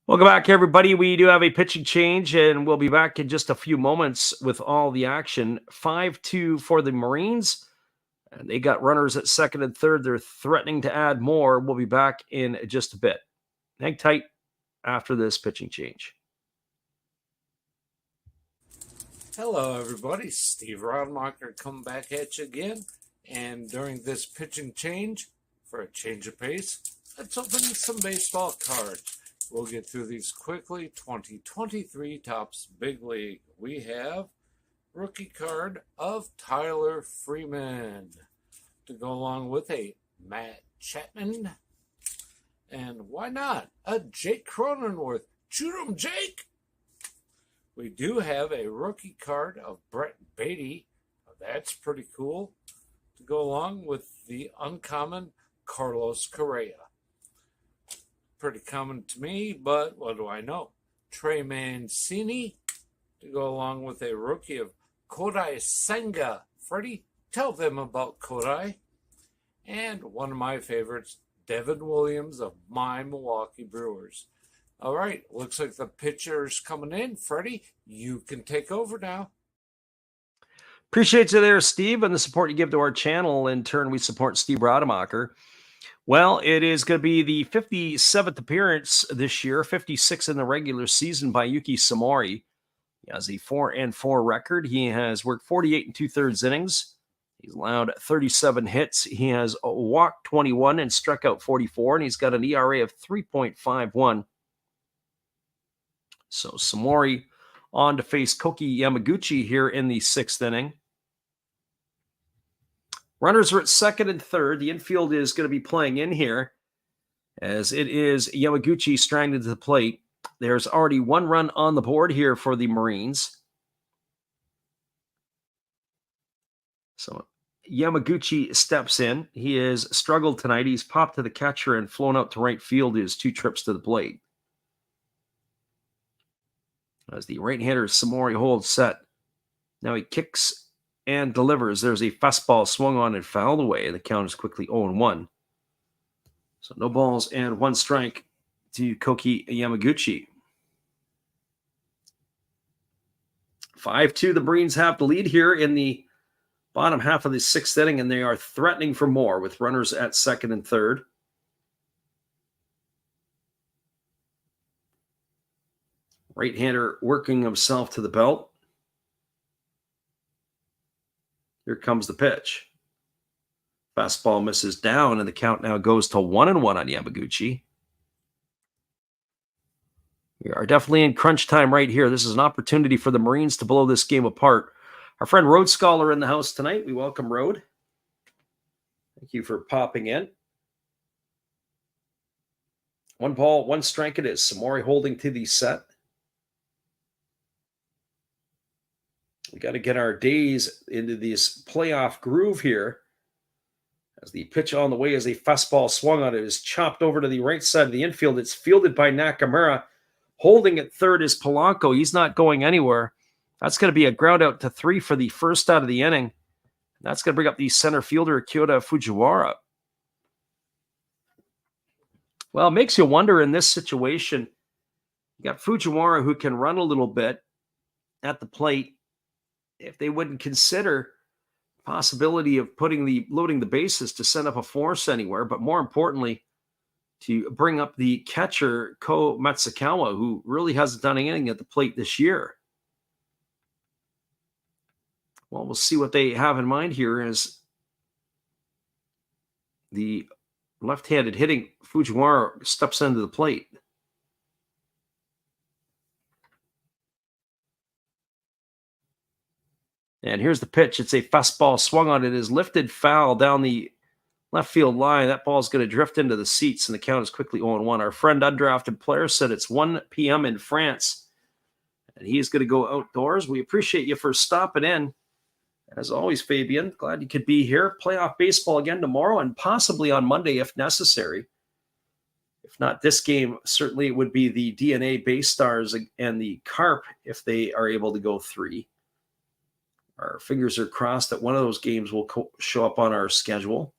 Welcome back, everybody. We do have a pitching change, and we'll be back in just a few moments with all the action. 5-2 for the Marines. And they got runners at second and third. They're threatening to add more. We'll be back in just a bit. Hang tight after this pitching change. Hello, everybody. Steve Rodemacher coming back at you again. And during this pitching change, for a change of pace, let's open some baseball cards. We'll get through these quickly. 2023 Topps Big League. We have rookie card of Tyler Freeman to go along with a Matt Chapman. And why not a Jake Cronenworth? Shoot 'em, Jake! We do have a rookie card of Brett Beatty. That's pretty cool. To go along with the uncommon Carlos Correa. Pretty common to me, but what do I know? Trey Mancini to go along with a rookie of Kodai Senga. Freddie, tell them about Kodai. And one of my favorites, Devin Williams of my Milwaukee Brewers. All right, looks like the pitcher's coming in. Freddie, you can take over now. Appreciate you there, Steve, and the support you give to our channel. In turn, we support Steve Rodemacher. Well, it is going to be the 57th appearance this year, 56 in the regular season by Yuki Samori. He has a 4-4 record. He has worked 48 2/3 innings. He's allowed 37 hits. He has walked 21 and struck out 44, and he's got an ERA of 3.51. So Samori on to face Koki Yamaguchi here in the 6th inning. Runners are at second and third. The infield is going to be playing in here as it is Yamaguchi stranded to the plate. There's already 1 run on the board here for the Marines. So Yamaguchi steps in. He has struggled tonight. He's popped to the catcher and flown out to right field his 2 trips to the plate. As the right-hander Samori holds set. Now he kicks and delivers. There's a fastball swung on and fouled away. The count is quickly 0-1. So no balls and 1 strike to Koki Yamaguchi. 5-2. The Marines have the lead here in the bottom half of the 6th inning, and they are threatening for more with runners at second and third. Right-hander working himself to the belt. Here comes the pitch. Fastball misses down, and the count now goes to 1-1 on Yamaguchi. We are definitely in crunch time right here. This is an opportunity for the Marines to blow this game apart. Our friend Road Scholar in the house tonight. We welcome Road. Thank you for popping in. 1 ball, 1 strike it is. Samori holding to the set. We got to get our days into this playoff groove here. As the pitch on the way as a fastball swung on it is chopped over to the right side of the infield. It's fielded by Nakamura. Holding at third is Polanco. He's not going anywhere. That's going to be a ground out to 3 for the first out of the inning. That's going to bring up the center fielder, Kyoto Fujiwara. Well, it makes you wonder in this situation. You got Fujiwara who can run a little bit at the plate. If they wouldn't consider possibility of loading the bases to send up a force anywhere, but more importantly, to bring up the catcher, Ko Matsukawa, who really hasn't done anything at the plate this year. Well, we'll see what they have in mind here as the left-handed hitting Fujiwara steps into the plate. And here's the pitch. It's a fastball swung on. It is lifted foul down the left field line. That ball is going to drift into the seats, and the count is quickly 0-1. Our friend undrafted player said it's 1 p.m. in France, and he's going to go outdoors. We appreciate you for stopping in. As always, Fabian, glad you could be here. Playoff baseball again tomorrow and possibly on Monday if necessary. If not this game, certainly it would be the DNA Base Stars and the Carp if they are able to go 3. Our fingers are crossed that one of those games will show up on our schedule.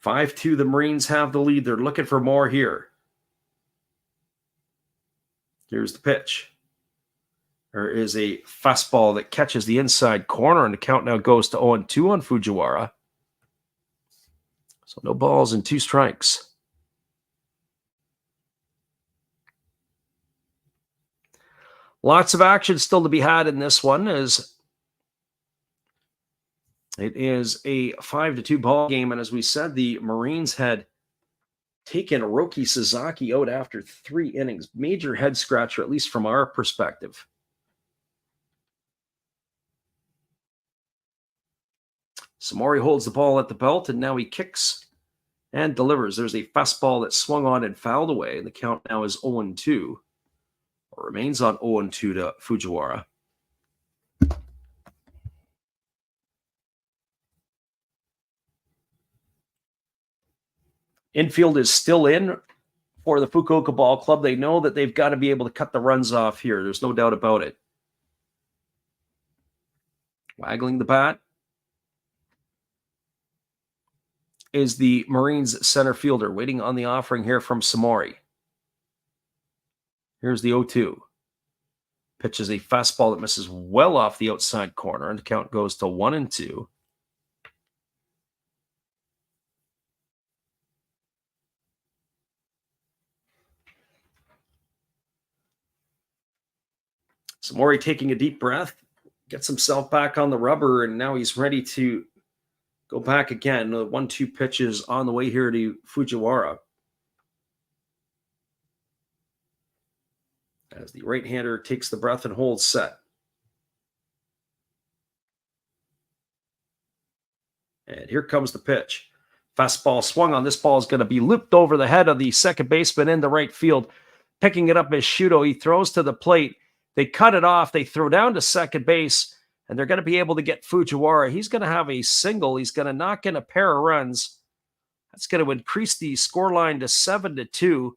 Five-2, the Marines have the lead. They're looking for more here. Here's the pitch. There is a fastball that catches the inside corner, and the count now goes to 0-2 on Fujiwara. So no balls and 2 strikes. Lots of action still to be had in this one, as it is a 5-2 ball game. And as we said, the Marines had taken Roki Sasaki out after 3 innings. Major head scratcher, at least from our perspective. Samori holds the ball at the belt, and now he kicks and delivers. There's a fastball that swung on and fouled away, and the count now is 0-2. Or remains on 0-2 to Fujiwara. Infield is still in for the Fukuoka Ball Club. They know that they've got to be able to cut the runs off here. There's no doubt about it. Waggling the bat is the Marines center fielder, waiting on the offering here from Samori. Here's the 0-2. Pitches a fastball that misses well off the outside corner, and the count goes to 1-2. Samori taking a deep breath, gets himself back on the rubber, and now he's ready to go back again. The 1-2 pitches on the way here to Fujiwara. As the right-hander takes the breath and holds set. And here comes the pitch. Fastball swung on. This ball is going to be looped over the head of the second baseman in the right field. Picking it up is Shuto. He throws to the plate. They cut it off. They throw down to second base, and they're going to be able to get Fujiwara. He's going to have a single. He's going to knock in a pair of runs. That's going to increase the scoreline to 7-2.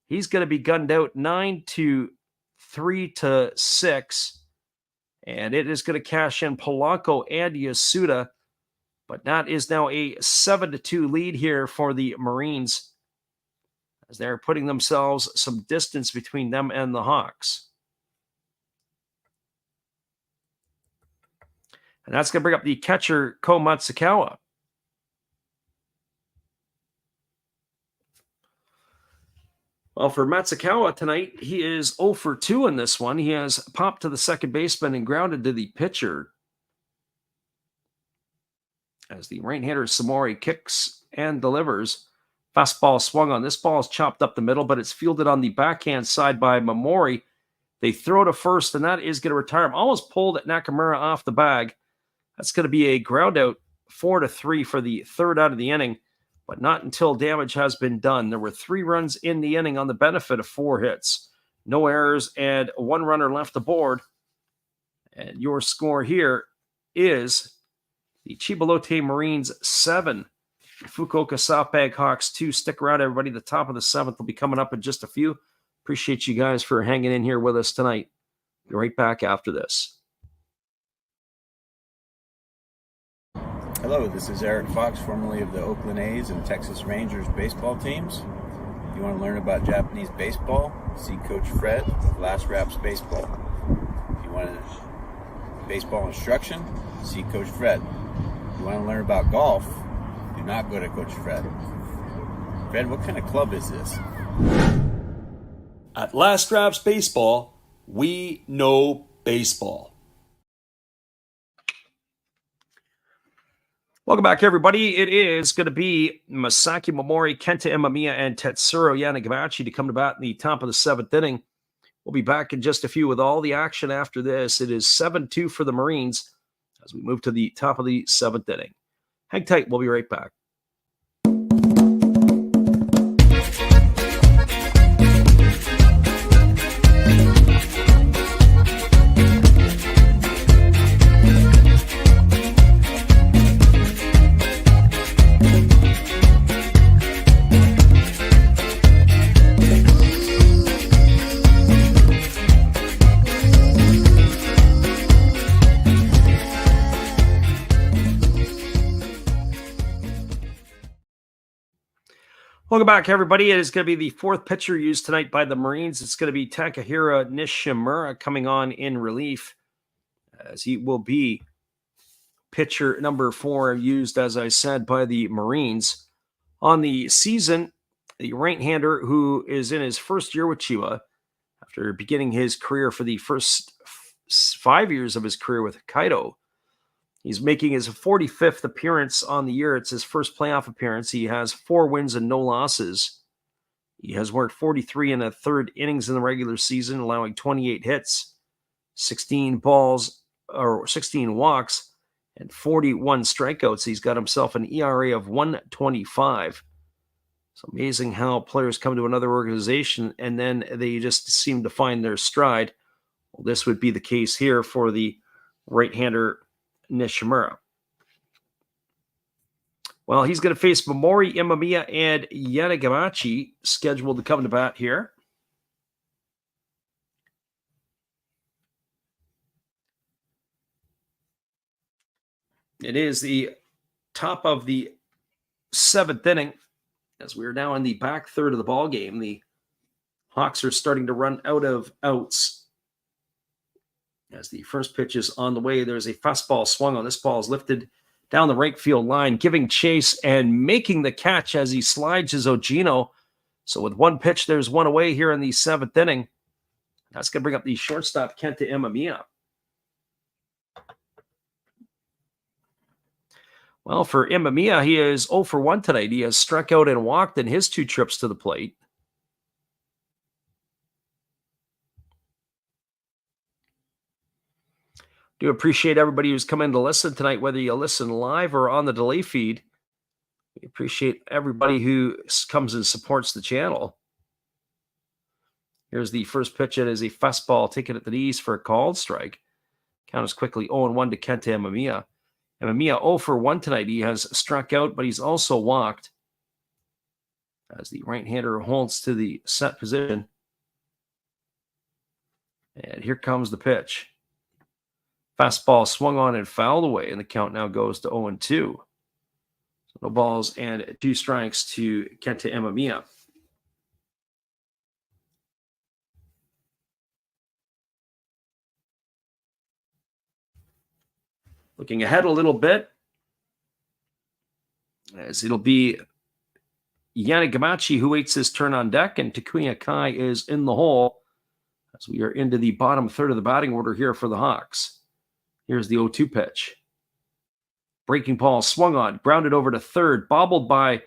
He's going to be gunned out 9-3-6. And it is going to cash in Polanco and Yasuda. But that is now a 7-2 lead here for the Marines, as they're putting themselves some distance between them and the Hawks. And that's going to bring up the catcher, Ko Matsukawa. Well, for Matsukawa tonight, he is 0 for 2 in this one. He has popped to the second baseman and grounded to the pitcher. As the right-hander Samori kicks and delivers. Fastball swung on. This ball is chopped up the middle, but it's fielded on the backhand side by Mamori. They throw to first, and that is going to retire him. Almost pulled at Nakamura off the bag. That's going to be a ground out, 4-3 for the third out of the inning, but not until damage has been done. There were 3 runs in the inning on the benefit of 4 hits. No errors and 1 runner left aboard. And your score here is the Chiba Lotte Marines 7, Fukuoka SoftBank Hawks 2. Stick around, everybody. The top of the 7th will be coming up in just a few. Appreciate you guys for hanging in here with us tonight. Be right back after this. Hello, this is Eric Fox, formerly of the Oakland A's and Texas Rangers baseball teams. If you want to learn about Japanese baseball, see Coach Fred of Last Raps Baseball. If you want baseball instruction, see Coach Fred. If you want to learn about golf, do not go to Coach Fred. Fred, what kind of club is this? At Last Raps Baseball, we know baseball. Welcome back, everybody. It is going to be Masaki Momori, Kenta Imamiya, and Tetsuro Yanagamachi to come to bat in the top of the 7th inning. We'll be back in just a few with all the action after this. It is 7-2 for the Marines as we move to the top of the 7th inning. Hang tight. We'll be right back. Welcome back, everybody. It is going to be the 4th pitcher used tonight by the Marines. It's going to be Takahiro Nishimura coming on in relief, as he will be pitcher number 4 used, as I said, by the Marines. On the season, the right-hander who is in his first year with Chiba, after beginning his career for the first 5 years of his career with Kaido, he's making his 45th appearance on the year. It's his first playoff appearance. He has 4 wins and no losses. He has worked 43 and a third innings in the regular season, allowing 28 hits, 16 walks, and 41 strikeouts. He's got himself an ERA of 1.25. It's amazing how players come to another organization and then they just seem to find their stride. Well, this would be the case here for the right-hander Nishimura. Well, he's going to face Momori, Imamiya, and Yanagamachi scheduled to come to bat here. It is the top of the 7th inning, as we are now in the back third of the ball game. The Hawks are starting to run out of outs. As the first pitch is on the way, there's a fastball swung on. This ball is lifted down the right field line, giving chase and making the catch as he slides his Ogino. So with 1 pitch, there's 1 away here in the 7th inning. That's going to bring up the shortstop, Kenta Imamiya. Well, for Imamiya, he is 0 for 1 tonight. He has struck out and walked in his 2 trips to the plate. Do appreciate everybody who's come in to listen tonight, whether you listen live or on the delay feed. We appreciate everybody who comes and supports the channel. Here's the first pitch. It is a fastball taken at the knees for a called strike. Count is quickly 0-1 to Kenta Imamiya. Imamiya 0 for 1 tonight. He has struck out, but he's also walked as the right-hander holds to the set position. And here comes the pitch. Fastball swung on and fouled away, and the count now goes to 0-2. So no balls and 2 strikes to Kenta Imamiya. Looking ahead a little bit, as it'll be Yanagamachi, who waits his turn on deck, and Takuya Kai is in the hole as we are into the bottom third of the batting order here for the Hawks. Here's the 0-2 pitch. Breaking ball swung on, grounded over to third, bobbled by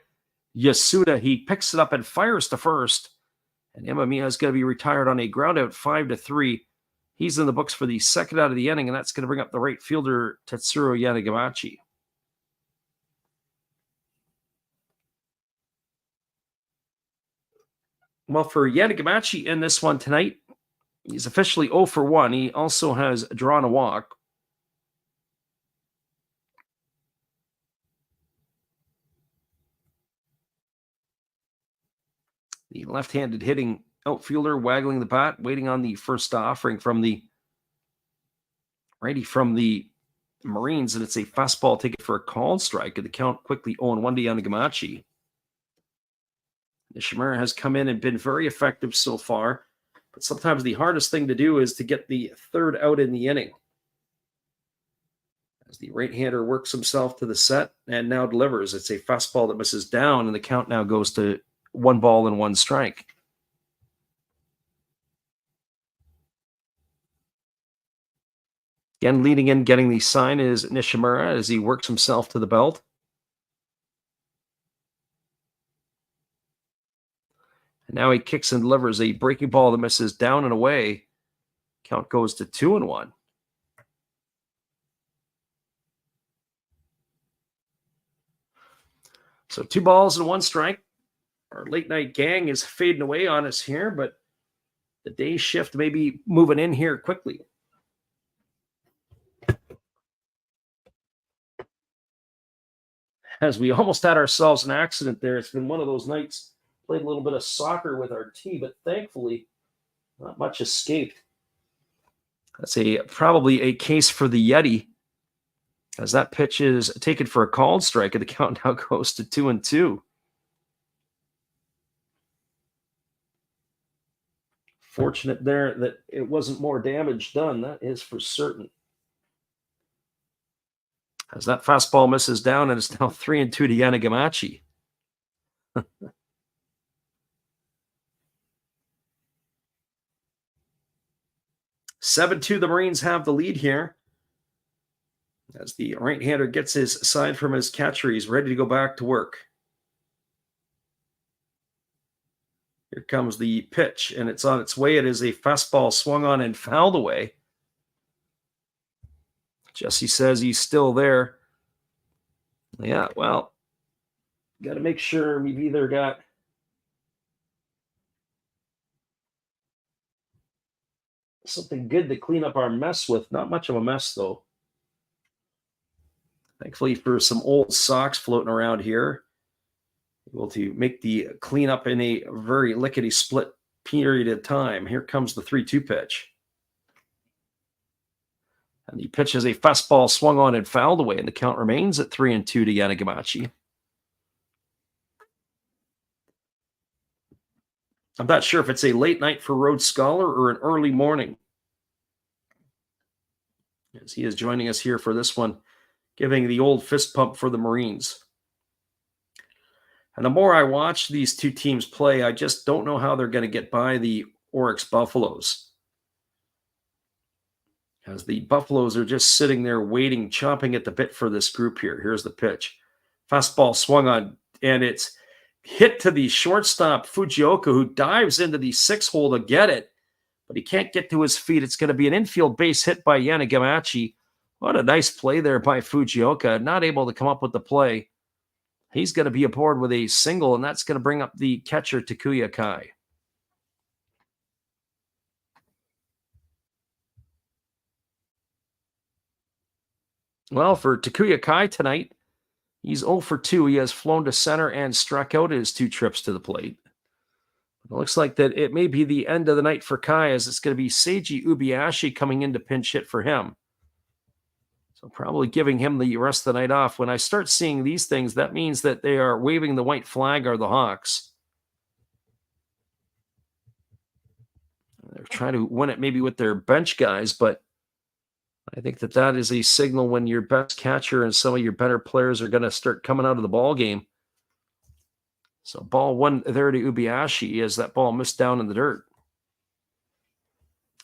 Yasuda. He picks it up and fires to first. And Imamiya is going to be retired on a ground out 5-3. He's in the books for the second out of the inning, and that's going to bring up the right fielder, Tetsuro Yanagamachi. Well, for Yanagamachi in this one tonight, he's officially 0 for 1. He also has drawn a walk. The left-handed hitting outfielder waggling the bat, waiting on the first offering from the righty from the Marines, and it's a fastball taken for a called strike, and the count quickly 0-1 to Yanagamachi. Nishimura has come in and been very effective so far, but sometimes the hardest thing to do is to get the third out in the inning. As the right-hander works himself to the set and now delivers. It's a fastball that misses down, and the count now goes to 1 ball and 1 strike. Again, leading in, getting the sign is Nishimura as he works himself to the belt. And now he kicks and delivers a breaking ball that misses down and away. Count goes to 2-1. So 2 balls and 1 strike. Our late night gang is fading away on us here, but the day shift may be moving in here quickly. As we almost had ourselves an accident there. It's been one of those nights. Played a little bit of soccer with our team, but thankfully not much escaped. That's probably a case for the Yeti, as that pitch is taken for a called strike, and the count now goes to 2-2. Fortunate there that it wasn't more damage done. That is for certain. As that fastball misses down, and it's now 3-2 to Yanagamachi. 7-2, the Marines have the lead here. As the right-hander gets his sign from his catcher, he's ready to go back to work. Here comes the pitch, and it's on its way. It is a fastball swung on and fouled away. Jesse says he's still there. Yeah, well, got to make sure we've either got something good to clean up our mess with. Not much of a mess, though. Thankfully for some old socks floating around here. Able to make the cleanup in a very lickety-split period of time. Here comes the 3-2 pitch. And the pitch is a fastball swung on and fouled away, and the count remains at 3-2 to Yanagamachi. I'm not sure if it's a late night for Rhodes Scholar or an early morning, as he is joining us here for this one, giving the old fist pump for the Marines. And the more I watch these two teams play, I just don't know how they're going to get by the Oryx Buffaloes. As the Buffaloes are just sitting there waiting, chomping at the bit for this group here. Here's the pitch. Fastball swung on, and it's hit to the shortstop, Fukuoka, who dives into the 6-hole to get it, but he can't get to his feet. It's going to be an infield base hit by Yanagamachi. What a nice play there by Fukuoka. Not able to come up with the play. He's going to be aboard with a single, and that's going to bring up the catcher, Takuya Kai. Well, for Takuya Kai tonight, he's 0 for 2. He has flown to center and struck out his 2 trips to the plate. It looks like that it may be the end of the night for Kai, as it's going to be Seiji Ubiashi coming in to pinch hit for him. So probably giving him the rest of the night off. When I start seeing these things, that means that they are waving the white flag are the Hawks. They're trying to win it maybe with their bench guys, but I think that that is a signal when your best catcher and some of your better players are going to start coming out of the ball game. So ball one there to Ubiashi as that ball missed down in the dirt.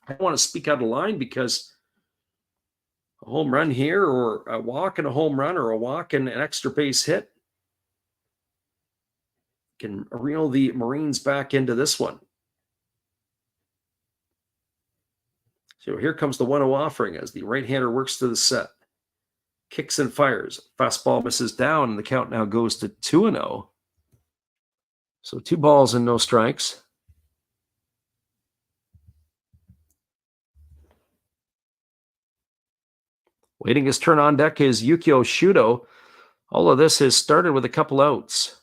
I want to speak out of line because a home run here or a walk and a home run or a walk and an extra base hit can reel the Marines back into this one. So here comes the 1-0 offering as the right-hander works to the set. Kicks and fires. Fastball misses down, and the count now goes to 2-0. So 2 balls and no strikes. Waiting his turn on deck is Yukio Shudo. All of this has started with a couple outs.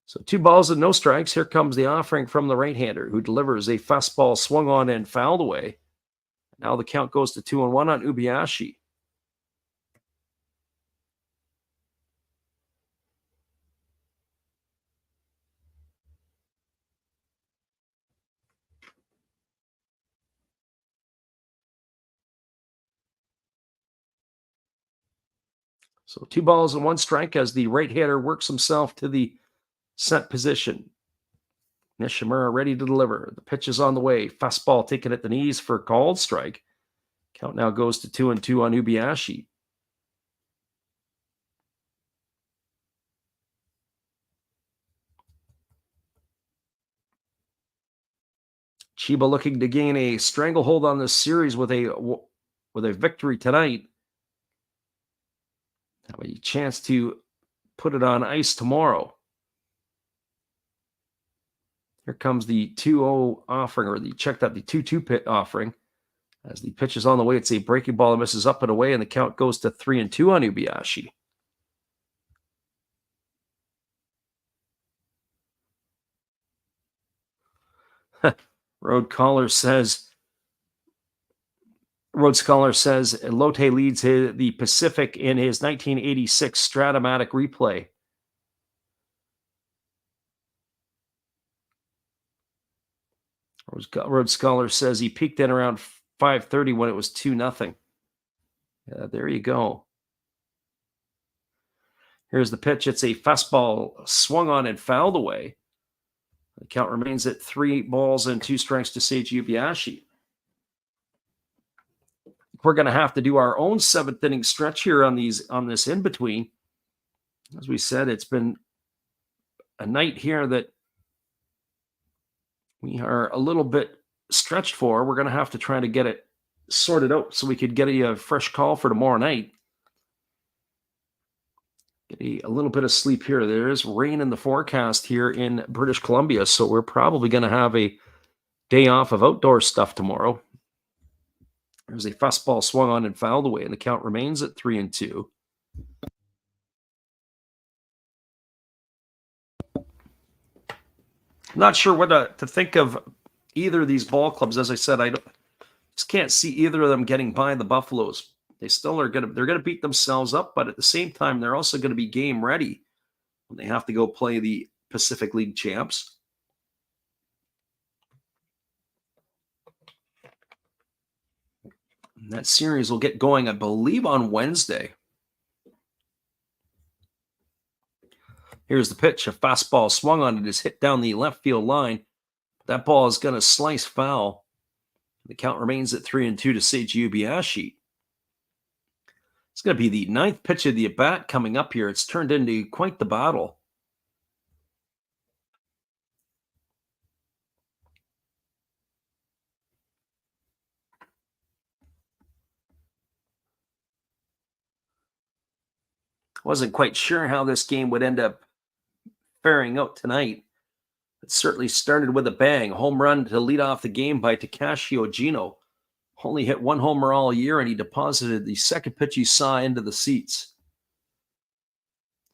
So 2 balls and no strikes. Here comes the offering from the right-hander who delivers a fastball swung on and fouled away. Now the count goes to 2-1 on Ubiashi. So 2 balls and 1 strike as the right-hander works himself to the set position. Nishimura ready to deliver. The pitch is on the way. Fastball taken at the knees for a called strike. Count now goes to 2-2 on Ubiashi. Chiba looking to gain a stranglehold on this series with a victory tonight. Have a chance to put it on ice tomorrow. Here comes the 2-0 offering, or the 2-2 pit offering. As the pitch is on the way, it's a breaking ball that misses up and away, and the count goes to 3-2 on Ubiashi. Road Scholar says Lotte leads the Pacific in his 1986 Stratomatic replay. Road Scholar says he peaked in around 5:30 when it was 2-0. There you go. Here's the pitch. It's a fastball swung on and fouled away. The count remains at 3 balls and 2 strikes to Seiji Ubiashi. We're going to have to do our own 7th inning stretch here on this in between. As we said, it's been a night here that we are a little bit stretched for. We're going to have to try to get it sorted out so we could get a fresh call for tomorrow night. Get a little bit of sleep here. There is rain in the forecast here in British Columbia, so we're probably going to have a day off of outdoor stuff tomorrow. There's a fastball swung on and fouled away, and the count remains at 3-2. I'm not sure what to think of either of these ball clubs. As I said, I just can't see either of them getting by the Buffaloes. They still they're going to beat themselves up, but at the same time, they're also going to be game ready when they have to go play the Pacific League champs. And that series will get going, I believe, on Wednesday. Here's the pitch. A fastball swung on it is hit down the left field line. That ball is going to slice foul. The count remains at 3-2 to Seiji Ubiashi. It's going to be the 9th pitch of the at-bat coming up here. It's turned into quite the battle. Wasn't quite sure how this game would end up faring out tonight. It certainly started with a bang. Home run to lead off the game by Takashi Ogino. Only hit 1 homer all year, and he deposited the second pitch he saw into the seats.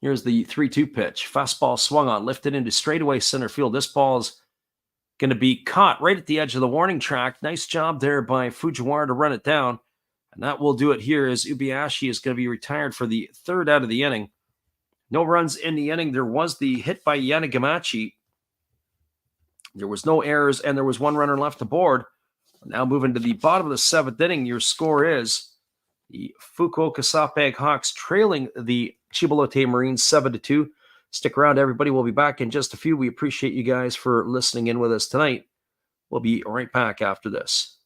Here's the 3-2 pitch. Fastball swung on, lifted into straightaway center field. This ball is going to be caught right at the edge of the warning track. Nice job there by Fujiwara to run it down. And that will do it here as Ubiashi is going to be retired for the 3rd out of the inning. No runs in the inning. There was the hit by Yanagamachi. There was no errors, and there was 1 runner left aboard. Now moving to the bottom of the 7th inning, your score is the Fukuoka SoftBank Hawks trailing the Chiba Lotte Marines 7-2. Stick around, everybody. We'll be back in just a few. We appreciate you guys for listening in with us tonight. We'll be right back after this.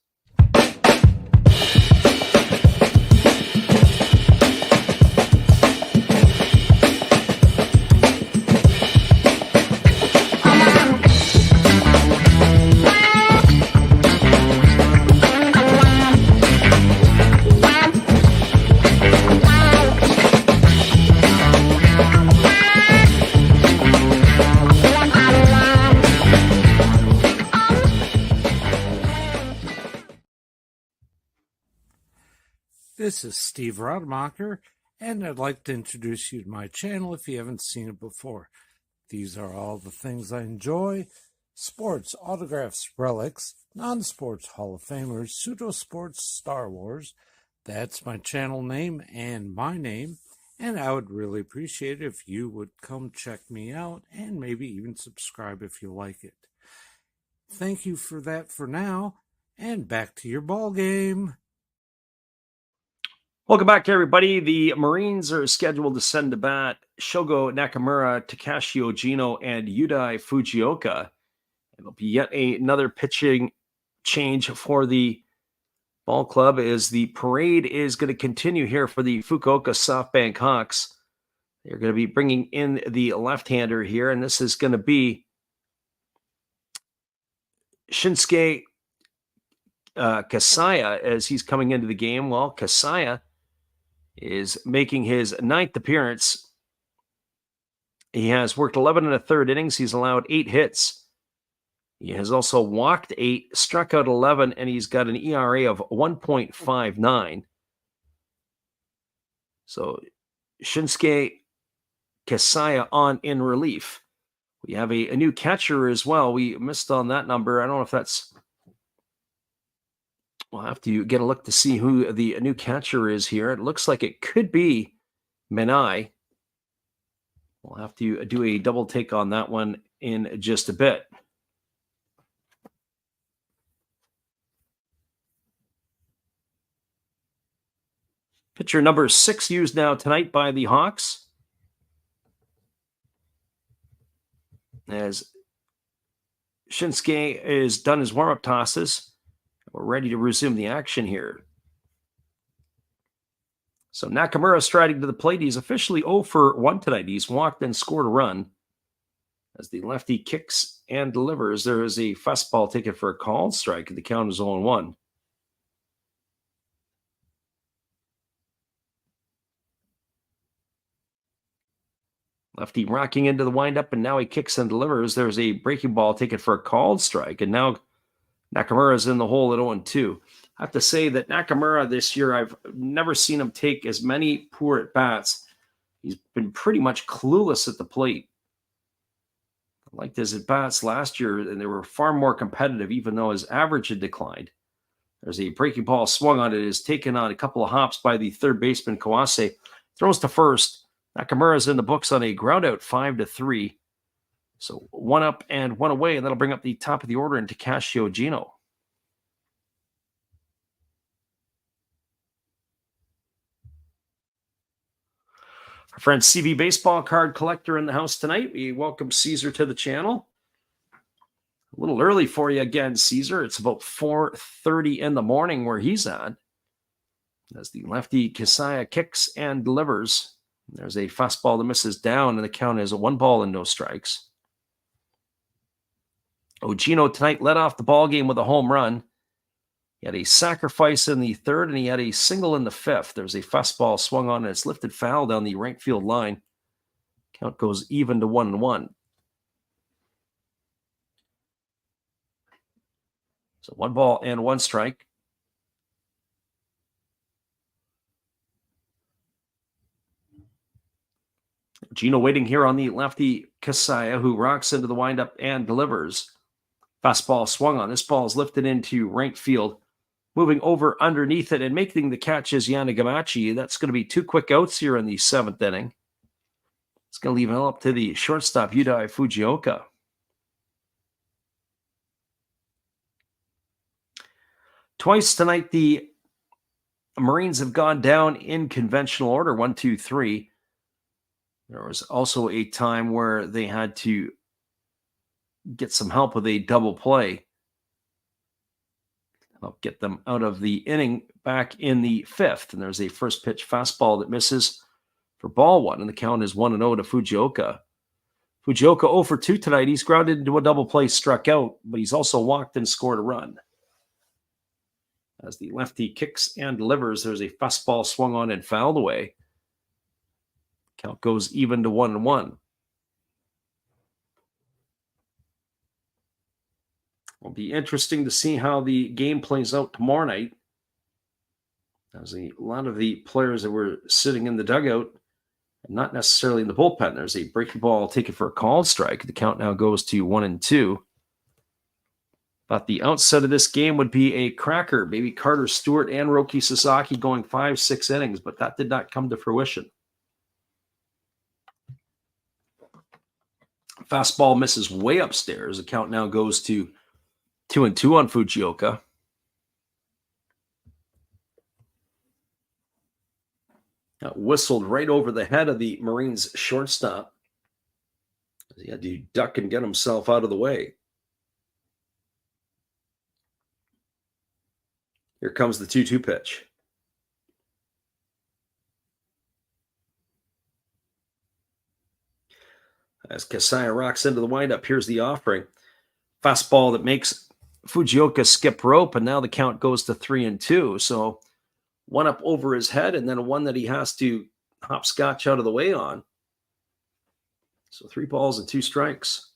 This is Steve Rademacher, and I'd like to introduce you to my channel if you haven't seen it before. These are all the things I enjoy: sports, autographs, relics, non-sports Hall of Famers, pseudo-sports, Star Wars. That's my channel name and my name, and I would really appreciate it if you would come check me out and maybe even subscribe if you like it. Thank you for that for now, and back to your ball game. Welcome back, everybody. The Marines are scheduled to send to bat Shogo Nakamura, Takashi Ojino, and Yudai Fujioka. It'll be yet another pitching change for the ball club as the parade is going to continue here for the Fukuoka SoftBank Hawks. They're going to be bringing in the left-hander here, and this is going to be Shinsuke Kasaya as he's coming into the game. Well, Kasaya is making his 9th appearance. He has worked 11 1/3 innings. He's allowed 8 hits. He has also walked 8, struck out 11, and he's got an ERA of 1.59. So Shinsuke Kasaya on in relief. We have a new catcher as well. We missed on that number. I don't know if that's... We'll have to get a look to see who the new catcher is here. It looks like it could be Menai. We'll have to do a double take on that one in just a bit. Pitcher number 6 used now tonight by the Hawks, as Shinsuke is done his warm-up tosses. We're ready to resume the action here. So Nakamura striding to the plate. He's officially 0 for 1 tonight. He's walked and scored a run. As the lefty kicks and delivers, there is a fastball ticket for a called strike. The count is 0-1. Lefty rocking into the windup, and now he kicks and delivers. There's a breaking ball ticket for a called strike, and now Nakamura is in the hole at 0-2. I have to say that Nakamura this year, I've never seen him take as many poor at-bats. He's been pretty much clueless at the plate. I liked his at-bats last year, and they were far more competitive, even though his average had declined. There's a breaking ball swung on it. It is taken on a couple of hops by the third baseman, Kawase. Throws to first. Nakamura is in the books on a ground out 5-3. So 1 up and 1 away, and that'll bring up the top of the order into Takashi Ojino. Our friend CV Baseball Card Collector in the house tonight. We welcome Caesar to the channel. A little early for you again, Caesar. It's about 4:30 in the morning where he's at. As the lefty Kasaya kicks and delivers. There's a fastball that misses down, and the count is a 1 ball and no strikes. Ojino tonight led off the ball game with a home run. He had a sacrifice in the 3rd, and he had a single in the 5th. There's a fastball swung on, and it's lifted foul down the right field line. Count goes even to 1-1. So 1 ball and 1 strike. Gino waiting here on the lefty Kasaya, who rocks into the windup and delivers. Fastball swung on. This ball is lifted into right field. Moving over underneath it and making the catch is Yanagamachi. That's going to be 2 quick outs here in the 7th inning. It's going to leave it up to the shortstop, Yudai Fujioka. Twice tonight, the Marines have gone down in conventional order, 1, 2, 3. There was also a time where they had to get some help with a double play. Help get them out of the inning back in the 5th. And there's a first pitch fastball that misses for ball 1, and the count is 1-0 to Fukuoka. Fukuoka 0 for 2 tonight. He's grounded into a double play, struck out, but he's also walked and scored a run. As the lefty kicks and delivers, there's a fastball swung on and fouled away. Count goes even to 1-1. It'll be interesting to see how the game plays out tomorrow night. As a lot of the players that were sitting in the dugout, and not necessarily in the bullpen, there's a breaking ball taken for a called strike. The count now goes to 1-2. But the outset of this game would be a cracker. Maybe Carter Stewart and Roki Sasaki going 5-6 innings, but that did not come to fruition. Fastball misses way upstairs. The count now goes to 2-2 on Fukuoka. Whistled right over the head of the Marines shortstop. He had to duck and get himself out of the way. Here comes the 2-2 pitch. As Kasaya rocks into the windup, here's the offering. Fastball that makes Fukuoka skip rope, and now the count goes to 3-2. So one up over his head, and then one that he has to hopscotch out of the way on. So 3 balls and 2 strikes.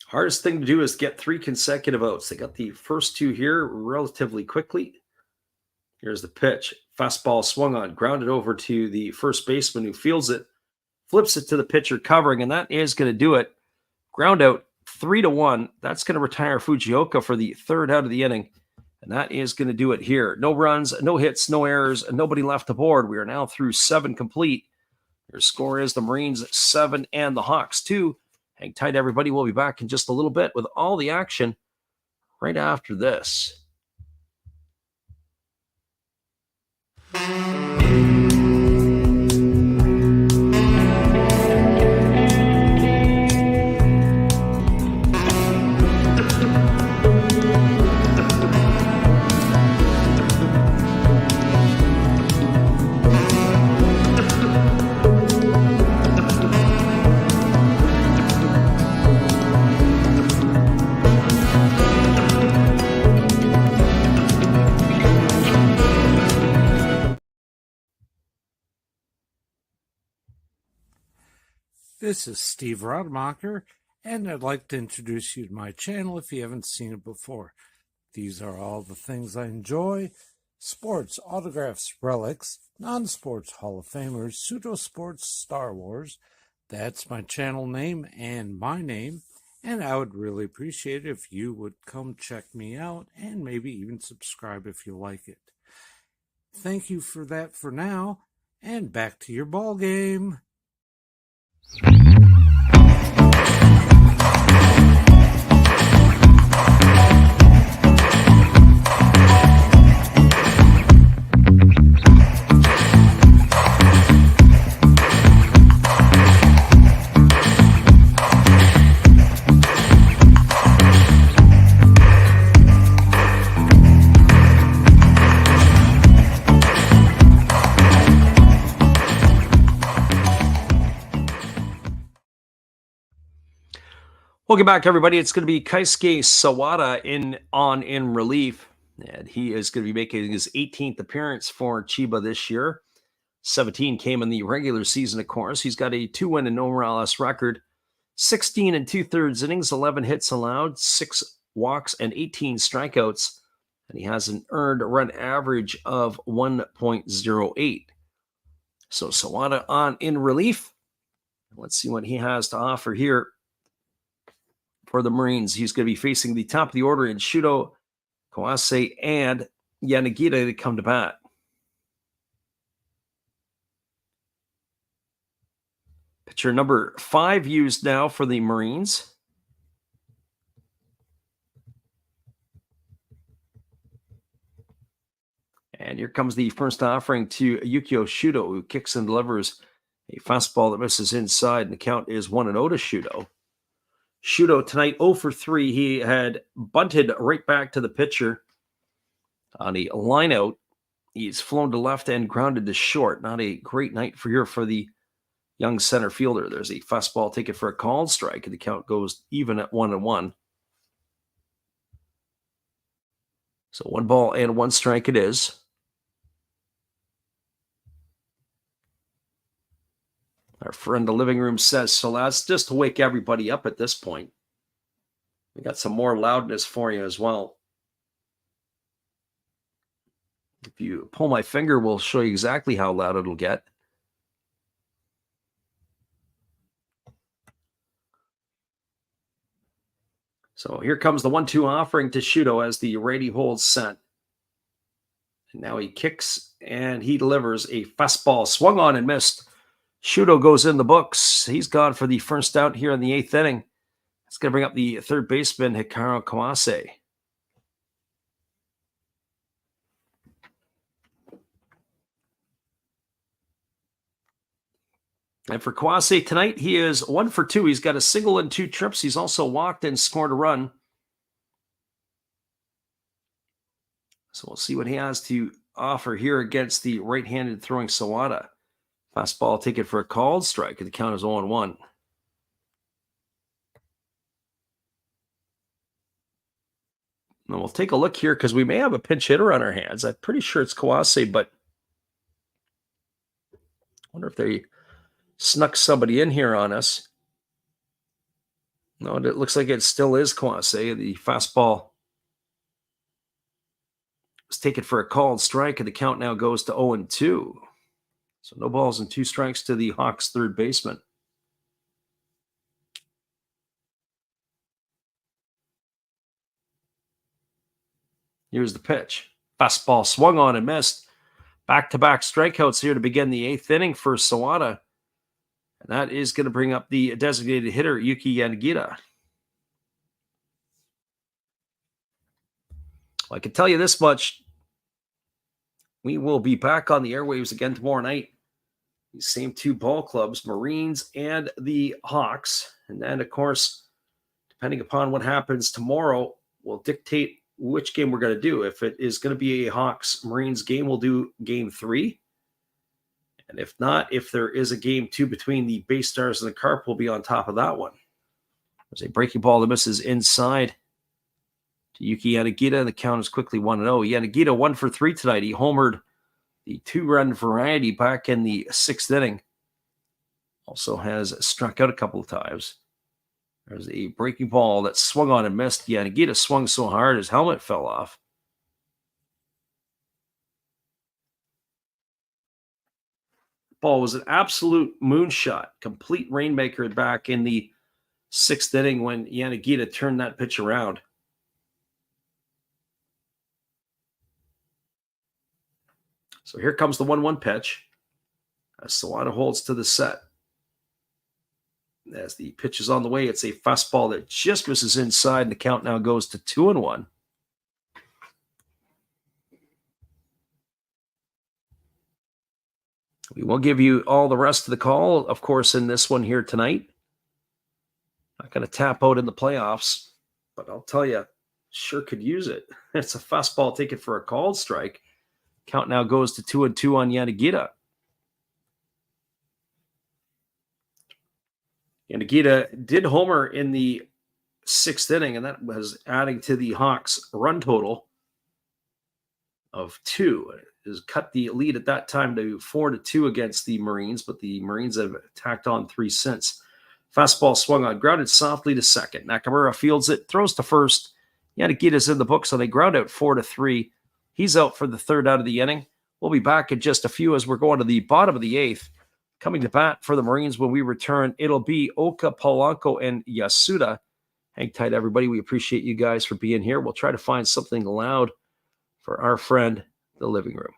Hardest thing to do is get 3 consecutive outs. They got the first 2 here relatively quickly. Here's the pitch. Fastball swung on, grounded over to the first baseman who fields it, flips it to the pitcher covering, and that is going to do it. Ground out 3-1. That's going to retire Fukuoka for the 3rd out of the inning, and that is going to do it here. No runs, no hits, no errors, and nobody left aboard. We are now through 7 complete. Your score is the Marines 7 and the Hawks 2. Hang tight, everybody. We'll be back in just a little bit with all the action right after this. This is Steve Rademacher, and I'd like to introduce you to my channel if you haven't seen it before. These are all the things I enjoy: sports, autographs, relics, non-sports Hall of Famers, pseudo-sports, Star Wars. That's my channel name and my name, and I would really appreciate it if you would come check me out and maybe even subscribe if you like it. Thank you for that for now, and back to your ball game. Welcome back, everybody. It's going to be Keisuke Sawada in relief, and he is going to be making his 18th appearance for Chiba this year. 17 came in the regular season, of course. He's got a 2-win and no RLS record, 16 2/3 innings, 11 hits allowed, 6 walks, and 18 strikeouts, and he has an earned run average of 1.08. So Sawada on in relief. Let's see what he has to offer here. For the Marines, he's going to be facing the top of the order in Shudo, Kawase, and Yanagita to come to bat. Pitcher number 5 used now for the Marines. And here comes the first offering to Yukio Shudo, who kicks and delivers a fastball that misses inside, and the count is 1-0 to Shudo. Shudo tonight 0 for 3. He had bunted right back to the pitcher on a line out. He's flown to left and grounded to short. Not a great night for the young center fielder. There's a fastball taken for a called strike, and the count goes even at 1-1. So 1 ball and 1 strike it is. Our friend in the living room says, so that's just to wake everybody up at this point. We got some more loudness for you as well. If you pull my finger, we'll show you exactly how loud it'll get. So here comes the 1-2 offering to Shudo as the righty holds set. And now he kicks and he delivers a fastball swung on and missed. Shudo goes in the books. He's gone for the first out here in the 8th inning. It's going to bring up the third baseman, Hikaru Kawase. And for Kawase tonight, he is 1 for 2. He's got a single and 2 trips. He's also walked and scored a run. So we'll see what he has to offer here against the right-handed throwing Sawada. Fastball taken for a called strike, and the count is 0-1. Now we'll take a look here because we may have a pinch hitter on our hands. I'm pretty sure it's Kawase, but I wonder if they snuck somebody in here on us. No, it looks like it still is Kawase. The fastball was taken for a called strike, and the count now goes to 0-2. So no balls and 2 strikes to the Hawks' third baseman. Here's the pitch. Fastball swung on and missed. Back-to-back strikeouts here to begin the 8th inning for Sawada. And that is going to bring up the designated hitter, Yuki Yanagita. Well, I can tell you this much. We will be back on the airwaves again tomorrow night. These same 2 ball clubs, Marines and the Hawks. And then, of course, depending upon what happens tomorrow, will dictate which game we're going to do. If it is going to be a Hawks-Marines game, we'll do game 3. And if not, if there is a game 2 between the Bay Stars and the Carp, we'll be on top of that one. There's a breaking ball that misses inside to Yuki Yanagita, and the count is quickly 1-0. Yanagita 1 for 3 tonight. He homered the 2-run variety back in the 6th inning. Also has struck out a couple of times. There's a breaking ball that swung on and missed. Yanagita swung so hard his helmet fell off. Ball was an absolute moonshot, complete rainmaker back in the 6th inning when Yanagita turned that pitch around. So here comes the 1-1 pitch as Sawada holds to the set. As the pitch is on the way, it's a fastball that just misses inside, and the count now goes to 2-1. We will give you all the rest of the call, of course, in this one here tonight. Not going to tap out in the playoffs, but I'll tell you, sure could use it. It's a fastball taken for a called strike. Count now goes to 2-2 on Yanagita. Yanagita did homer in the 6th inning, and that was adding to the Hawks' run total of 2. It has cut the lead at that time to 4-2 against the Marines, but the Marines have tacked on 3 since. Fastball swung on, grounded softly to second. Nakamura fields it, throws to first. Yanagita's in the books on a ground out 4-3. He's out for the 3rd out of the inning. We'll be back in just a few as we're going to the bottom of the 8th. Coming to bat for the Marines when we return, it'll be Oka, Polanco, and Yasuda. Hang tight, everybody. We appreciate you guys for being here. We'll try to find something loud for our friend, the living room.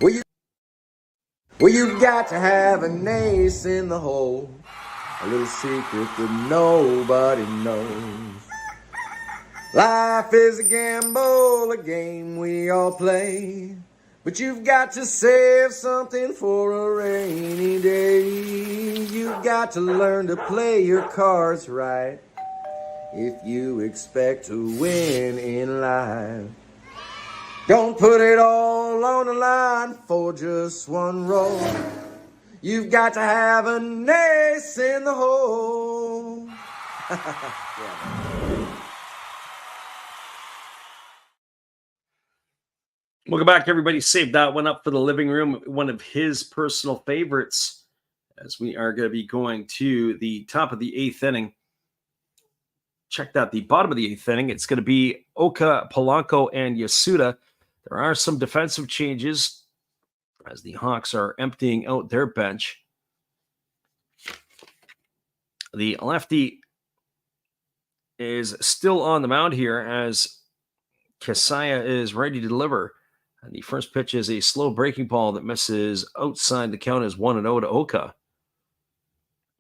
Well, you've got to have an ace in the hole, a little secret that nobody knows. Life is a gamble, a game we all play, but you've got to save something for a rainy day. You've got to learn to play your cards right if you expect to win in life. Don't put it all on the line for just one roll. You've got to have an ace in the hole. Welcome back, everybody. Saved that one up for the living room. One of his personal favorites, as we are going to be going to the top of the eighth inning. Check out the bottom of the eighth inning. It's going to be Oka, Polanco, and Yasuda. There are some defensive changes as the Hawks are emptying out their bench. The lefty is still on the mound here as Kasaya is ready to deliver. And the first pitch is a slow breaking ball that misses outside the count as 1-0 to Oka.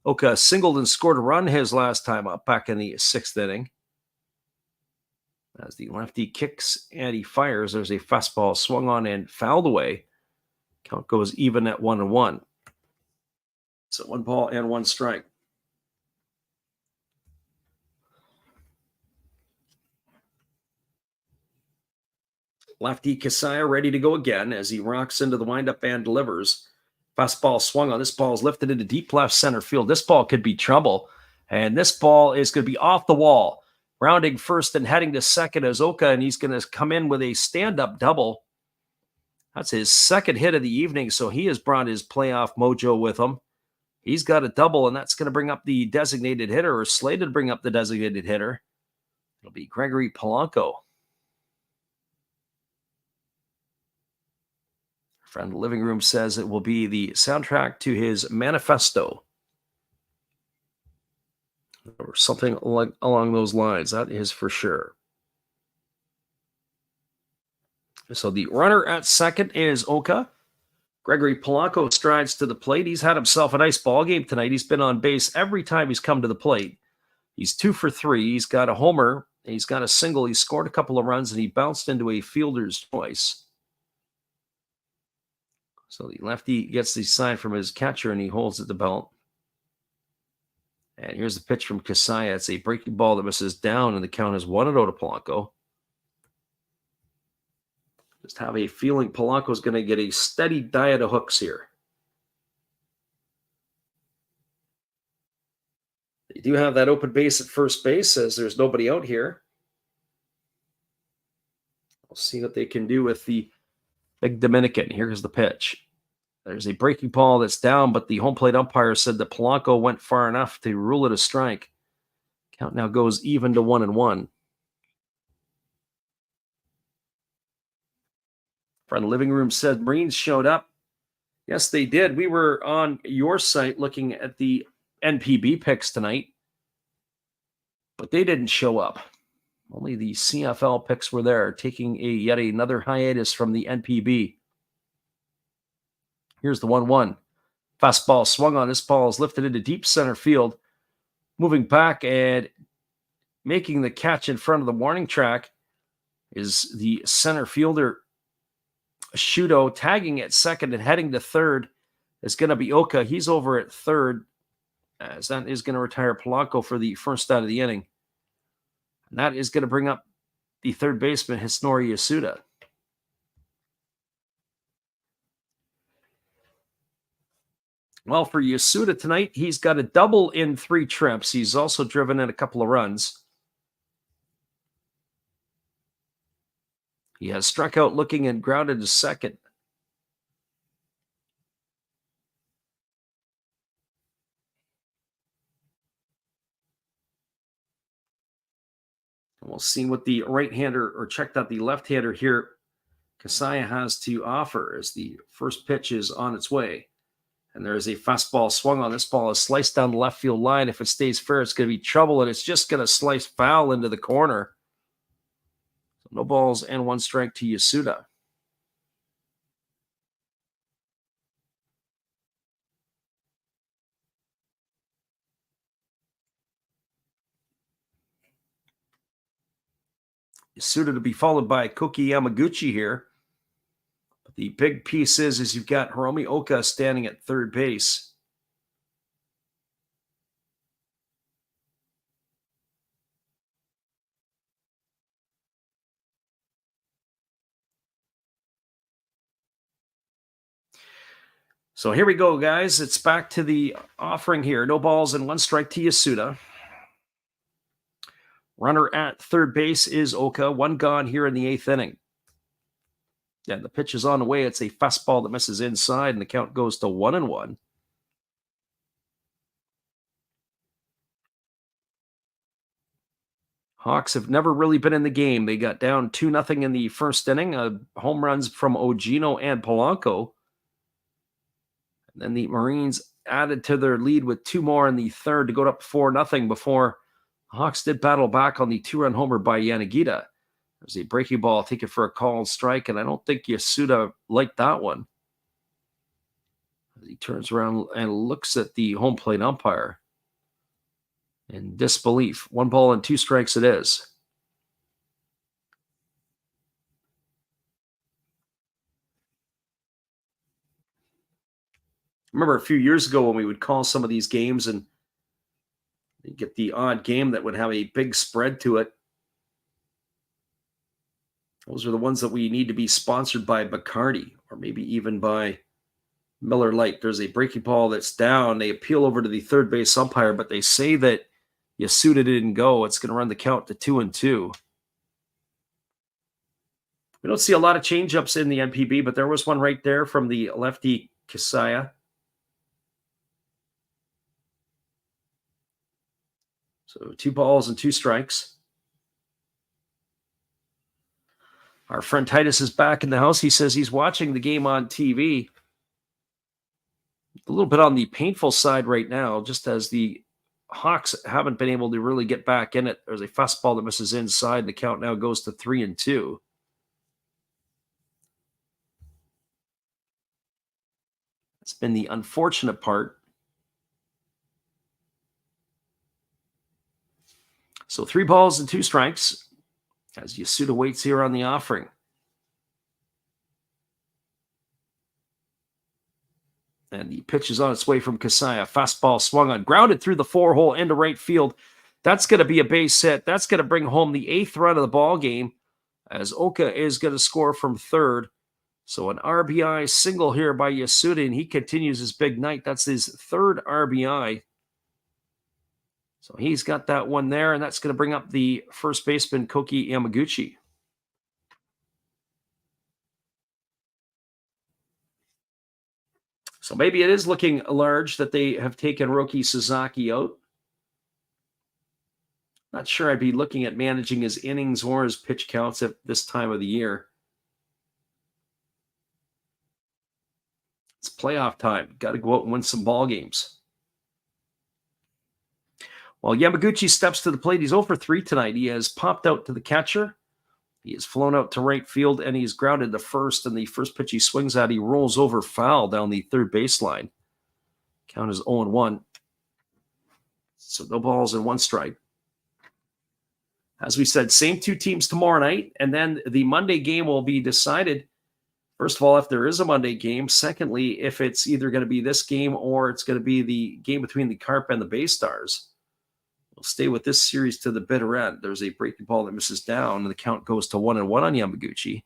Oka singled and scored a run his last time up back in the sixth inning. As the lefty kicks and he fires, there's a fastball swung on and fouled away. Count goes even at 1-1. So 1 ball and 1 strike. Lefty Kasaya ready to go again as he rocks into the windup and delivers. Fastball swung on. This ball is lifted into deep left center field. This ball could be trouble. And this ball is going to be off the wall. Rounding first and heading to second is Oka, and he's going to come in with a stand-up double. That's his second hit of the evening, so he has brought his playoff mojo with him. He's got a double, and that's going to bring up the designated hitter, or slated to bring up the designated hitter. It'll be Gregory Polanco. Friend in the living room says it will be the soundtrack to his manifesto. Or something along those lines. That is for sure. So the runner at second is Oka. Gregory Polanco strides to the plate. He's had himself a nice ball game tonight. He's been on base every time he's come to the plate. He's 2 for 3. He's got a homer. He's got a single. He scored a couple of runs, and he bounced into a fielder's choice. So the lefty gets the sign from his catcher, and he holds at the belt. And here's the pitch from Kasaya. It's a breaking ball that misses down, and the count is 1-0 to Polanco. Just have a feeling Polanco's going to get a steady diet of hooks here. They do have that open base at first base as there's nobody out here. We'll see what they can do with the big Dominican. Here's the pitch. There's a breaking ball that's down, but the home plate umpire said that Polanco went far enough to rule it a strike. Count now goes even to 1-1. Friend living room said Marines showed up. Yes, they did. We were on your site looking at the NPB picks tonight, but they didn't show up. Only the CFL picks were there, taking yet another hiatus from the NPB. Here's the 1-1. Fastball swung on. This ball is lifted into deep center field. Moving back and making the catch in front of the warning track is the center fielder, Shudo. Tagging at second and heading to third is going to be Oka. He's over at third, as that is going to retire Polanco for the first out of the inning. And that is going to bring up the third baseman, Hisnori Yasuda. Well, for Yasuda tonight, he's got a double in 3 trips. He's also driven in a couple of runs. He has struck out looking and grounded to second. And we'll see what the right-hander, or checked out the left-hander here, Kasaya has to offer as the first pitch is on its way. And there is a fastball swung on. This ball is sliced down the left field line. If it stays fair, it's going to be trouble, and it's just going to slice foul into the corner. So no balls and 1 strike to Yasuda. Yasuda to be followed by Koki Yamaguchi here. But the big piece is you've got Hiromi Oka standing at third base. So here we go, guys. It's back to the offering here. No balls and one strike to Yasuda. Runner at third base is Oka. One gone here in the eighth inning. Yeah, the pitch is on the way. It's a fastball that misses inside, and the count goes to 1-1. Hawks have never really been in the game. They got down 2-0 in the first inning. Home runs from Ogino and Polanco. And then the Marines added to their lead with two more in the third to go up 4-0 before the Hawks did battle back on the two-run homer by Yanagita. There's a breaking ball taken for a called strike, and I don't think Yasuda liked that one. He turns around and looks at the home plate umpire in disbelief. 1 ball and 2 strikes it is. Remember a few years ago when we would call some of these games and you get the odd game that would have a big spread to it. Those are the ones that we need to be sponsored by Bacardi or maybe even by Miller Lite. There's a breaking ball that's down. They appeal over to the third base umpire, but they say that Yasuda didn't go. It's going to run the count to 2-2. We don't see a lot of changeups in the NPB, but there was one right there from the lefty Kisaya. So 2 balls and 2 strikes. Our friend Titus is back in the house. He says he's watching the game on TV. A little bit on the painful side right now, just as the Hawks haven't been able to really get back in it. There's a fastball that misses inside. The count now goes to 3-2. That's been the unfortunate part. So 3 balls and 2 strikes as Yasuda waits here on the offering. And the pitch is on its way from Kasaya. Fastball swung on, grounded through the 4-hole into right field. That's going to be a base hit. That's going to bring home the 8th run of the ball game as Oka is going to score from third. So an RBI single here by Yasuda, and he continues his big night. That's his 3rd RBI. So he's got that one there, and that's going to bring up the first baseman, Koki Yamaguchi. So maybe it is looking large that they have taken Roki Sasaki out. Not sure I'd be looking at managing his innings or his pitch counts at this time of the year. It's playoff time. Got to go out and win some ball games. While Yamaguchi steps to the plate, he's 0 for 3 tonight. He has popped out to the catcher. He has flown out to right field, and he's grounded to first. And the first pitch he swings at, he rolls over foul down the third baseline. Count is 0-1. So no balls and 1 strike. As we said, same 2 teams tomorrow night, and then the Monday game will be decided. First of all, if there is a Monday game. Secondly, if it's either going to be this game or it's going to be the game between the Carp and the Bay Stars. We'll stay with this series to the bitter end. There's a breaking ball that misses down, and the count goes to 1-1 on Yamaguchi.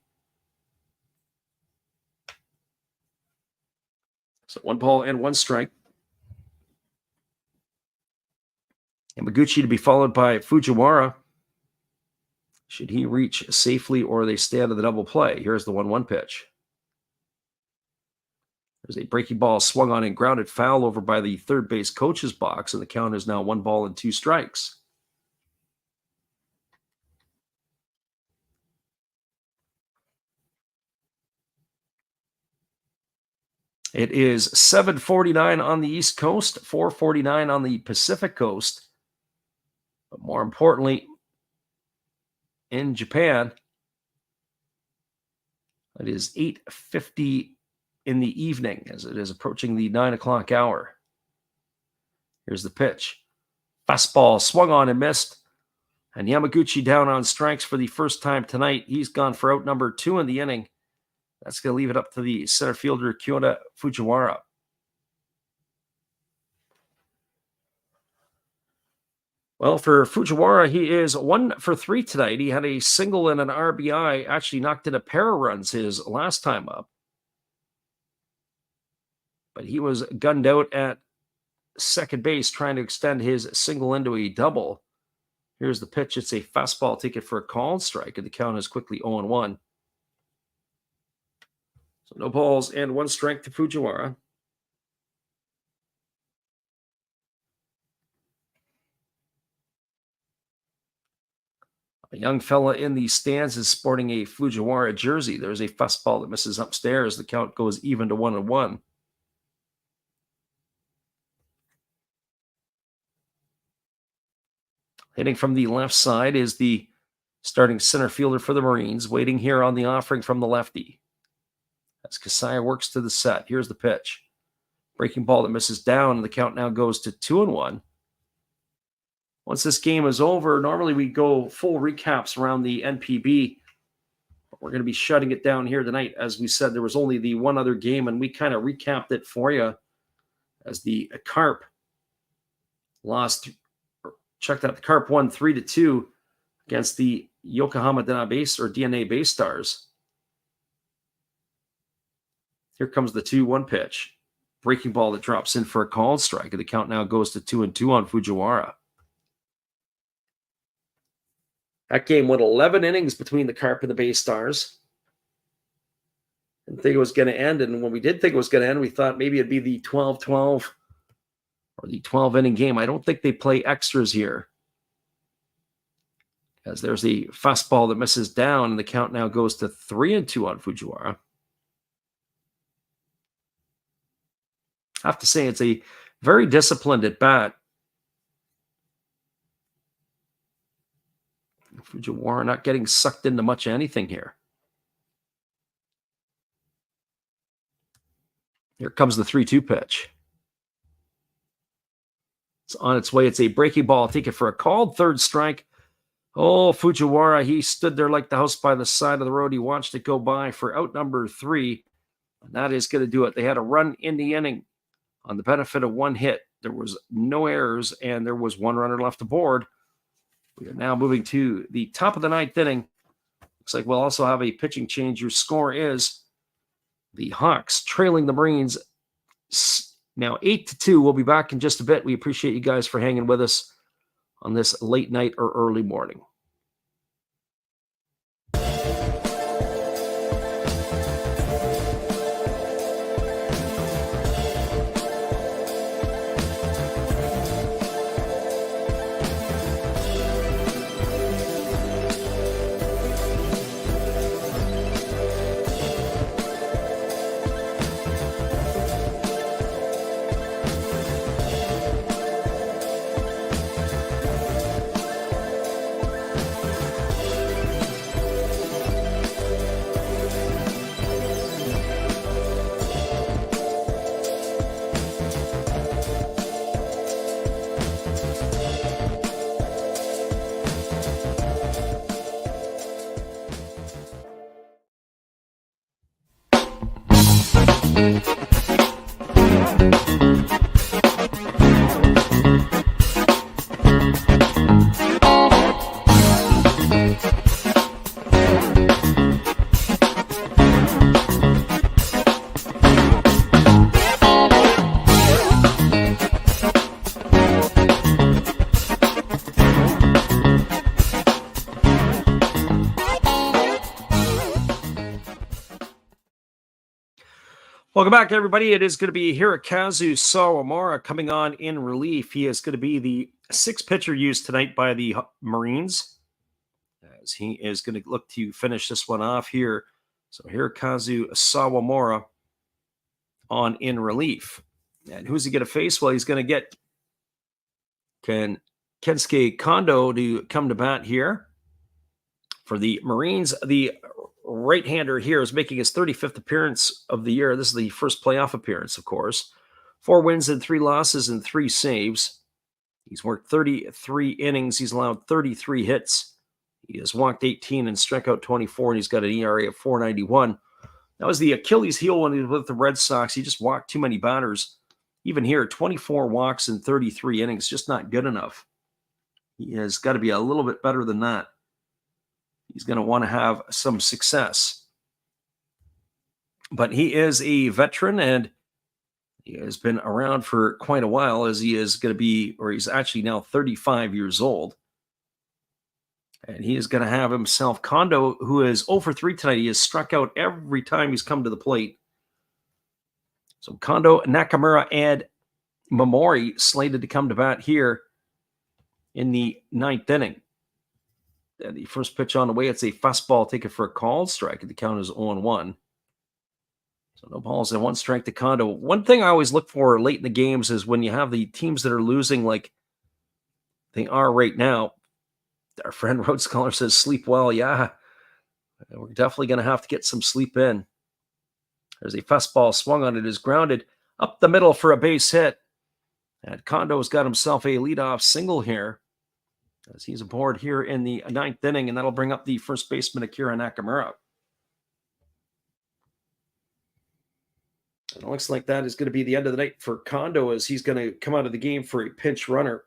So 1 ball and 1 strike. Yamaguchi to be followed by Fujiwara. Should he reach safely or they stay out of the double play? Here's the 1-1 pitch. There's a breaking ball swung on and grounded foul over by the third base coach's box, and the count is now 1 ball and 2 strikes. It is 7:49 on the East Coast, 4:49 on the Pacific Coast. But more importantly, in Japan, it is 8:50 in the evening as it is approaching the 9 o'clock hour. Here's the pitch. Fastball swung on and missed And Yamaguchi down on strikes for the first time tonight. He's gone for out number 2 in the inning. That's going to leave it up to the center fielder, Kyota Fujiwara. Well, for Fujiwara, he is 1 for 3 tonight. He had a single and an RBI, actually knocked in a pair of runs his last time up. But he was gunned out at second base trying to extend his single into a double. Here's the pitch. It's a fastball ticket for a called strike, and the count is quickly 0-1. So no balls and 1 strike to Fujiwara. A young fella in the stands is sporting a Fujiwara jersey. There's a fastball that misses upstairs. The count goes even to 1-1. Hitting from the left side is the starting center fielder for the Marines, waiting here on the offering from the lefty. As Kasaya works to the set, here's the pitch. Breaking ball that misses down, and the count now goes to 2-1. Once this game is over, normally we go full recaps around the NPB. But we're going to be shutting it down here tonight. As we said, there was only the one other game, and we kind of recapped it for you as the Carp lost. Check that. The Carp won 3-2 against the Yokohama DNA Bay Stars. Here comes the 2-1 pitch. Breaking ball that drops in for a called strike. The count now goes to 2-2 on Fujiwara. That game went 11 innings between the Carp and the Bay Stars. Didn't think it was going to end, and when we did think it was going to end, we thought maybe it'd be the 12-12 or the 12-inning game. I don't think they play extras here, as there's a fastball that misses down, and the count now goes to 3-2 on Fujiwara. I have to say, it's a very disciplined at bat. Fujiwara not getting sucked into much of anything here. Here comes the 3-2 pitch. It's on its way. It's a breaking ball. Take it for a called third strike. Oh, Fujiwara, he stood there like the house by the side of the road. He watched it go by for out number 3. And that is going to do it. They had a run in the inning on the benefit of 1 hit. There was no errors, and there was 1 runner left aboard. We are now moving to the top of the 9th inning. Looks like we'll also have a pitching change. Your score is the Hawks trailing the Marines now 8-2. We'll be back in just a bit. We appreciate you guys for hanging with us on this late night or early morning. Welcome back, everybody. It is going to be Hirokazu Sawamura coming on in relief. He is going to be the 6th pitcher used tonight by the Marines, as he is going to look to finish this one off here. So Hirokazu Sawamura on in relief. And who's he going to face? Well, he's going to get Kensuke Kondo to come to bat here for the Marines. The right-hander here is making his 35th appearance of the year. This is the first playoff appearance, of course. 4 wins and 3 losses and 3 saves. He's worked 33 innings. He's allowed 33 hits. He has walked 18 and struck out 24, and he's got an ERA of 4.91. That was the Achilles heel when he was with the Red Sox. He just walked too many batters. Even here, 24 walks in 33 innings, just not good enough. He has got to be a little bit better than that. He's going to want to have some success. But he is a veteran, and he has been around for quite a while, as he is going to be, or he's actually now 35 years old. And he is going to have himself Kondo, who is 0 for 3 tonight. He has struck out every time he's come to the plate. So Kondo, Nakamura, and Momori slated to come to bat here in the 9th inning. And the first pitch on the way, it's a fastball taken for a called strike. The count is 0-1. So no balls and 1 strike to Kondo. One thing I always look for late in the games is when you have the teams that are losing like they are right now. Our friend Road Scholar says, sleep well. Yeah, we're definitely going to have to get some sleep in. There's a fastball swung on it, is grounded up the middle for a base hit. And Kondo's got himself a leadoff single here as he's aboard here in the 9th inning, and that'll bring up the first baseman, Akira Nakamura. And it looks like that is going to be the end of the night for Kondo as he's going to come out of the game for a pinch runner.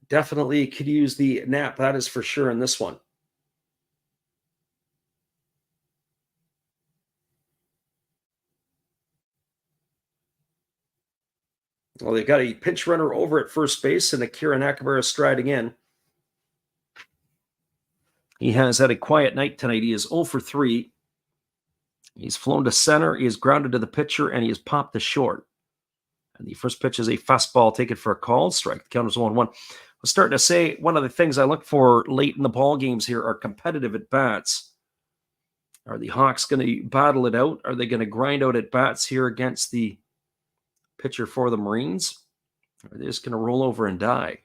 Definitely could use the nap, that is for sure in this one. Well, they've got a pinch runner over at first base, and Akira Nakamura striding in. He has had a quiet night tonight. He is 0 for 3. He's flown to center. He is grounded to the pitcher, and he has popped to short. And the first pitch is a fastball taken for a called strike. The count is 1-1. I was starting to say one of the things I look for late in the ball games here are competitive at bats. Are the Hawks going to battle it out? Are they going to grind out at bats here against the pitcher for the Marines? Or are they just going to roll over and die?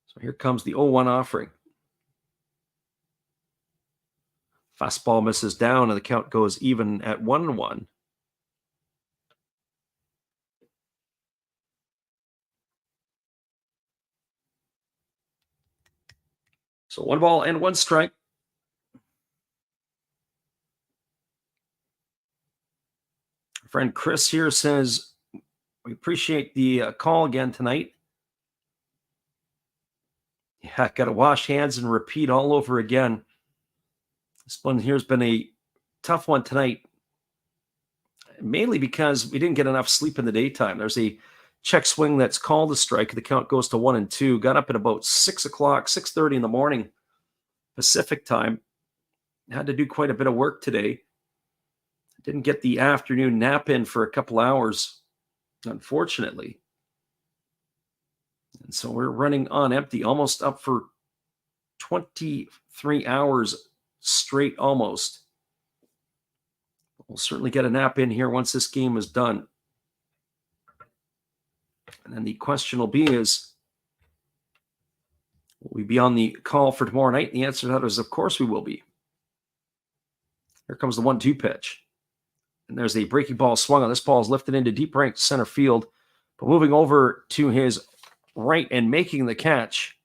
So here comes the 0-1 offering. Fastball misses down, and the count goes even at 1-1. So 1 ball and 1 strike. Our friend Chris here says, we appreciate the call again tonight. Yeah, got to wash hands and repeat all over again. This one here has been a tough one tonight, mainly because we didn't get enough sleep in the daytime. There's a check swing that's called a strike. The count goes to 1-2. Got up at about 6 o'clock, 6:30 in the morning Pacific time. Had to do quite a bit of work today. Didn't get the afternoon nap in for a couple hours, unfortunately. And so we're running on empty, almost up for 23 hours straight almost. We'll certainly get a nap in here once this game is done. And then the question will be is, will we be on the call for tomorrow night? And the answer to that is, of course we will be. Here comes the 1-2 pitch. And there's a breaking ball swung on. This ball is lifted into deep right center field. But moving over to his right and making the catch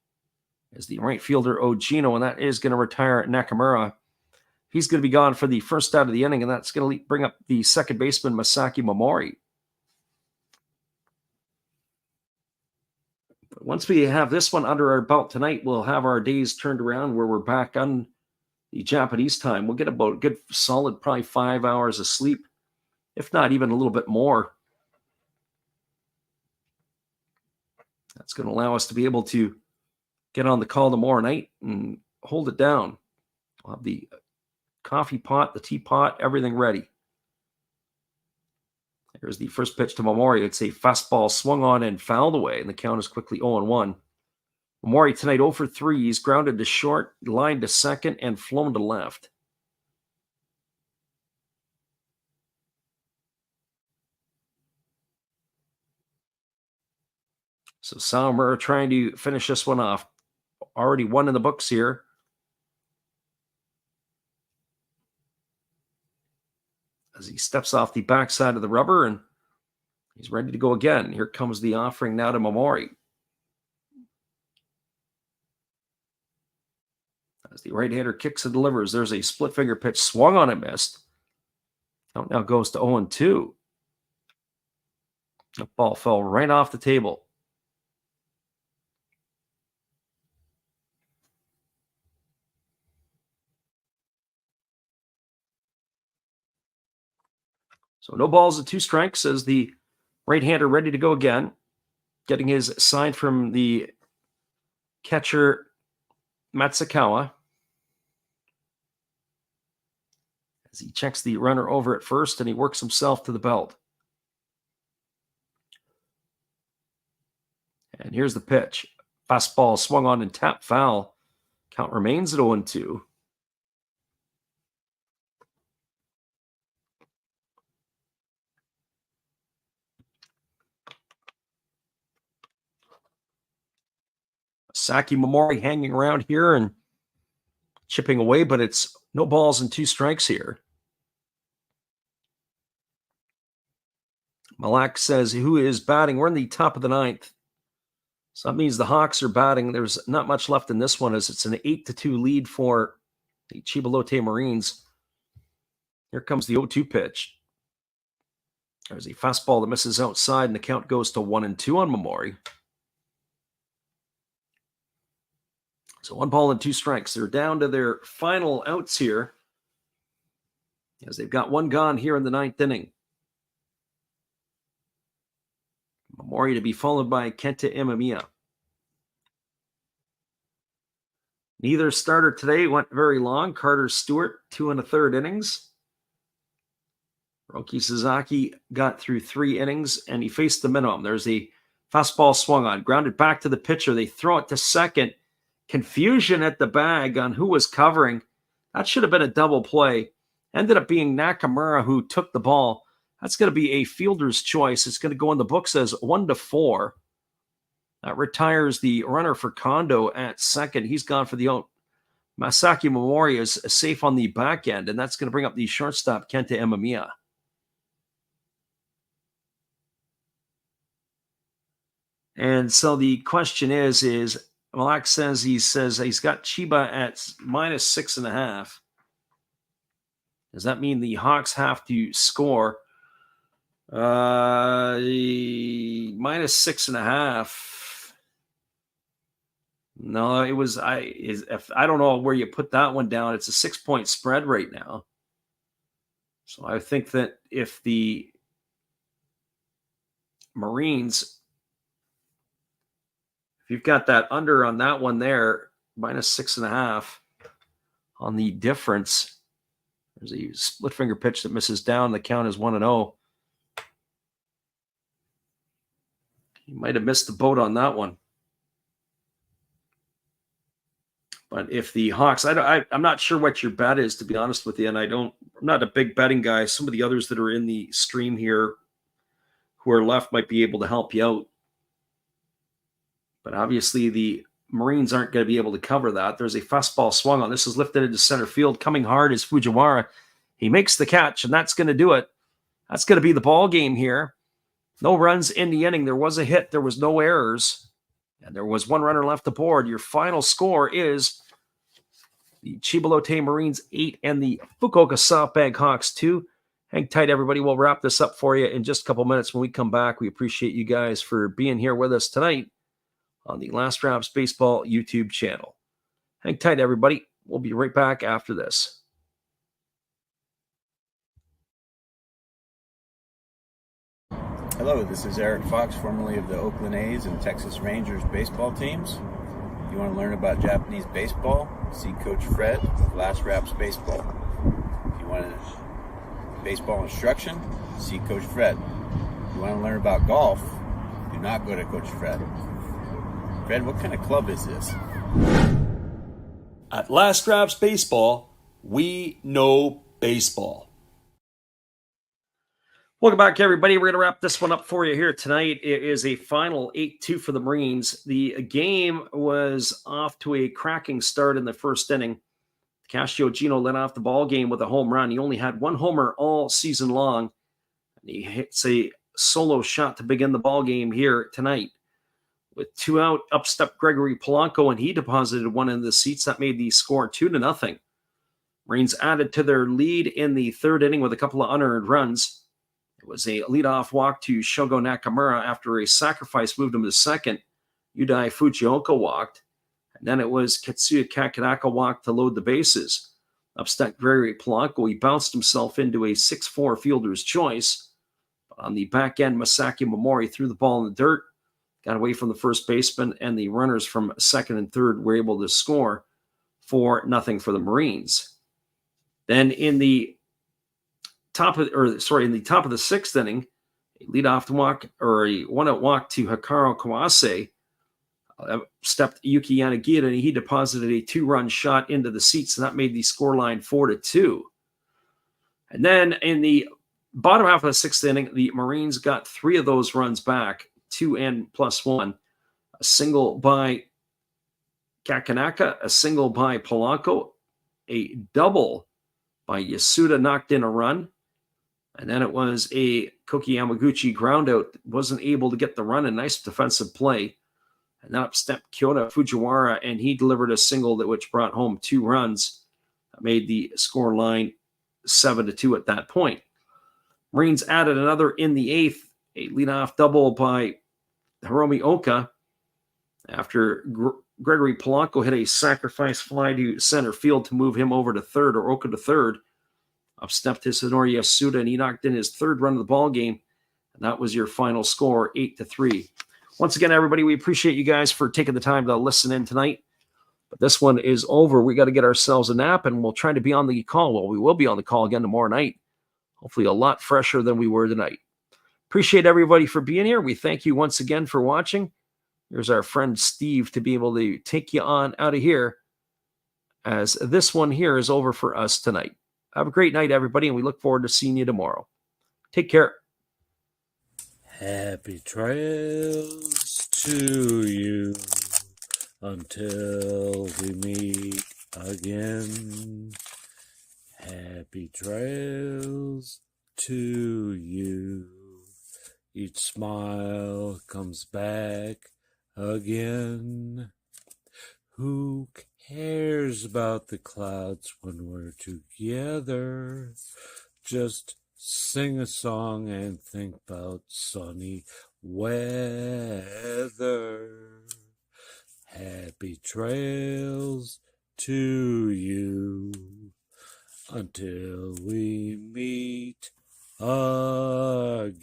is the right fielder, Ogino, and that is going to retire Nakamura. He's going to be gone for the first out of the inning, and that's going to bring up the second baseman, Masaki Momori. But once we have this one under our belt tonight, we'll have our days turned around where we're back on the Japanese time. We'll get about a good solid, probably 5 hours of sleep, if not even a little bit more. That's going to allow us to be able to get on the call tomorrow night and hold it down. We'll have the coffee pot, the teapot, everything ready. Here's the first pitch to Momori. It's a fastball swung on and fouled away, and the count is quickly 0-1. Momori tonight 0 for 3. He's grounded to short, lined to second, and flown to left. So Sawamura trying to finish this one off. Already 1 in the books here. as he steps off the backside of the rubber, and he's ready to go again. Here comes the offering now to Momori. As the right-hander kicks and delivers, there's a split finger pitch, swung on and missed. Count now goes to 0-2. The ball fell right off the table. So no balls and 2 strikes as the right-hander ready to go again. Getting his sign from the catcher, Matsukawa. As he checks the runner over at first and he works himself to the belt. And here's the pitch. Fastball swung on and tapped foul. Count remains at 0-2. Saki Momori hanging around here and chipping away, but it's no balls and 2 strikes here. Malak says, who is batting? We're in the top of the 9th. So that means the Hawks are batting. There's not much left in this one as it's an 8-2 lead for the Chiba Lotte Marines. Here comes the 0-2 pitch. There's a fastball that misses outside, and the count goes to 1-2 on Momori. So 1 ball and 2 strikes. They're down to their final outs here as they've got 1 gone here in the 9th inning. Momori to be followed by Kenta Imamiya. Neither starter today went very long. Carter Stewart, 2 1/3 innings. Roki Sasaki got through 3 innings, and he faced the minimum. There's a fastball swung on, grounded back to the pitcher. They throw it to second. Confusion at the bag on who was covering. That should have been a double play. Ended up being Nakamura who took the ball. That's going to be a fielder's choice. It's going to go in the books as 1-4. That retires the runner for Kondo at second. He's gone for the out. Masaki Momori is safe on the back end, and that's going to bring up the shortstop, Kenta Imamiya. And so the question is Malak says he's got Chiba at -6.5. Does that mean the Hawks have to score? -6.5. No, it was I don't know where you put that one down. It's a 6-point spread right now. So I think that if the Marines, if you've got that under on that one there, -6.5 on the difference. There's a split finger pitch that misses down. The count is 1-0. You might have missed the boat on that one. But if the Hawks, I'm not sure what your bet is, to be honest with you, and I'm not a big betting guy. Some of the others that are in the stream here who are left might be able to help you out. But obviously the Marines aren't going to be able to cover that. There's a fastball swung on. This is lifted into center field. Coming hard is Fujiwara. He makes the catch, and that's going to do it. That's going to be the ball game here. No runs in the inning. There was a hit. There was no errors. And there was 1 runner left aboard. Your final score is the Chiba Lotte Marines 8 and the Fukuoka SoftBank Hawks 2. Hang tight, everybody. We'll wrap this up for you in just a couple minutes when we come back. We appreciate you guys for being here with us tonight on the Last Drops Baseball YouTube channel. Hang tight, everybody. We'll be right back after this. Hello, this is Eric Fox, formerly of the Oakland A's and Texas Rangers baseball teams. If you want to learn about Japanese baseball, see Coach Fred of Last Raps Baseball. If you want baseball instruction, see Coach Fred. If you want to learn about golf, do not go to Coach Fred. Fred, what kind of club is this? At Last Drops Baseball, we know baseball. Welcome back, everybody. We're going to wrap this one up for you here tonight. It is a final 8-2 for the Marines. The game was off to a cracking start in the first inning. Casciogino led off the ball game with a home run. He only had one homer all season long. And he hits a solo shot to begin the ball game here tonight. With 2 out, up stepped Gregory Polanco, and he deposited one in the seats. That made the score 2-0. Marines added to their lead in the third inning with a couple of unearned runs. It was a leadoff walk to Shogo Nakamura after a sacrifice moved him to second. Yudai Fujioka walked. And then it was Katsuya Kakinaka walked to load the bases. Up stepped Gregory Polanco. He bounced himself into a 6-4 fielder's choice. But on the back end, Masaki Momori threw the ball in the dirt, got away from the first baseman, and the runners from second and third were able to score 4-0 for the Marines. Then in the top of the sixth inning, a leadoff walk or a one-out walk to Hikaru Kawase stepped Yuki Yanagita, and he deposited a 2-run shot into the seats, and that made the scoreline 4-2. And then in the bottom half of the sixth inning, the Marines got 3 of those runs back, 2 and plus 1. A single by Kakinaka, a single by Polanco, a double by Yasuda knocked in a run, and then it was a Koki Yamaguchi groundout. Wasn't able to get the run, a nice defensive play. And then up stepped Kyoto Fujiwara, and he delivered a single which brought home 2 runs. That made the score line 7-2 at that point. Marines added another in the 8th, a leadoff double by Hiromi Oka after Gregory Polanco hit a sacrifice fly to center field to move him over to third, or Oka to third. Up stepped Hisanori Yasuda, and he knocked in his 3rd run of the ball game. And that was your final score, 8-3. Once again, everybody, we appreciate you guys for taking the time to listen in tonight. But this one is over. We got to get ourselves a nap, and we'll try to be on the call. Well, we will be on the call again tomorrow night. Hopefully a lot fresher than we were tonight. Appreciate everybody for being here. We thank you once again for watching. Here's our friend Steve to be able to take you on out of here, as this one here is over for us tonight. Have a great night, everybody, and we look forward to seeing you tomorrow. Take care. Happy trails to you until we meet again. Happy trails to you. Each smile comes back again. Who cares about the clouds when we're together? Just sing a song and think about sunny weather. Happy trails to you until we meet again.